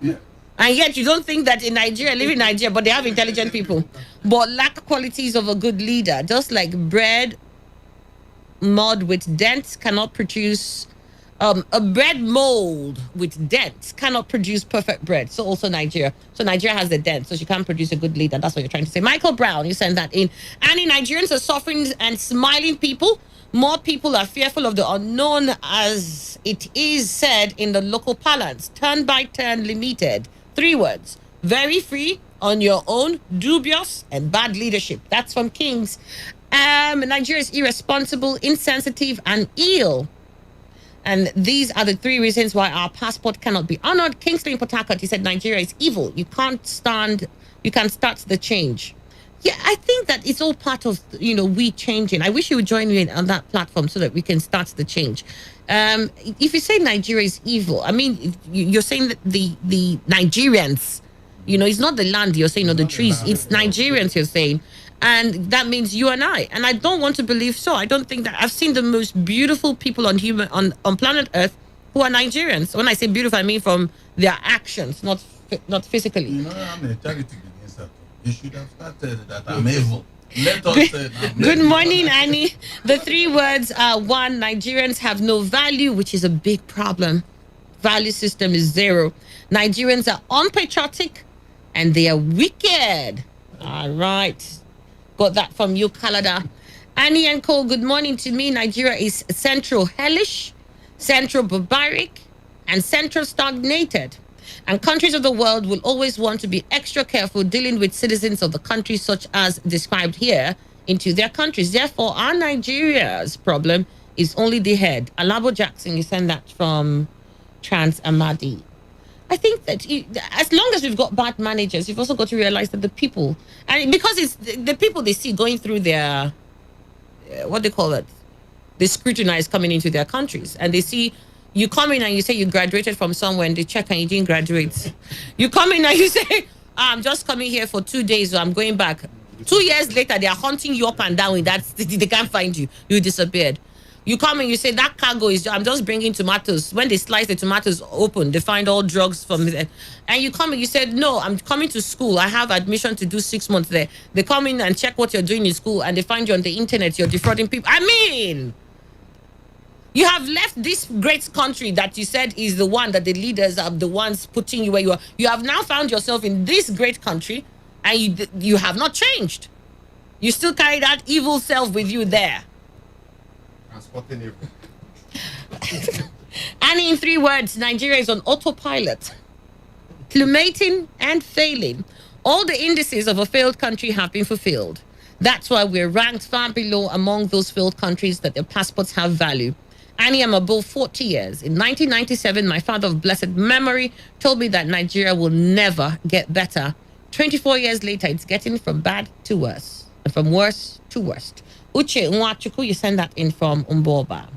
Yeah. And yet you don't think that in Nigeria, live in Nigeria, but they have intelligent people, but lack qualities of a good leader. Just like bread mold with dents cannot produce, a bread mold with dents cannot produce perfect bread. So also Nigeria. So Nigeria has the dent, so she can't produce a good leader. That's what you're trying to say. Michael Brown, you send that in. And in Nigerians are suffering and smiling people. More people are fearful of the unknown, as it is said in the local parlance. Turn by turn limited. 3 words. Very free, on your own, dubious, and bad leadership. That's from Kings. Nigeria is irresponsible, insensitive, and ill. And these are the 3 reasons why our passport cannot be honored. Kingsley in Port Harcourt, he said Nigeria is evil. You can't start the change. Yeah, I think that it's all part of, we changing. I wish you would join me on that platform so that we can start the change. If you say Nigeria is evil, I mean, you're saying that the Nigerians, it's not the land you're saying or the trees, it's Nigerians you're saying. And that means you and I. And I don't want to believe so. I don't think that. I've seen the most beautiful people on planet Earth who are Nigerians. When I say beautiful, I mean from their actions, not physically. I'm a charity against that. You should have started that I'm evil. Let us say Good morning, Annie. The 3 words are: 1, Nigerians have no value, which is a big problem. Value system is 0. Nigerians are unpatriotic and they are wicked. All right. Got that from you, Kalada. Annie and Cole, good morning to me. Nigeria is central hellish, central barbaric, and central stagnated. And countries of the world will always want to be extra careful dealing with citizens of the country, such as described here, into their countries. Therefore, our Nigeria's problem is only the head. Alabo Jackson, you send that from Trans Amadi. I think that as long as we've got bad managers, you've also got to realize that the people, and because it's the people they see going through their, what they call it, they scrutinize coming into their countries, and they see you come in and you say you graduated from somewhere and they check and you didn't graduate. You come in and you say, I'm just coming here for 2 days or I'm going back. 2 years later, they are hunting you up and down in that city. They can't find you. You disappeared. You come and you say that cargo is, I'm just bringing tomatoes. When they slice the tomatoes open, they find all drugs from there. And you come and you said, no, I'm coming to school. I have admission to do 6 months there. They come in and check what you're doing in school and they find you on the internet. You're defrauding people. I mean, you have left this great country that you said is the one that the leaders are the ones putting you where you are. You have now found yourself in this great country and you have not changed. You still carry that evil self with you there. And in 3 words, Nigeria is on autopilot, plummeting and failing. All the indices of a failed country have been fulfilled. That's why we're ranked far below among those failed countries that their passports have value. Annie, I'm above 40 years. In 1997, my father of blessed memory told me that Nigeria will never get better. 24 years later, it's getting from bad to worse, and from worse to worst. Uche Nwachuku, you send that in from Umboba.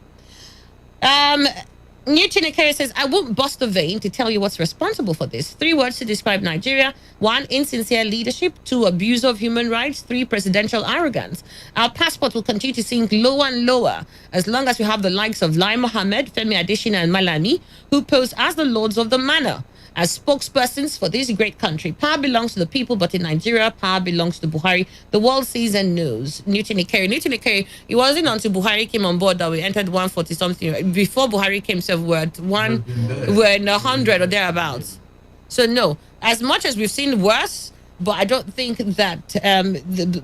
Newton Ikere says, I won't bust a vein to tell you what's responsible for this. 3 words to describe Nigeria. 1, insincere leadership. 2, abuse of human rights. 3, presidential arrogance. Our passport will continue to sink lower and lower as long as we have the likes of Lai Mohammed, Femi Adesina, and Malami, who pose as the lords of the manor, as spokespersons for this great country. Power belongs to the people, but in Nigeria, power belongs to Buhari. The world sees and knows. Newton Ikere, it wasn't until Buhari came on board that we entered 140-something. Before Buhari came, so we're in 100 or thereabouts. So no, as much as we've seen worse, but I don't think that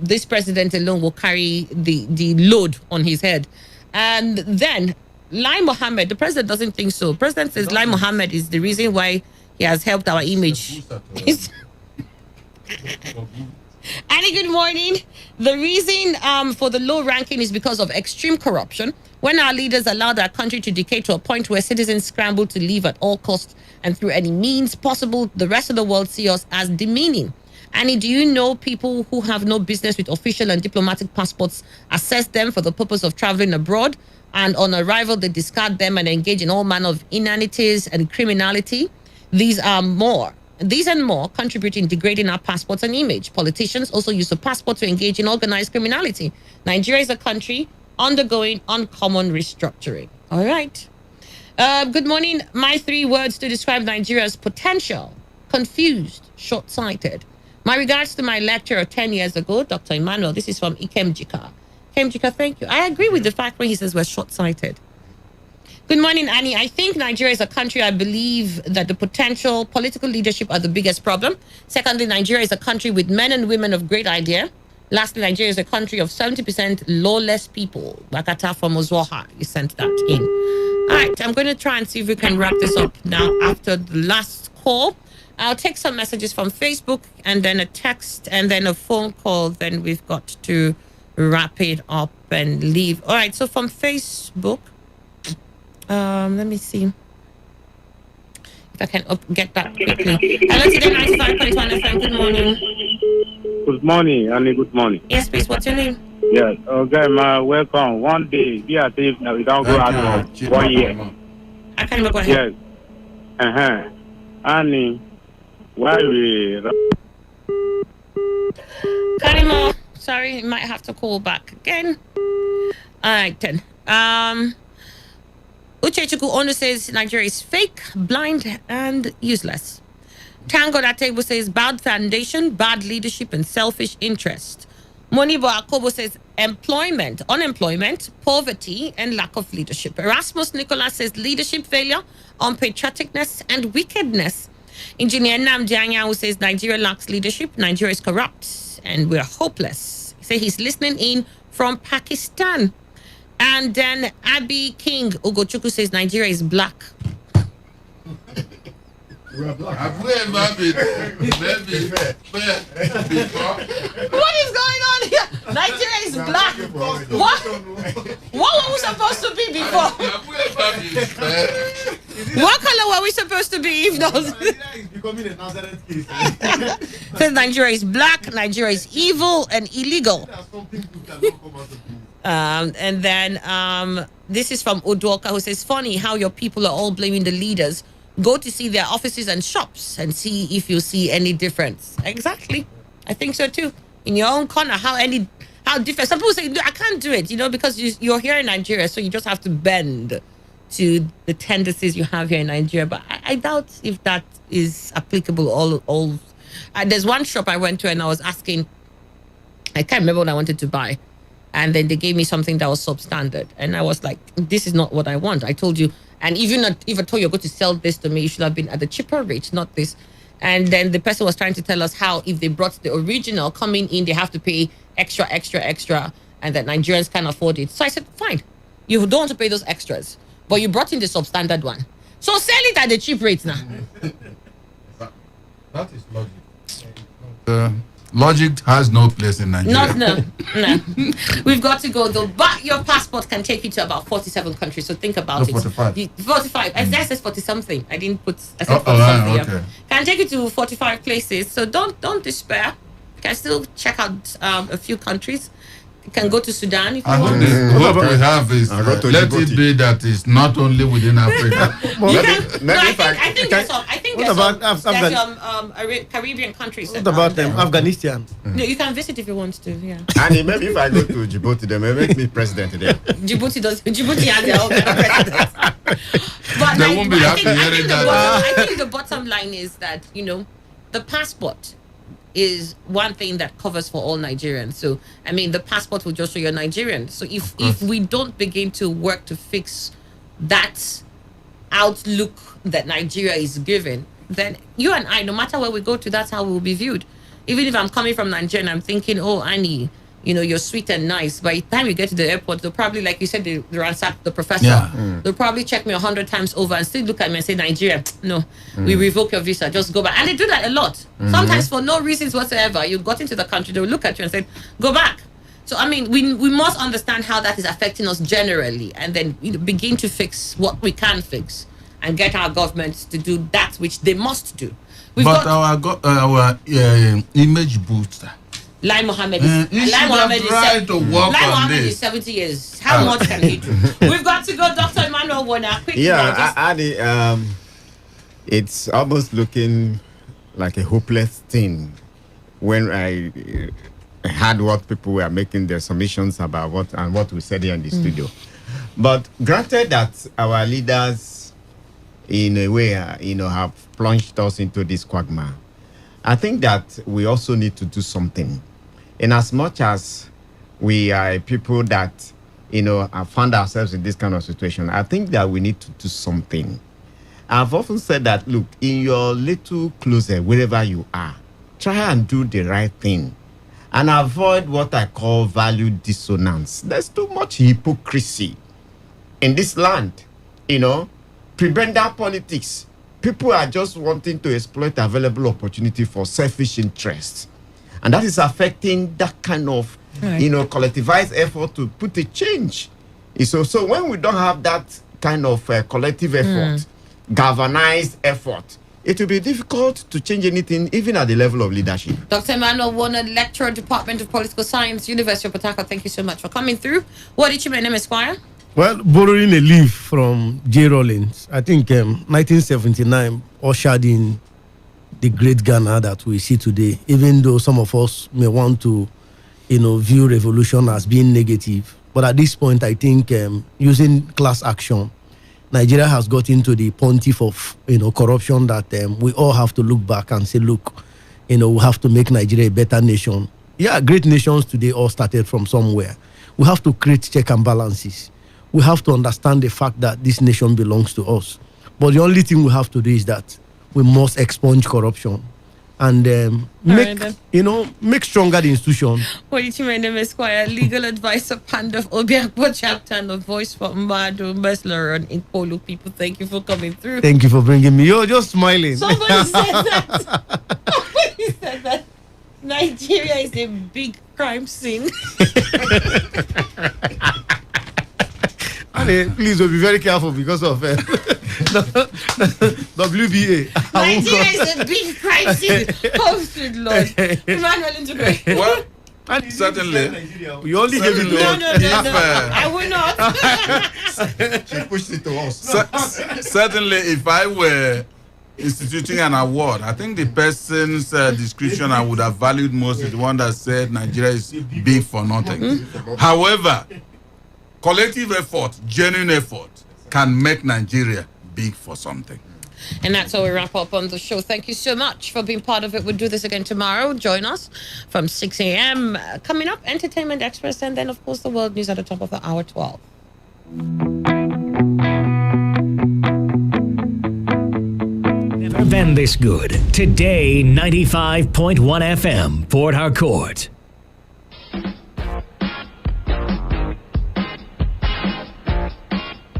this president alone will carry the load on his head. And then Lai Mohammed, the president doesn't think so. The president says Lai Mohammed is the reason why he has helped our image. Annie, good morning. The reason for the low ranking is because of extreme corruption. When our leaders allow our country to decay to a point where citizens scramble to live at all costs and through any means possible, the rest of the world see us as demeaning. Annie, do you know people who have no business with official and diplomatic passports assess them for the purpose of traveling abroad, and on arrival they discard them and engage in all manner of inanities and criminality? These and more contribute in degrading our passports and image. Politicians also use the passport to engage in organized criminality. Nigeria is a country undergoing uncommon restructuring. All right. Good morning. My 3 words to describe Nigeria's potential: confused, short-sighted. My regards to my lecturer 10 years ago, Dr. Emmanuel. This is from Ikemjika. Ikemjika, thank you. I agree with the fact when he says we're short-sighted. Good morning, Annie. I think Nigeria is a country. I believe that the potential political leadership are the biggest problem. Secondly, Nigeria is a country with men and women of great idea. Lastly, Nigeria is a country of 70% lawless people. Bakata from Ozwaha, you sent that in. All right, I'm going to try and see if we can wrap this up now after the last call. I'll take some messages from Facebook and then a text and then a phone call. Then we've got to wrap it up and leave. All right, so from Facebook, let me see if I can get that quickly. Hello, Today 95.1 FM. Good morning. Good morning, Annie. Good morning. Yes, please. What's your name? Yes. Okay, welcome. One day, be as if we don't go out of 1 year. I can't go ahead. Yes. Annie, why we... Karimo, sorry, you might have to call back again. All right, then. Uchechuku Ono says Nigeria is fake, blind, and useless. Tango that table says bad foundation, bad leadership, and selfish interest. Monibo Akobo says employment, unemployment, poverty, and lack of leadership. Erasmus Nicholas says leadership failure, unpatrioticness, and wickedness. Engineer Namjanya who says Nigeria lacks leadership, Nigeria is corrupt, and we're hopeless. He says he's listening in from Pakistan. And then Abby King Ugochukwu says Nigeria is black. Have we ever been before? What is going on here? Nigeria is black. What were we supposed to be before? Have we ever been fair? What color were we supposed to be if not? Says Nigeria is black, Nigeria is evil and illegal. And then this is from Udoka who says, funny how your people are all blaming the leaders. Go to see their offices and shops and see if you see any difference. Exactly. I think so too. In your own corner, how different. Some people say, I can't do it, because you're here in Nigeria, so you just have to bend to the tendencies you have here in Nigeria. But I doubt if that is applicable all. There's one shop I went to and I was asking, I can't remember what I wanted to buy. And then they gave me something that was substandard. And I was like, this is not what I want. I told you. And if I told you you're going to sell this to me, you should have been at the cheaper rate, not this. And then the person was trying to tell us how if they brought the original coming in, they have to pay extra, and that Nigerians can't afford it. So I said, fine. You don't want to pay those extras. But you brought in the substandard one. So sell it at the cheap rate now. That is logic. Logic has no place in Nigeria. No. We've got to go though. But your passport can take you to about 47 countries. So think about it. 45. 45. I said 40 something. I didn't put. I said 40 something. Okay. Can take you to 45 places. So don't despair. You can still check out a few countries. You can go to Sudan if you want. What we have is let it be that it's not only within Africa. I think there's Caribbean countries. What about Afghanistan? No, you can visit if you want to. Yeah. And maybe if I go to Djibouti, they may make me president there. Djibouti has their own president. But they won't be happy hearing that. I think the bottom line is that the passport is one thing that covers for all Nigerians. So, I mean, the passport will just show you're Nigerian. So if we don't begin to work to fix that outlook that Nigeria is given, then you and I, no matter where we go to, that's how we'll be viewed. Even if I'm coming from Nigeria and I'm thinking, oh, Annie, you're sweet and nice. By the time you get to the airport, they'll probably, like you said, they ransack the professor. Yeah. They'll probably check me 100 times over and still look at me and say, Nigeria, no, we revoke your visa, just go back. And they do that a lot. Sometimes for no reasons whatsoever. You got into the country, they'll look at you and say, go back. So, I mean, we must understand how that is affecting us generally, and then begin to fix what we can fix and get our governments to do that which they must do. Our image booster. Lai Mohammed is 70 years. How much can he do? We've got to go, Dr. Emmanuel Warner. Quickly. Adi, it's almost looking like a hopeless thing when I heard what people were making their submissions about what we said here in the studio. But granted that our leaders, in a way, have plunged us into this quagmire, I think that we also need to do something. In as much as we are people that, have found ourselves in this kind of situation, I think that we need to do something. I've often said that, look, in your little closet, wherever you are, try and do the right thing and avoid what I call value dissonance. There's too much hypocrisy in this land, prebendal politics. People are just wanting to exploit available opportunity for selfish interests. And that is affecting that kind of, collectivized effort to put a change. So when we don't have that kind of collective effort, galvanized effort, it will be difficult to change anything, even at the level of leadership. Dr. Emmanuel Warner, Lecturer, Department of Political Science, University of Port Harcourt, thank you so much for coming through. What did you make, Esquire? Well, borrowing a leaf from J. Rollins, I think 1979 ushered in the great Ghana that we see today, even though some of us may want to, view revolution as being negative. But at this point, I think using class action, Nigeria has got into the pontiff of, corruption that we all have to look back and say, look, we have to make Nigeria a better nation. Yeah, great nations today all started from somewhere. We have to create check and balances. We have to understand the fact that this nation belongs to us. But the only thing we have to do is that we must expunge corruption and make stronger the institution. What did you mean, Esquire? Legal advisor, Pandaf Obiakbo chapter and a voice for Mbado Mesler and Polo people. Thank you for coming through. Thank you for bringing me. You're just smiling. Somebody said that. Somebody said that Nigeria is a big crime scene. Please be very careful because of WBA. Nigeria is a big crime scene. Oh, sweet Lord. Emmanuel Integrate. What? Certainly. You only gave it to us. No. I will not. She pushed it to us. Certainly, if I were instituting an award, I think the person's description I would have valued most is the one that said Nigeria is big for nothing. However, collective effort, genuine effort, can make Nigeria big for something. And that's how we wrap up on the show. Thank you so much for being part of it. We'll do this again tomorrow. Join us from 6 a.m. Coming up, Entertainment Express, and then, of course, the world news at the top of the hour 12. Never been this good. Today, 95.1 FM, Port Harcourt.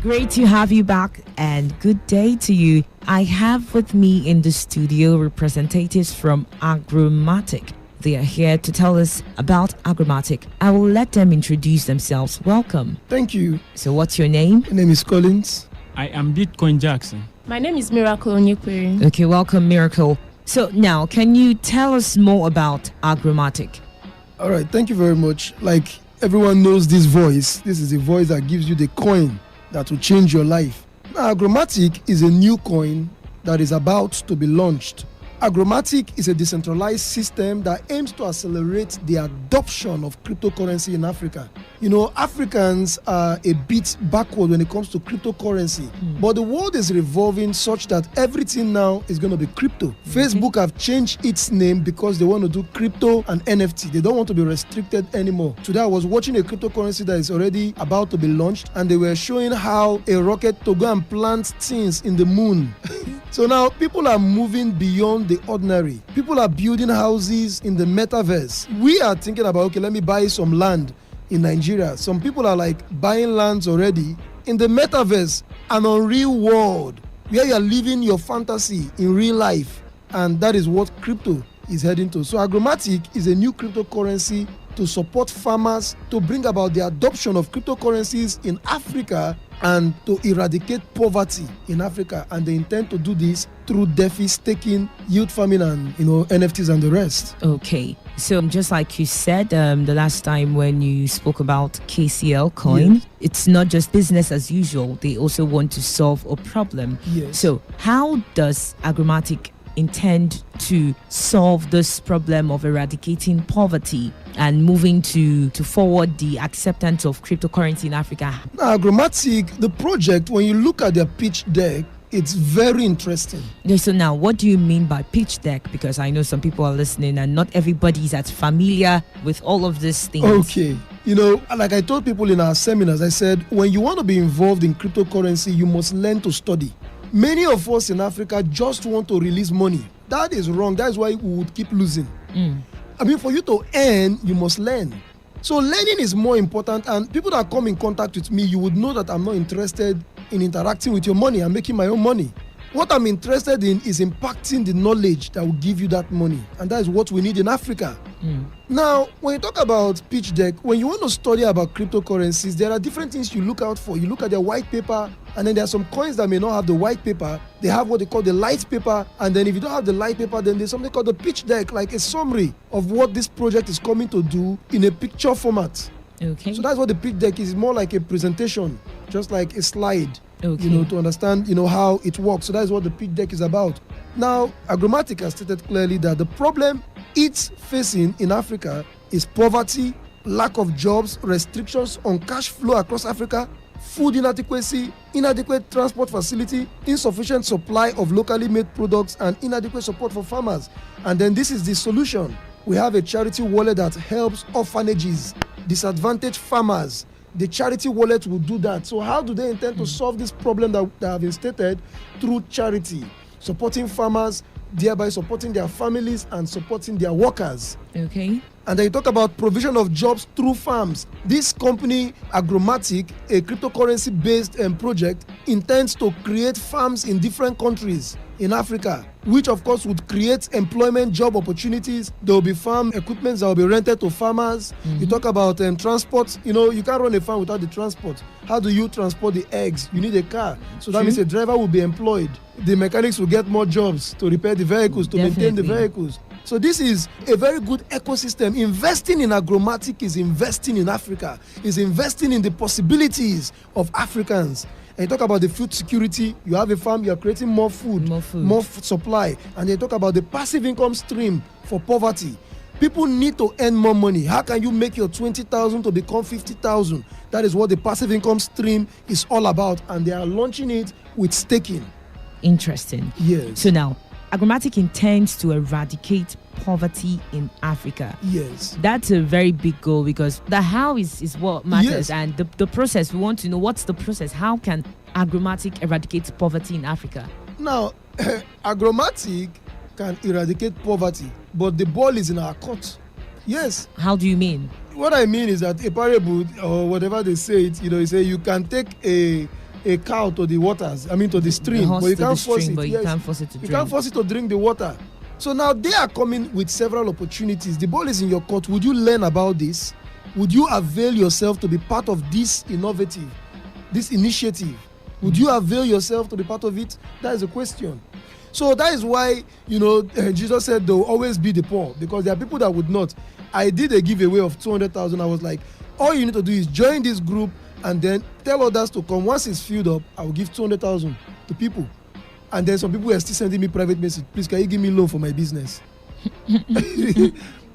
Great to have you back and good day to you. I have with me in the studio representatives from Agromatic. They are here to tell us about Agromatic. I will let them introduce themselves. Welcome. Thank you. So what's your name? My name is Collins. I am Bitcoin Jackson. My name is Miracle Onyekwere. Okay, welcome, Miracle. So now, can you tell us more about Agromatic? All right, thank you very much. Like everyone knows this voice. This is a voice that gives you the coin that will change your life. Now, Agromatic is a new coin that is about to be launched. Agromatic is a decentralized system that aims to accelerate the adoption of cryptocurrency in Africa. You know, Africans are a bit backward when it comes to cryptocurrency, but the world is revolving such that everything now is going to be crypto. Facebook have changed its name because they want to do crypto and NFT. They don't want to be restricted anymore. Today I was watching a cryptocurrency that is already about to be launched, and they were showing how a rocket to go and plant things in the moon. So now people are moving beyond the ordinary. People are building houses in the metaverse. We are thinking about, okay, let me buy some land in Nigeria. Some people are like buying lands already in the metaverse, an unreal world where you're living your fantasy in real life. And that is what crypto is heading to. So Agromatic is a new cryptocurrency to support farmers, to bring about the adoption of cryptocurrencies in Africa, and to eradicate poverty in Africa. And they intend to do this through DeFi, staking, yield farming, and NFTs and the rest. Okay. So just like you said the last time when you spoke about KCL coin, it's not just business as usual. They also want to solve a problem. Yes. So how does Agromatic intend to solve this problem of eradicating poverty and moving to forward the acceptance of cryptocurrency in Africa? Now, Agromatic, the project, when you look at their pitch deck, it's very interesting. Okay, so now, what do you mean by pitch deck? Because I know some people are listening and not everybody is as familiar with all of these things. Okay. Like I told people in our seminars, I said, when you want to be involved in cryptocurrency, you must learn to study. Many of us in Africa just want to release money. That is wrong. That is why we would keep losing. For you to earn, you must learn. So learning is more important, and people that come in contact with me, you would know that I'm not interested in interacting with your money. I'm making my own money. What I'm interested in is impacting the knowledge that will give you that money, and that is what we need in Africa. Now, when you talk about pitch deck, when you want to study about cryptocurrencies, there are different things you look out for. You look at their white paper, and then there are some coins that may not have the white paper. They have what they call the light paper, and then if you don't have the light paper, then there's something called the pitch deck, like a summary of what this project is coming to do in a picture format. Okay. So that's what the pitch deck is. More like a presentation, just like a slide. Okay. To understand, how it works. So that is what the pitch deck is about. Now, Agromatic has stated clearly that the problem it's facing in Africa is poverty, lack of jobs, restrictions on cash flow across Africa, food inadequacy, inadequate transport facility, insufficient supply of locally made products, and inadequate support for farmers. And then this is the solution. We have a charity wallet that helps orphanages, disadvantaged farmers. The charity wallet will do that. So how do they intend to solve this problem that have been stated? Through charity, supporting farmers, thereby supporting their families and supporting their workers. Okay. And then you talk about provision of jobs through farms. This company, Agromatic, a cryptocurrency-based project, intends to create farms in different countries in Africa, which of course would create employment job opportunities. There will be farm equipment that will be rented to farmers. You talk about transport. You can't run a farm without the transport. How do you transport the eggs? You need a car. So that means a driver will be employed. The mechanics will get more jobs to repair the vehicles, to maintain the vehicles. So this is a very good ecosystem. Investing in Agromatic is investing in Africa, is investing in the possibilities of Africans. And you talk about the food security. You have a farm, you are creating more food, more supply. And they talk about the passive income stream for poverty. People need to earn more money. How can you make your 20,000 to become 50,000? That is what the passive income stream is all about. And they are launching it with staking. Interesting. Yes. So now, Agromatic intends to eradicate poverty in Africa. Yes. That's a very big goal, because the how is what matters. Yes. And the process, we want to know what's the process. How can Agromatic eradicate poverty in Africa? Now, Agromatic can eradicate poverty, but the ball is in our court. Yes. How do you mean? What I mean is that a parable, or whatever they say it, you say you can take a cow to the waters, to the stream, but you can't force it. But you can't force it to drink. You can't force it to drink the water. So now they are coming with several opportunities. The ball is in your court. Would you learn about this? Would you avail yourself to be part of this initiative? Would you avail yourself to be part of it? That is a question. So that is why, Jesus said there will always be the poor, because there are people that would not. I did a giveaway of 200,000. I was like, all you need to do is join this group and then tell others to come. Once it's filled up, I will give 200,000 to people. And then some people are still sending me private message. Please, can you give me loan for my business?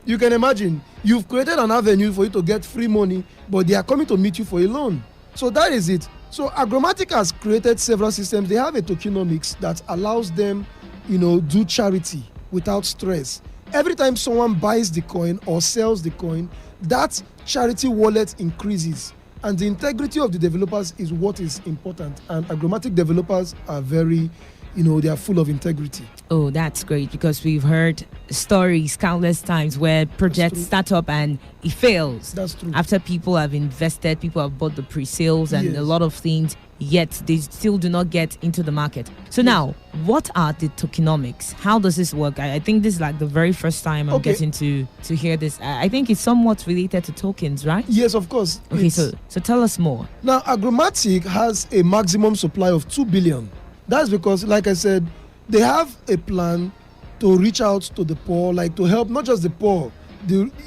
You can imagine, you've created an avenue for you to get free money, but they are coming to meet you for a loan. So that is it. So Agromatic has created several systems. They have a tokenomics that allows them, do charity without stress. Every time someone buys the coin or sells the coin, that charity wallet increases. And the integrity of the developers is what is important. And Agromatic developers are very, they are full of integrity. Oh, that's great, because we've heard stories countless times where projects start up and it fails. That's true. After people have invested, people have bought the pre-sales and a lot of things, yet they still do not get into the market. So now, what are the tokenomics? How does this work? I think this is like the very first time I'm getting to hear this. I think it's somewhat related to tokens, right? Yes, of course. Okay, so tell us more. Now, Agromatic has a maximum supply of 2 billion. That's because, like I said, they have a plan to reach out to the poor, like to help not just the poor.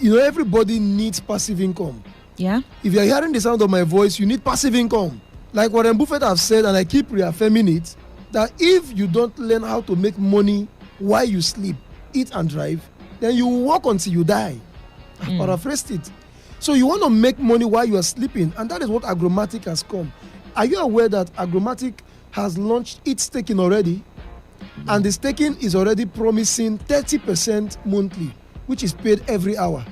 Everybody needs passive income. Yeah. If you're hearing the sound of my voice, you need passive income. Like Warren Buffett have said, and I keep reaffirming it, that if you don't learn how to make money while you sleep, eat and drive, then you will work until you die. I paraphrased it. So you want to make money while you are sleeping, and that is what Agromatic has come. Are you aware that Agromatic has launched its staking already? And the staking is already promising 30% monthly, which is paid every hour.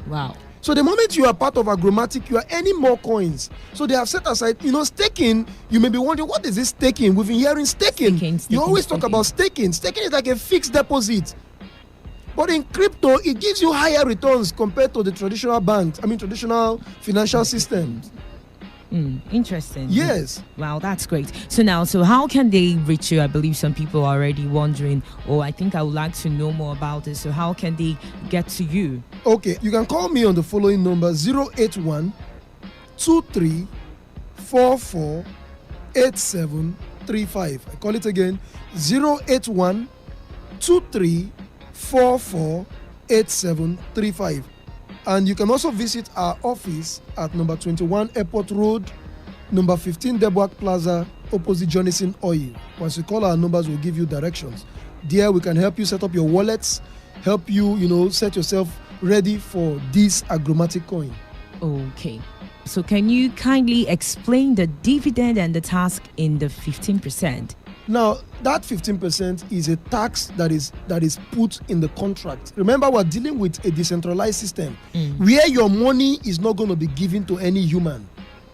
Wow. So the moment you are part of Agromatic, you are earning more coins. So they have set aside, staking. You may be wondering, what is this staking? We've been hearing staking. You always talk about staking. Staking is like a fixed deposit. But in crypto, it gives you higher returns compared to the traditional traditional financial systems. Interesting. Yes. Wow, that's great. So how can they reach you? I believe some people are already wondering, I think I would like to know more about this. So how can they get to you? Okay, you can call me on the following number: 081 23 44 8735. I call it again: 081 23 44 8735. And you can also visit our office at number 21 Airport Road, number 15 Debwak Plaza, opposite Jonathan Oil. Once you call our numbers, we'll give you directions. There, we can help you set up your wallets, help you, set yourself ready for this Agromatic coin. Okay. So can you kindly explain the dividend and the tax in the 15%? Now, that 15% is a tax that is put in the contract. Remember, we're dealing with a decentralized system where your money is not going to be given to any human.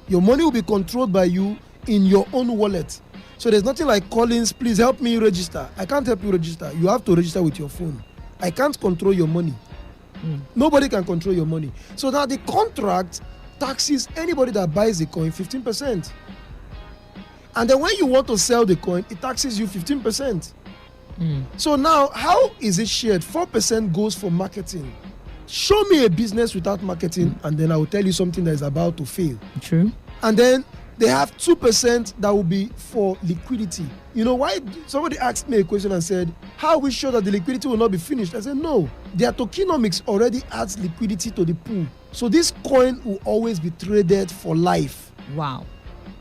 Your money will be controlled by you in your own wallet. So there's nothing like Collins, please help me register. I can't help you register. You have to register with your phone. I can't control your money. Nobody can control your money. So now the contract taxes anybody that buys the coin 15%. And then when you want to sell the coin, it taxes you 15%. So now, how is it shared? 4% goes for marketing. Show me a business without marketing, and then I will tell you something that is about to fail. True. And then they have 2% that will be for liquidity. Why? Somebody asked me a question and said, how are we sure that the liquidity will not be finished? I said, no. Their tokenomics already adds liquidity to the pool. So this coin will always be traded for life. Wow.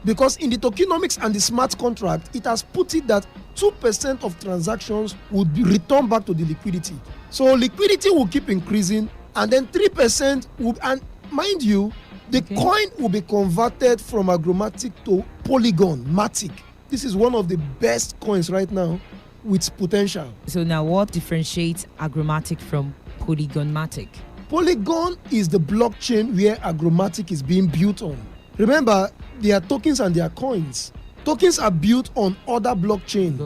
Because in the tokenomics and the smart contract, it has put it that 2% of transactions would be returned back to the liquidity. So liquidity will keep increasing, and then 3% will, and mind you, the coin will be converted from Agromatic to Polygon-matic. This is one of the best coins right now with potential. So now what differentiates Agromatic from Polygon-matic? Polygon is the blockchain where Agromatic is being built on. Remember, there are tokens and there are coins. Tokens are built on other blockchains.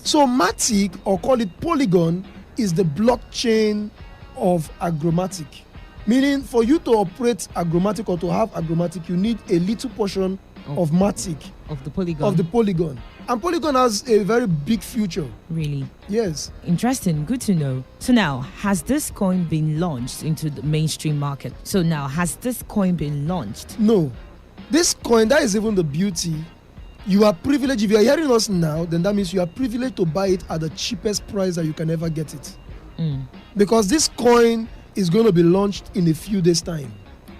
So Matic, or call it Polygon, is the blockchain of Agromatic. Meaning, for you to operate Agromatic or to have Agromatic, you need a little portion of Matic. Of the Polygon. And Polygon has a very big future. Really? Yes. Interesting. Good to know. So now, has this coin been launched into the mainstream market? No. This coin, that is even the beauty. You are privileged. If you are hearing us now, then that means you are privileged to buy it at the cheapest price that you can ever get it. Because this coin is going to be launched in a few days' time.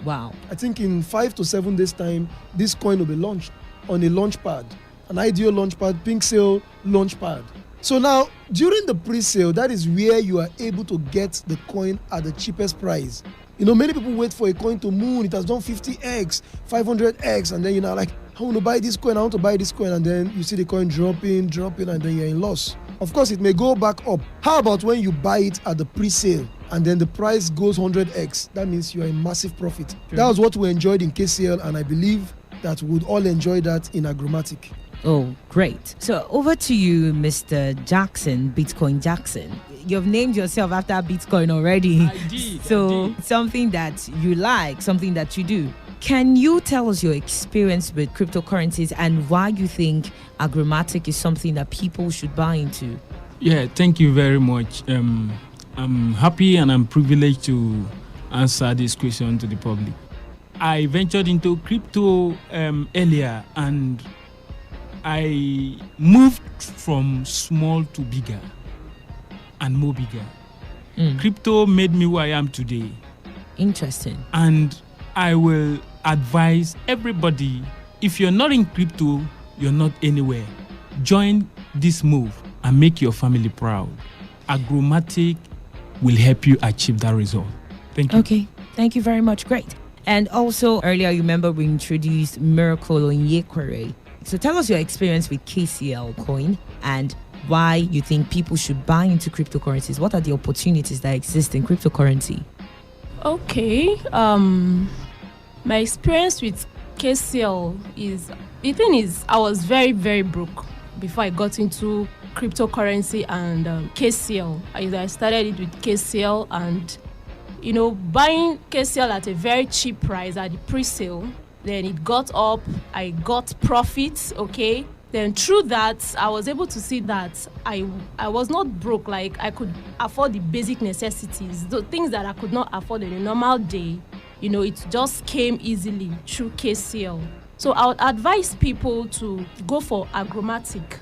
Wow. I think in 5 to 7 days' time, this coin will be launched on a launch pad, an ideal launch pad, pink sale launch pad. So now, during the pre-sale, that is where you are able to get the coin at the cheapest price. Many people wait for a coin to moon. It has done 50x, 500x, and then like, I want to buy this coin, and then you see the coin dropping, and then you're in loss. Of course, it may go back up. How about when you buy it at the pre-sale, and then the price goes 100x? That means you're in massive profit. That was what we enjoyed in KCL, and I believe that we would all enjoy that in Agromatic. Oh, great. So over to you, Mr. Jackson, Bitcoin Jackson. You've named yourself after Bitcoin already. I did. So something that you like, something that you do. Can you tell us your experience with cryptocurrencies and why you think Agromatic is something that people should buy into? Yeah, thank you very much. I'm happy and I'm privileged to answer this question to the public. I ventured into crypto earlier, and I moved from small to bigger and more bigger. Crypto made me who I am today. Interesting. And I will advise everybody, if you're not in crypto, you're not anywhere. Join this move and make your family proud. Agromatic will help you achieve that result. Thank you. Okay, thank you very much. Great. And also, earlier, you remember we introduced Miracle Onyekwere. So tell us your experience with KCL coin and why you think people should buy into cryptocurrencies. What are the opportunities that exist in cryptocurrency? Okay. My experience with KCL is, the thing is, I was very, very broke before I got into cryptocurrency and KCL. I started it with KCL, and buying KCL at a very cheap price at the pre-sale. Then it got up, I got profits, okay? Then through that, I was able to see that I was not broke, like I could afford the basic necessities, the things that I could not afford in a normal day. It just came easily through KCL. So I would advise people to go for Agromatic,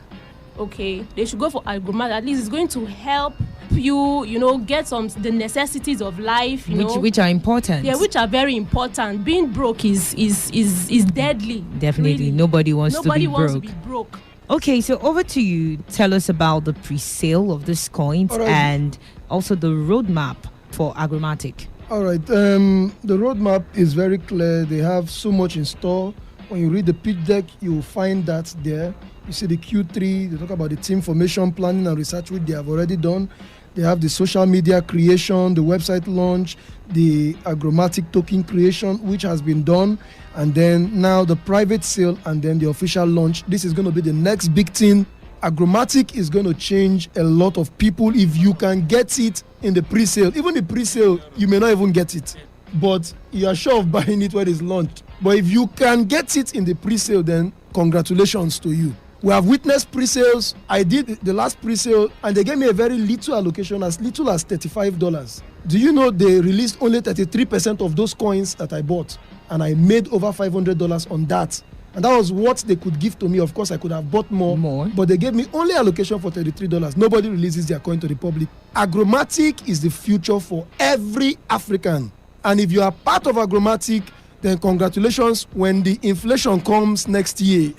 okay? They should go for Agromatic. At least it's going to help you, get the necessities of life, which are important. Yeah, which are very important. Being broke is deadly. Definitely, really. Nobody wants to be broke. Okay, so over to you. Tell us about the pre-sale of this coins and also the roadmap for Agromatic. All right, the roadmap is very clear. They have so much in store. When you read the pitch deck, you will find that there. You see the Q3, they talk about the team formation, planning and research, which they have already done. They have the social media creation, the website launch, the Agromatic token creation, which has been done. And then now the private sale and then the official launch. This is going to be the next big thing. Agromatic is going to change a lot of people if you can get it in the pre-sale. Even the pre-sale, you may not even get it, but you are sure of buying it when it's launched. But if you can get it in the pre-sale, then congratulations to you. We have witnessed pre-sales. I did the last pre-sale and they gave me a very little allocation, as little as $35. Do you know they released only 33% of those coins that I bought, and I made over $500 on that. And that was what they could give to me. Of course, I could have bought more. But they gave me only allocation for $33. Nobody releases their coin to the public. Agromatic is the future for every African. And if you are part of Agromatic, then congratulations. When the inflation comes next year,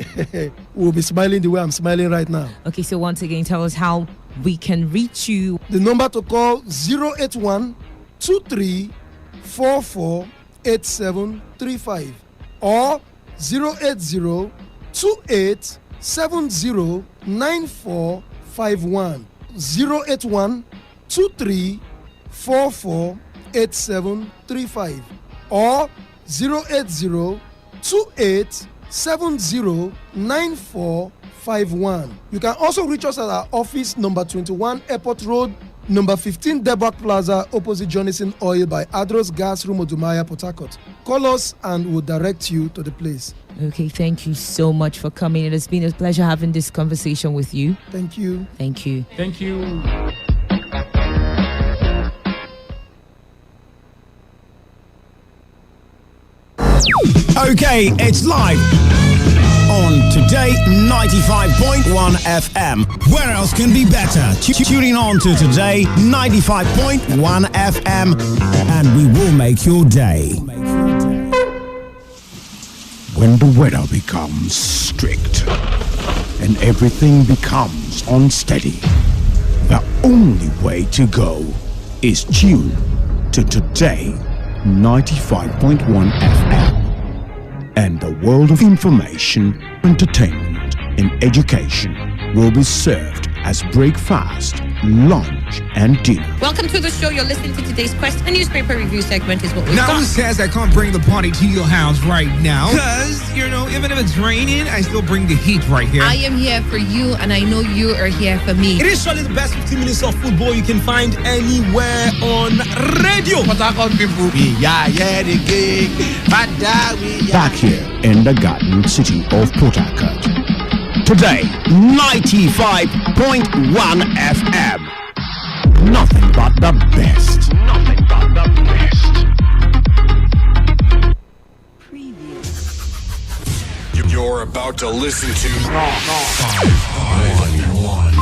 we'll be smiling the way I'm smiling right now. Okay, so once again, tell us how we can reach you. The number to call 081-2344-8735 or 080-2870-9451. 081-2344-8735 or 080-2870-9451. You can also reach us at our office, number 21 Airport Road, number 15 Debak Plaza, opposite Jonathan Oil by Adros Gas, Rumodumaya, Port Harcourt. Call us and we'll direct you to the place. Okay, thank you so much for coming. It has been a pleasure having this conversation with you. Thank you. Thank you. Thank you. Okay, it's live on Today 95.1 FM. Where else can be better? Tuning on to Today 95.1 FM, and we will make your day. When the weather becomes strict and everything becomes unsteady, the only way to go is tune to Today 95.1 FM. And the world of information, entertainment, and education will be served as breakfast lunch, and dinner. Welcome to the show. You're listening to Today's Quest. A newspaper review segment is what we've Now got. who says I can't bring the party to your house right now? Because, even if it's raining, I still bring the heat right here. I am here for you, and I know you are here for me. It is surely the best 15 minutes of football you can find anywhere on radio. People, back here in the Garden City of Port Harcourt. Today, 95.1 FM. Nothing but the best. Nothing but the best. You're about to listen to 5.1.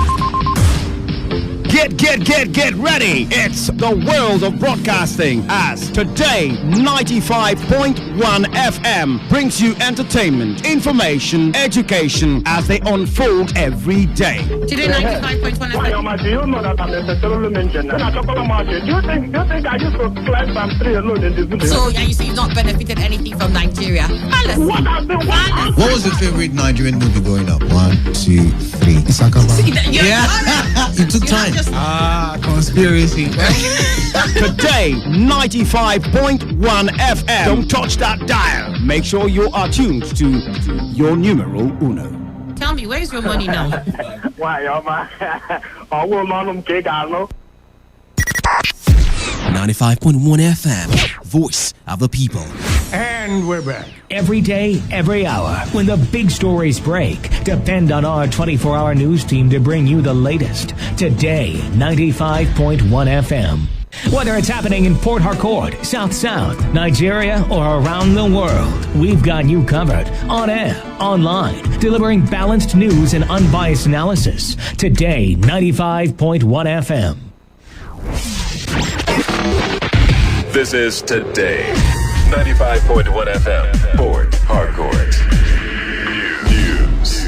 Get ready. It's the world of broadcasting as Today 95.1 FM brings you entertainment, information, education as they unfold every day. Today 95.1 FM. Do you know that I'm necessarily mentioned? Do you think I used to climb some tree alone in this village? So, you say you've not benefited anything from Nigeria. What was your favorite Nigerian movie growing up? 1, 2, 3. Isakaba. It took time. Conspiracy. Today 95.1 FM. Don't touch that dial. Make sure you are tuned to your numero uno. Tell me, where's your money now? Why, man? I will not take 95.1 FM, voice of the people. And we're back. Every day, every hour, when the big stories break, depend on our 24-hour news team to bring you the latest. Today, 95.1 FM. Whether it's happening in Port Harcourt, South, Nigeria, or around the world, we've got you covered. On air, online, delivering balanced news and unbiased analysis. Today, 95.1 FM. This is Today 95.1 FM, Port Harcourt. News.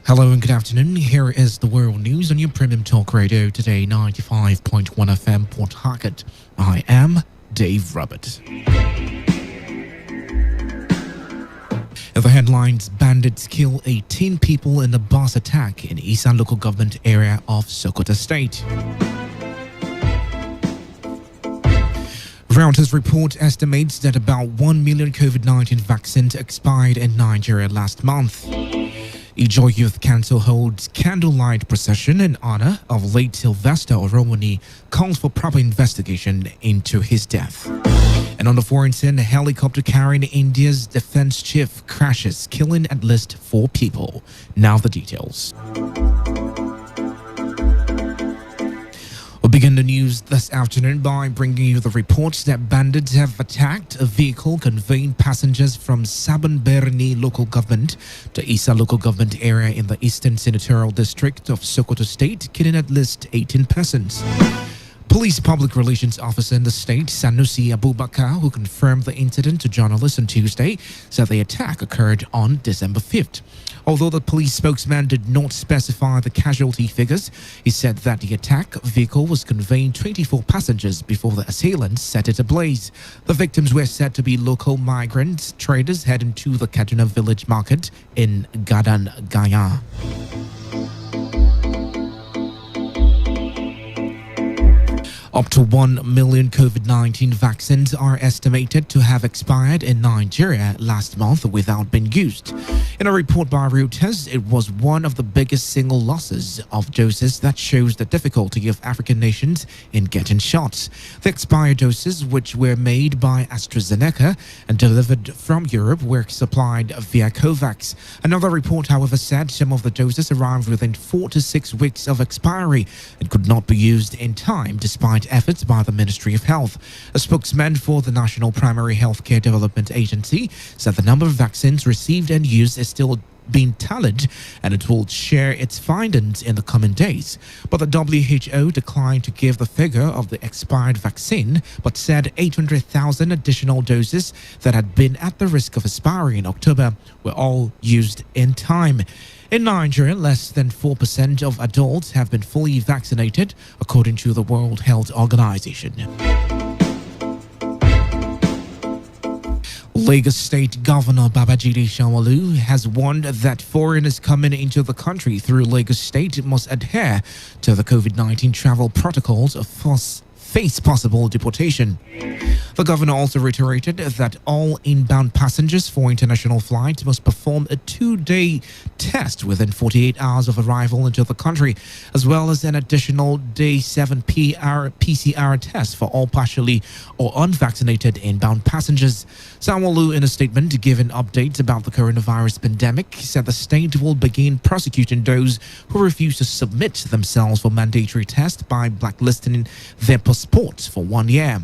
Hello and good afternoon. Here is the world news on your premium talk radio Today 95.1 FM, Port Harcourt. I am Dave Robert. The headlines: bandits kill 18 people in a bus attack in Isan local government area of Sokoto State. Reuters report estimates that about 1 million COVID-19 vaccines expired in Nigeria last month. Ijo Youth Council holds candlelight procession in honor of late Sylvester Oromoni, calls for proper investigation into his death. And on the foreign scene, a helicopter carrying India's defense chief crashes, killing at least 4 people. Now the details. We'll begin the news this afternoon by bringing you the reports that bandits have attacked a vehicle conveying passengers from Sabon-Berni local government to Isa local government area in the Eastern Senatorial District of Sokoto State, killing at least 18 persons. Police Public Relations Officer in the state, Sanusi Abubakar, who confirmed the incident to journalists on Tuesday, said the attack occurred on December 5th. Although the police spokesman did not specify the casualty figures, he said that the attack vehicle was conveying 24 passengers before the assailants set it ablaze. The victims were said to be local migrants, traders heading to the Kaduna village market in Gadan Gaya. Up to 1 million COVID-19 vaccines are estimated to have expired in Nigeria last month without being used. In a report by Reuters, it was one of the biggest single losses of doses that shows the difficulty of African nations in getting shots. The expired doses, which were made by AstraZeneca and delivered from Europe, were supplied via COVAX. Another report, however, said some of the doses arrived within 4 to 6 weeks of expiry and could not be used in time despite efforts by the Ministry of Health. A spokesman for the National Primary Healthcare Development Agency said the number of vaccines received and used is still being tallied and it will share its findings in the coming days. But the WHO declined to give the figure of the expired vaccine, but said 800,000 additional doses that had been at the risk of expiry in October were all used in time. In Nigeria, less than 4% of adults have been fully vaccinated, according to the World Health Organization. Lagos State Governor Babajide Sanwo-Olu has warned that foreigners coming into the country through Lagos State must adhere to the COVID-19 travel protocols of face possible deportation. The governor also reiterated that all inbound passengers for international flights must perform a 2-day test within 48 hours of arrival into the country, as well as an additional day 7 PCR test for all partially or unvaccinated inbound passengers. Sanwo-Olu, in a statement giving updates about the coronavirus pandemic, said the state will begin prosecuting those who refuse to submit themselves for mandatory tests by blacklisting their passports for 1 year.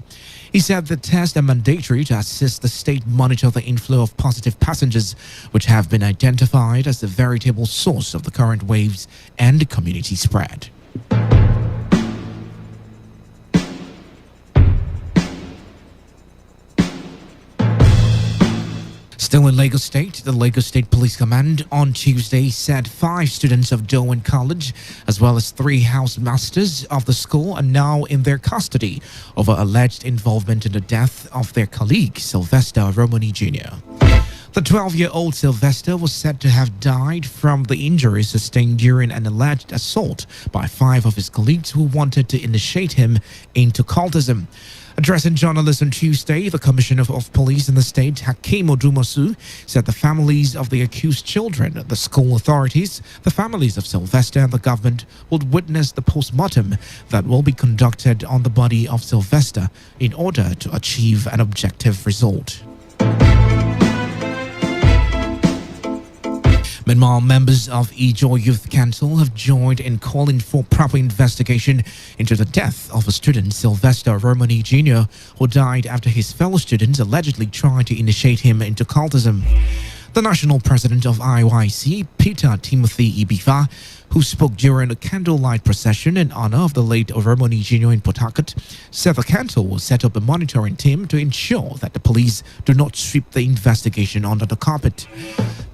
He said the tests are mandatory to assist the state monitor the inflow of positive passengers, which have been identified as the veritable source of the current waves and community spread. Still in Lagos State, the Lagos State Police Command on Tuesday said 5 students of Dowen College, as well as 3 housemasters of the school, are now in their custody over alleged involvement in the death of their colleague, Sylvester Romani Jr. The 12-year-old Sylvester was said to have died from the injuries sustained during an alleged assault by 5 of his colleagues who wanted to initiate him into cultism. Addressing journalists on Tuesday, the Commissioner of Police in the state, Hakeem Odumosu, said the families of the accused children, the school authorities, the families of Sylvester and the government would witness the post-mortem that will be conducted on the body of Sylvester in order to achieve an objective result. Meanwhile, members of Ijaw Youth Council have joined in calling for proper investigation into the death of a student, Sylvester Romani Jr., who died after his fellow students allegedly tried to initiate him into cultism. The national president of IYC, Peter Timothy Ibifa, who spoke during a candlelight procession in honor of the late Romani Jr. in Port Harcourt, said the council will set up a monitoring team to ensure that the police do not sweep the investigation under the carpet.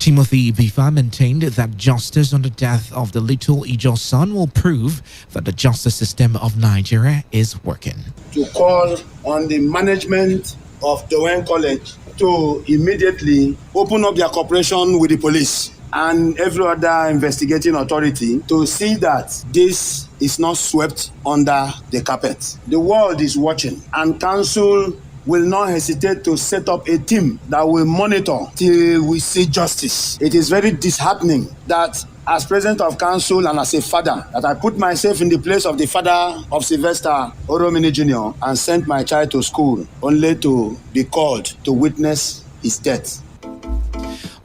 Timothy Ibifa maintained that justice on the death of the little Ijaw son will prove that the justice system of Nigeria is working. To call on the management of Dowen College to immediately open up their cooperation with the police and every other investigating authority to see that this is not swept under the carpet. The world is watching, and council will not hesitate to set up a team that will monitor till we see justice. It is very disheartening that as president of council and as a father, that I put myself in the place of the father of Sylvester Oromini Jr. and sent my child to school only to be called to witness his death.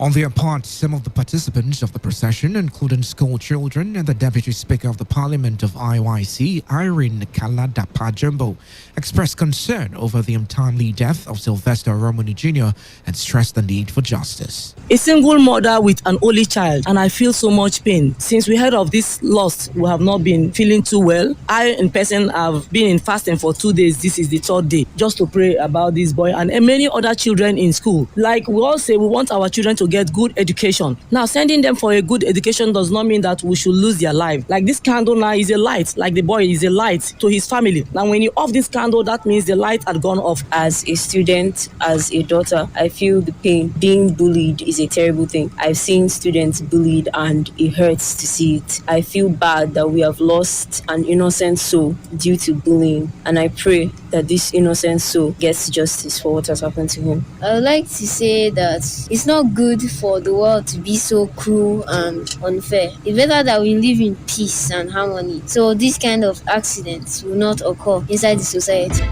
On their part, some of the participants of the procession, including school children and the Deputy Speaker of the Parliament of IYC, Irene Kaladapa-Jumbo, expressed concern over the untimely death of Sylvester Romani Jr. and stressed the need for justice. A single mother with an only child, and I feel so much pain. Since we heard of this loss, we have not been feeling too well. I, in person, have been in fasting for 2 days. This is the 3rd day, just to pray about this boy and many other children in school. Like we all say, we want our children to get good education. Now, sending them for a good education does not mean that we should lose their life. Like this candle now is a light, like the boy is a light to his family. Now, when you off this candle, that means the light had gone off. As a student, as a daughter, I feel the pain. Being bullied is a terrible thing. I've seen students bullied and it hurts to see it. I feel bad that we have lost an innocent soul due to bullying, and I pray that this innocent soul gets justice for what has happened to him. I would like to say that it's not good for the world to be so cruel and unfair. It's better that we live in peace and harmony, so this kind of accidents will not occur inside the society.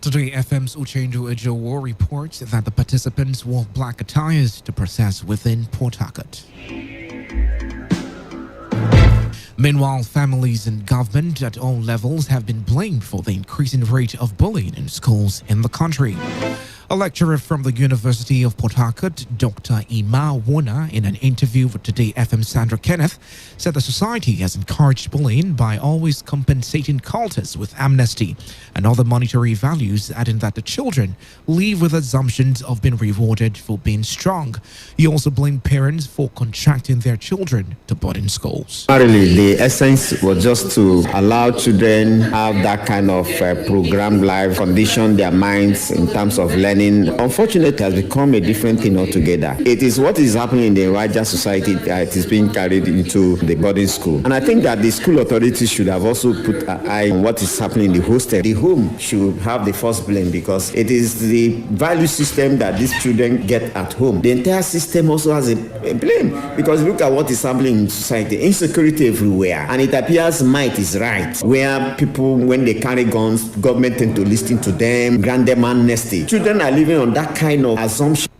Today, FM's Uchendu Ejowo reports that the participants wore black attires to process within Port Harcourt. Meanwhile, families and government at all levels have been blamed for the increasing rate of bullying in schools in the country. A lecturer from the University of Port Harcourt, Dr. Ima Wona, in an interview with Today FM Sandra Kenneth, said the society has encouraged bullying by always compensating cultists with amnesty and other monetary values, adding that the children live with assumptions of being rewarded for being strong. He also blamed parents for contracting their children to boarding schools. Primarily, the essence was just to allow children have that kind of programmed life, condition their minds in terms of learning. Unfortunately, it has become a different thing altogether. It is what is happening in the wider society that is being carried into the boarding school. And I think that the school authorities should have also put an eye on what is happening in the hostel. The home should have the first blame because it is the value system that these children get at home. The entire system also has a blame because look at what is happening in society. Insecurity everywhere. And it appears might is right. Where people, when they carry guns, government tend to listen to them, grant them amnesty. Children are living on that kind of assumption.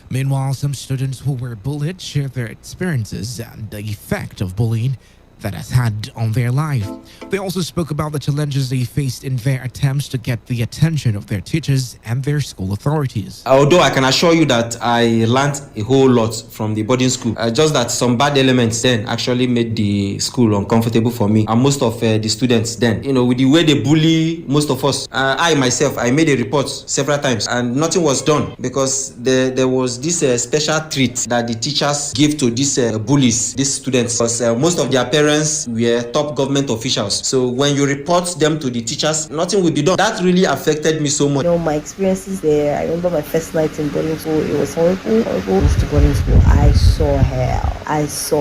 Meanwhile, some students who were bullied shared their experiences and the effect of bullying that has had on their life. They also spoke about the challenges they faced in their attempts to get the attention of their teachers and their school authorities. Although I can assure you that I learned a whole lot from the boarding school, just that some bad elements then actually made the school uncomfortable for me and most of the students then. You know, with the way they bully most of us, I myself, I made a report several times and nothing was done because there was this special treat that the teachers give to these bullies, these students, because most of their parents were top government officials. So when you report them to the teachers, nothing will be done. That really affected me so much. You know, my experiences there, I remember my first night in boarding school. It was horrible. To boarding school, I saw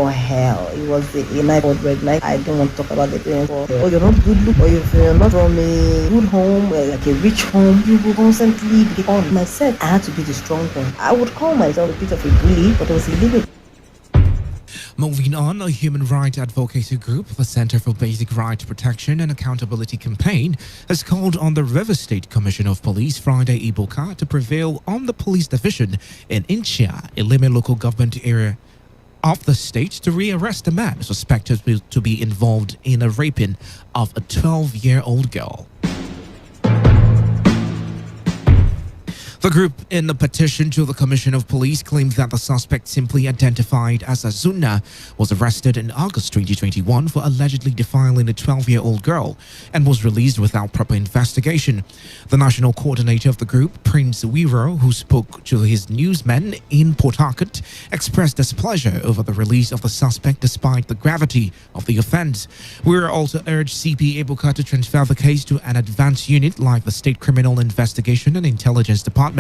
hell. It was a night called red night. I don't want to talk about the parents. Or you're not good look, or if you're not from a good home, like a rich home, you will constantly be on. Myself, I had to be the strong one. I would call myself a bit of a bully, but it was a limit. Moving on, a human rights advocacy group, the Center for Basic Rights Protection and Accountability Campaign, has called on the River State Commissioner of Police, Friday Ibuka, to prevail on the police division in Inchia, a Lime local government area of the state, to rearrest a man suspected to be involved in a raping of a 12-year-old girl. The group, in a petition to the Commission of Police, claimed that the suspect, simply identified as Azuna, was arrested in August 2021 for allegedly defiling a 12-year-old girl and was released without proper investigation. The national coordinator of the group, Prince Wiro, who spoke to his newsmen in Port Harcourt, expressed displeasure over the release of the suspect despite the gravity of the offense. Wiro also urged CP Ebuka to transfer the case to an advanced unit like the State Criminal Investigation and Intelligence Department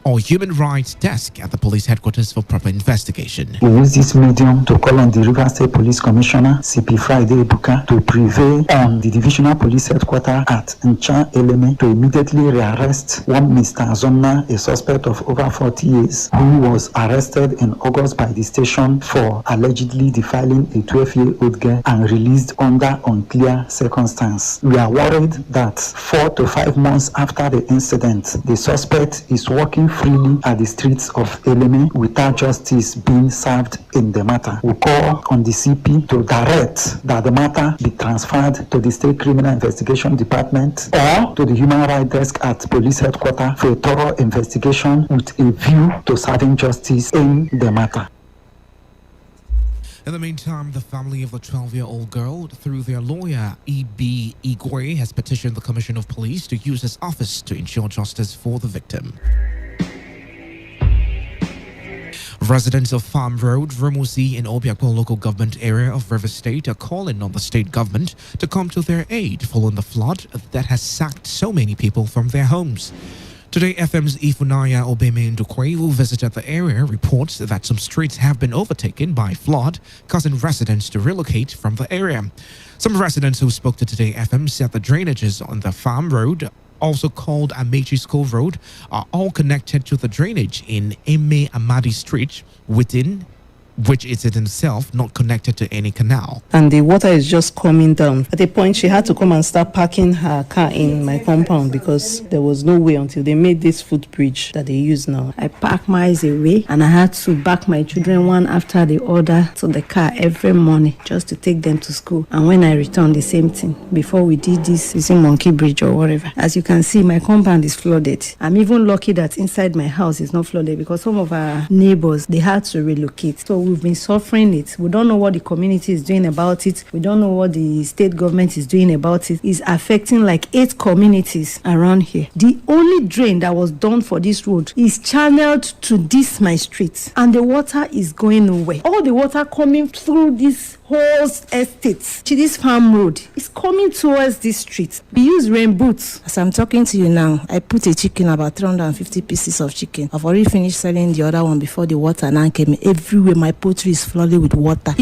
or Human Rights Desk at the police headquarters for proper investigation. We use this medium to call on the River State Police Commissioner, CP Friday Ebuka, to prevail on the Divisional Police Headquarters at Ncha Eleme to immediately rearrest one Mr. Azonna, a suspect of over 40 years, who was arrested in August by the station for allegedly defiling a 12-year-old girl and released under unclear circumstances. We are worried that 4 to 5 months after the incident, the suspect is walking freely at the streets of Eleme without justice being served in the matter. We call on the CP to direct that the matter be transferred to the State Criminal Investigation Department or to the Human Rights Desk at Police Headquarters for a thorough investigation with a view to serving justice in the matter. In the meantime, the family of the 12-year-old girl, through their lawyer, E.B. Igwe, has petitioned the Commission of Police to use his office to ensure justice for the victim. Residents of Farm Road, Rumusi, in Obiakpon local government area of River State are calling on the state government to come to their aid following the flood that has sacked so many people from their homes. Today, FM's Ifunaya Obeme Ndukwe, who visited the area, reports that some streets have been overtaken by flood, causing residents to relocate from the area. Some residents who spoke to Today FM said the drainages on the Farm Road, also called Amechi School Road, are all connected to the drainage in Eme Amadi Street within which is in itself not connected to any canal. And the water is just coming down. At a point, she had to come and start parking her car in my compound because there was no way until they made this footbridge that they use now. I parked miles away and I had to back my children one after the other to the car every morning just to take them to school. And when I returned, the same thing. Before we did this using Monkey Bridge or whatever. As you can see, my compound is flooded. I'm even lucky that inside my house is not flooded because some of our neighbors, they had to relocate. So we've been suffering it. We don't know what the community is doing about it. We don't know what the state government is doing about it. It's affecting like 8 communities around here. The only drain that was done for this road is channeled to this my street, and the water is going nowhere. All the water coming through this whole estate to this farm road is coming towards this street. We use rain boots. As I'm talking to you now, I put a chicken, about 350 pieces of chicken. I've already finished selling the other one before the water now came in. Everywhere my poultry is flooded with water.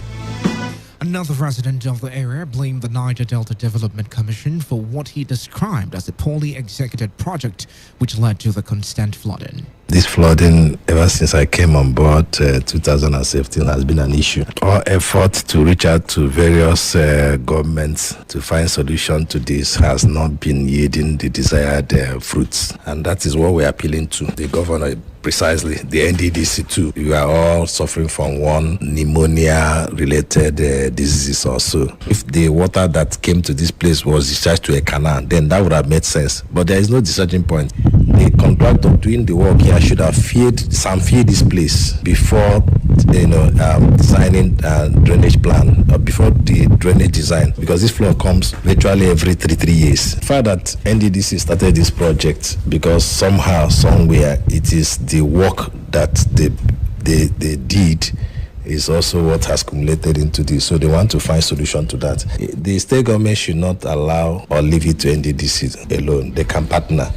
Another resident of the area blamed the Niger Delta Development Commission for what he described as a poorly executed project which led to the constant flooding. This flooding, ever since I came on board 2017, has been an issue. Our effort to reach out to various governments to find solution to this has not been yielding the desired fruits. And that is what we're appealing to the governor, precisely the NDDC too. We are all suffering from one pneumonia-related diseases also. If the water that came to this place was discharged to a canal, then that would have made sense. But there is no discharging point. The contractor doing the work here should have feared this place before designing drainage plan or before the drainage design, because this flow comes virtually every 3 years. The fact that NDDC started this project because somehow, somewhere, it is the work that they did is also what has accumulated into this. So they want to find solution to that. The state government should not allow or leave it to NDDC alone. They can partner.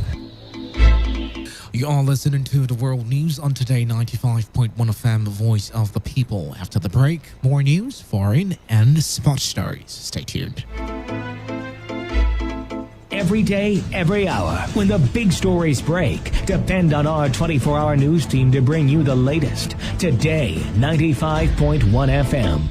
You are listening to the World News on Today 95.1 FM, Voice of the People. After the break, more news, foreign and sports stories. Stay tuned. Every day, every hour, when the big stories break, depend on our 24-hour news team to bring you the latest. Today, 95.1 FM.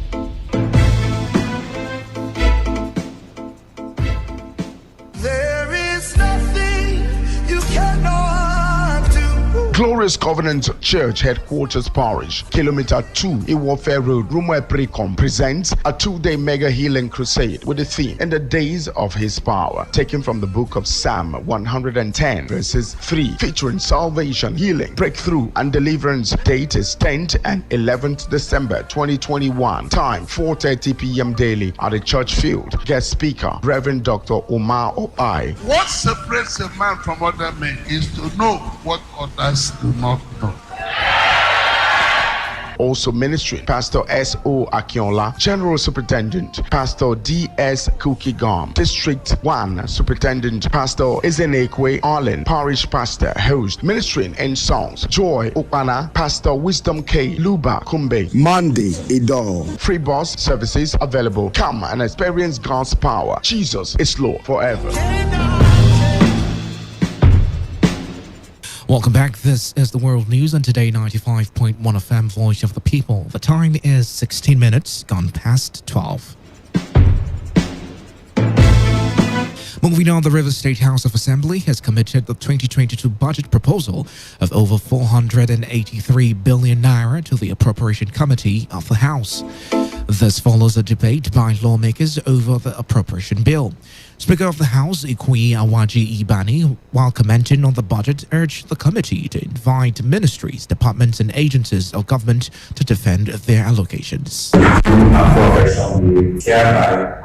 Glorious Covenant Church Headquarters Parish, Kilometer 2, Iwofe Road, Rumo Precom, presents a 2-day mega healing crusade with the theme, In the Days of His Power, taken from the book of Psalm 110, verses 3, featuring salvation, healing, breakthrough, and deliverance. Date is 10th and 11th December 2021. Time, 4:30 p.m. daily at the church field. Guest speaker, Reverend Dr. Omar Opai. What separates a man from other men is to know what others do not know. Also ministering, Pastor S.O. Akinola, General Superintendent, Pastor D.S. Kukigam, District 1 Superintendent, Pastor Ezenekwe Arlen, Parish Pastor, Host, ministering in songs, Joy Okana, Pastor Wisdom K. Luba Kumbe, Monday, Idol. Free bus services available. Come and experience God's power. Jesus is Lord forever. Welcome back. This is the World News on Today 95.1 FM, Voice of the People. The time is 16 minutes gone past 12. Moving on, the Rivers State House of Assembly has committed the 2022 budget proposal of over 483 billion naira to the Appropriation Committee of the House. This follows a debate by lawmakers over the appropriation bill. Speaker of the House, Ikuyi Awaji Ibani, while commenting on the budget, urged the committee to invite ministries, departments and agencies of government to defend their allocations. Appropriation will hereby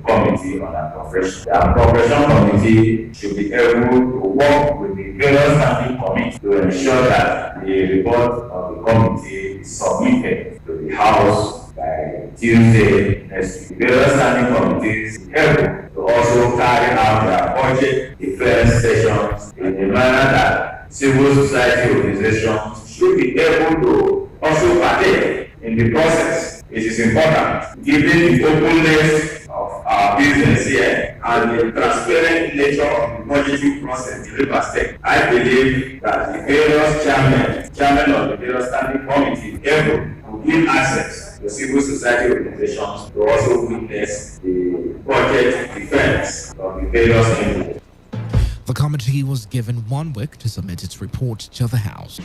committee on appropriation. The appropriation committee should be able to work with the various standing committees to ensure that the report of the committee is submitted to the House by Tuesday next week. Various standing committees will able to also carry out their budget defense sessions in a manner that civil society organizations should be able to also partake in the process. It is important, given the openness of our business here and the transparent nature of the budgeting process in Rivers State. I believe that the various chairmen of the various standing committee able to give access to civil society organizations to also witness the project defense of the various entities. The committee was given 1 week to submit its report to the House.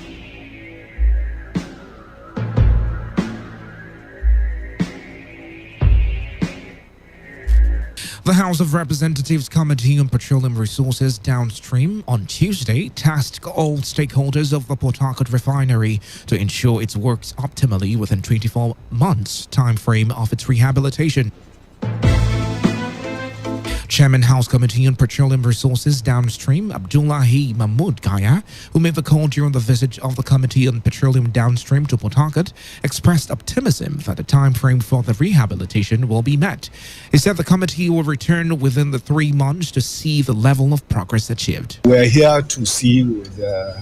The House of Representatives Committee on Petroleum Resources Downstream on Tuesday tasked all stakeholders of the Port Harcourt refinery to ensure it works optimally within 24 months time frame of its rehabilitation. Chairman House Committee on Petroleum Resources Downstream Abdullahi Mahmood Gaya, who made the call during the visit of the Committee on Petroleum Downstream to Port Harcourt, expressed optimism that the time frame for the rehabilitation will be met. He said the committee will return within the 3 months to see the level of progress achieved. We are here to see with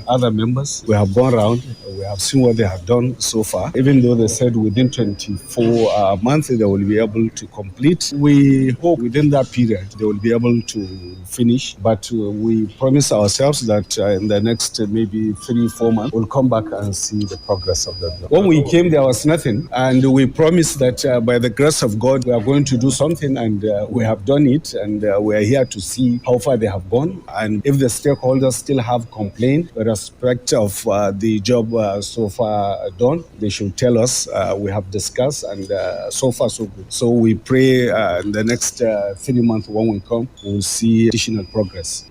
other members. We have gone around. We have seen what they have done so far. Even though they said within 24 months they will be able to complete, we hope within that period they will be able to finish. But we promise ourselves that in the next maybe 3-4 months, we'll come back and see the progress of that. When we came, there was nothing. And we promised that by the grace of God, we are going to do something. And we have done it. And we are here to see how far they have gone. And if the stakeholders still have complaints with respect of the job so far done, they should tell us. We have discussed, and so far so good. So we pray in the next 3 months when we come, we'll see additional progress.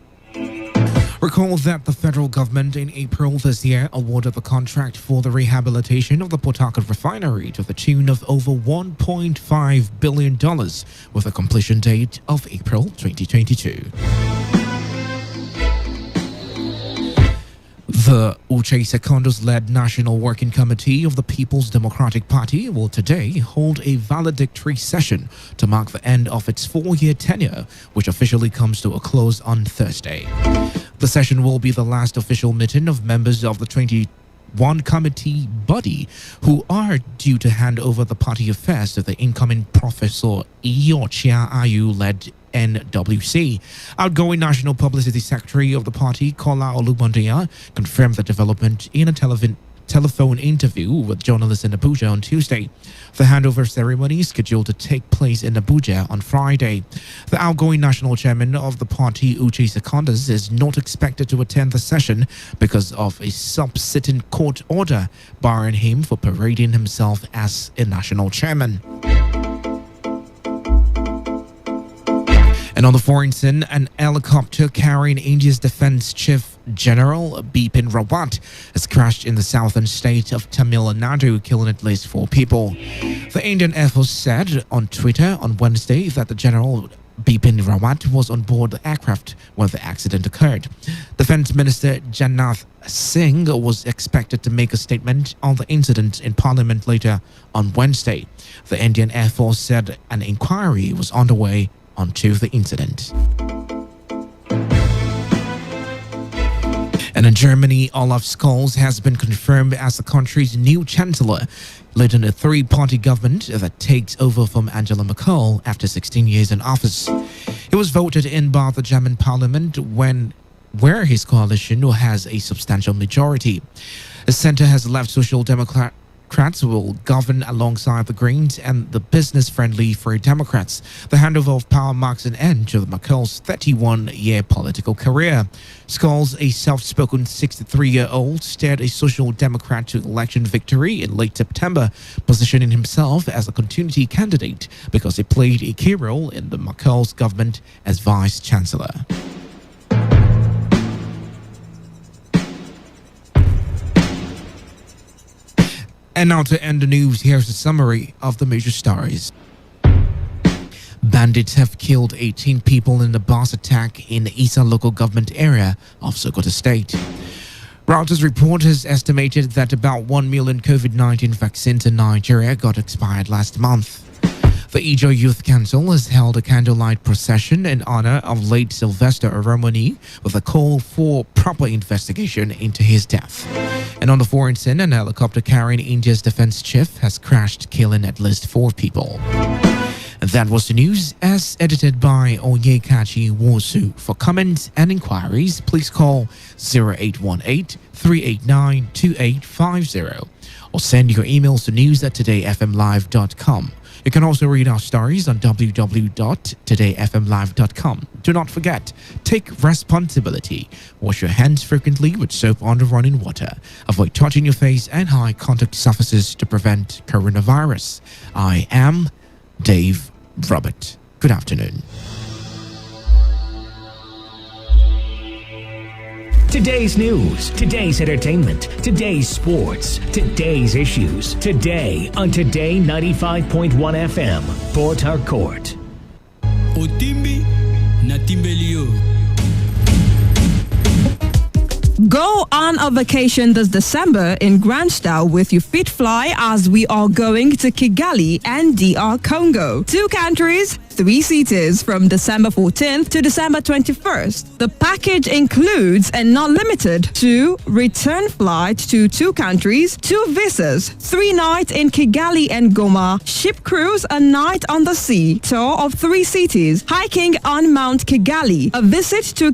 Recall that the federal government in April this year awarded the contract for the rehabilitation of the Port Harcourt refinery to the tune of over $1.5 billion with a completion date of April 2022. The Uche Secondos-led National Working Committee of the People's Democratic Party will today hold a valedictory session to mark the end of its 4-year tenure, which officially comes to a close on Thursday. The session will be the last official meeting of members of the 21 committee body who are due to hand over the party affairs to the incoming Professor Iyorchia Ayu-led NWC. Outgoing National Publicity Secretary of the party, Kola Olubandia, confirmed the development in a telephone interview with journalists in Abuja on Tuesday. The handover ceremony is scheduled to take place in Abuja on Friday. The outgoing national chairman of the party, Uche Secondos, is not expected to attend the session because of a sub-sitting court order barring him for parading himself as a national chairman. And on the foreign scene, an helicopter carrying India's Defense Chief General Bipin Rawat has crashed in the southern state of Tamil Nadu, killing at least 4 people. The Indian Air Force said on Twitter on Wednesday that the General Bipin Rawat was on board the aircraft when the accident occurred. Defense Minister Janath Singh was expected to make a statement on the incident in Parliament later on Wednesday. The Indian Air Force said an inquiry was underway onto the incident. And in Germany, Olaf Scholz has been confirmed as the country's new chancellor, leading a 3-party government that takes over from Angela Merkel after 16 years in office. He was voted in by the German parliament where his coalition has a substantial majority. The center has left Social Democrats will govern alongside the Greens and the business-friendly Free Democrats. The handover of power marks an end to Merkel's 31-year political career. Scholz, a self-spoken 63-year-old, steered a Social Democrat to election victory in late September, positioning himself as a continuity candidate because he played a key role in the Merkel's government as vice-chancellor. And now to end the news, here's a summary of the major stories. Bandits have killed 18 people in the bus attack in the Isa local government area of Sokoto State. Reuters report has estimated that about 1 million COVID-19 vaccines in Nigeria got expired last month. The Ijo Youth Council has held a candlelight procession in honor of late Sylvester Oromoni with a call for proper investigation into his death. And on the foreign scene, an helicopter carrying India's defense chief has crashed, killing at least 4 people. And that was the news as edited by Oyekachi Wosu. For comments and inquiries, please call 0818-389-2850 or send your emails to news@todayfmlive.com. You can also read our stories on www.todayfmlive.com. Do not forget, take responsibility. Wash your hands frequently with soap on the running water. Avoid touching your face and high contact surfaces to prevent coronavirus. I am Dave Robert. Good afternoon. Today's news, today's entertainment, today's sports, today's issues. Today on Today 95.1 FM, Port Harcourt. Otimbi na Timbelio. Go on a vacation this December in grand style with your Fit Fly as we are going to Kigali and DR Congo. 2 countries, 3 seaters from December 14th to December 21st. The package includes and not limited to return flight to 2 countries, 2 visas, 3 nights in Kigali and Goma, ship cruise, a night on the sea, tour of 3 cities, hiking on Mount Kigali, a visit to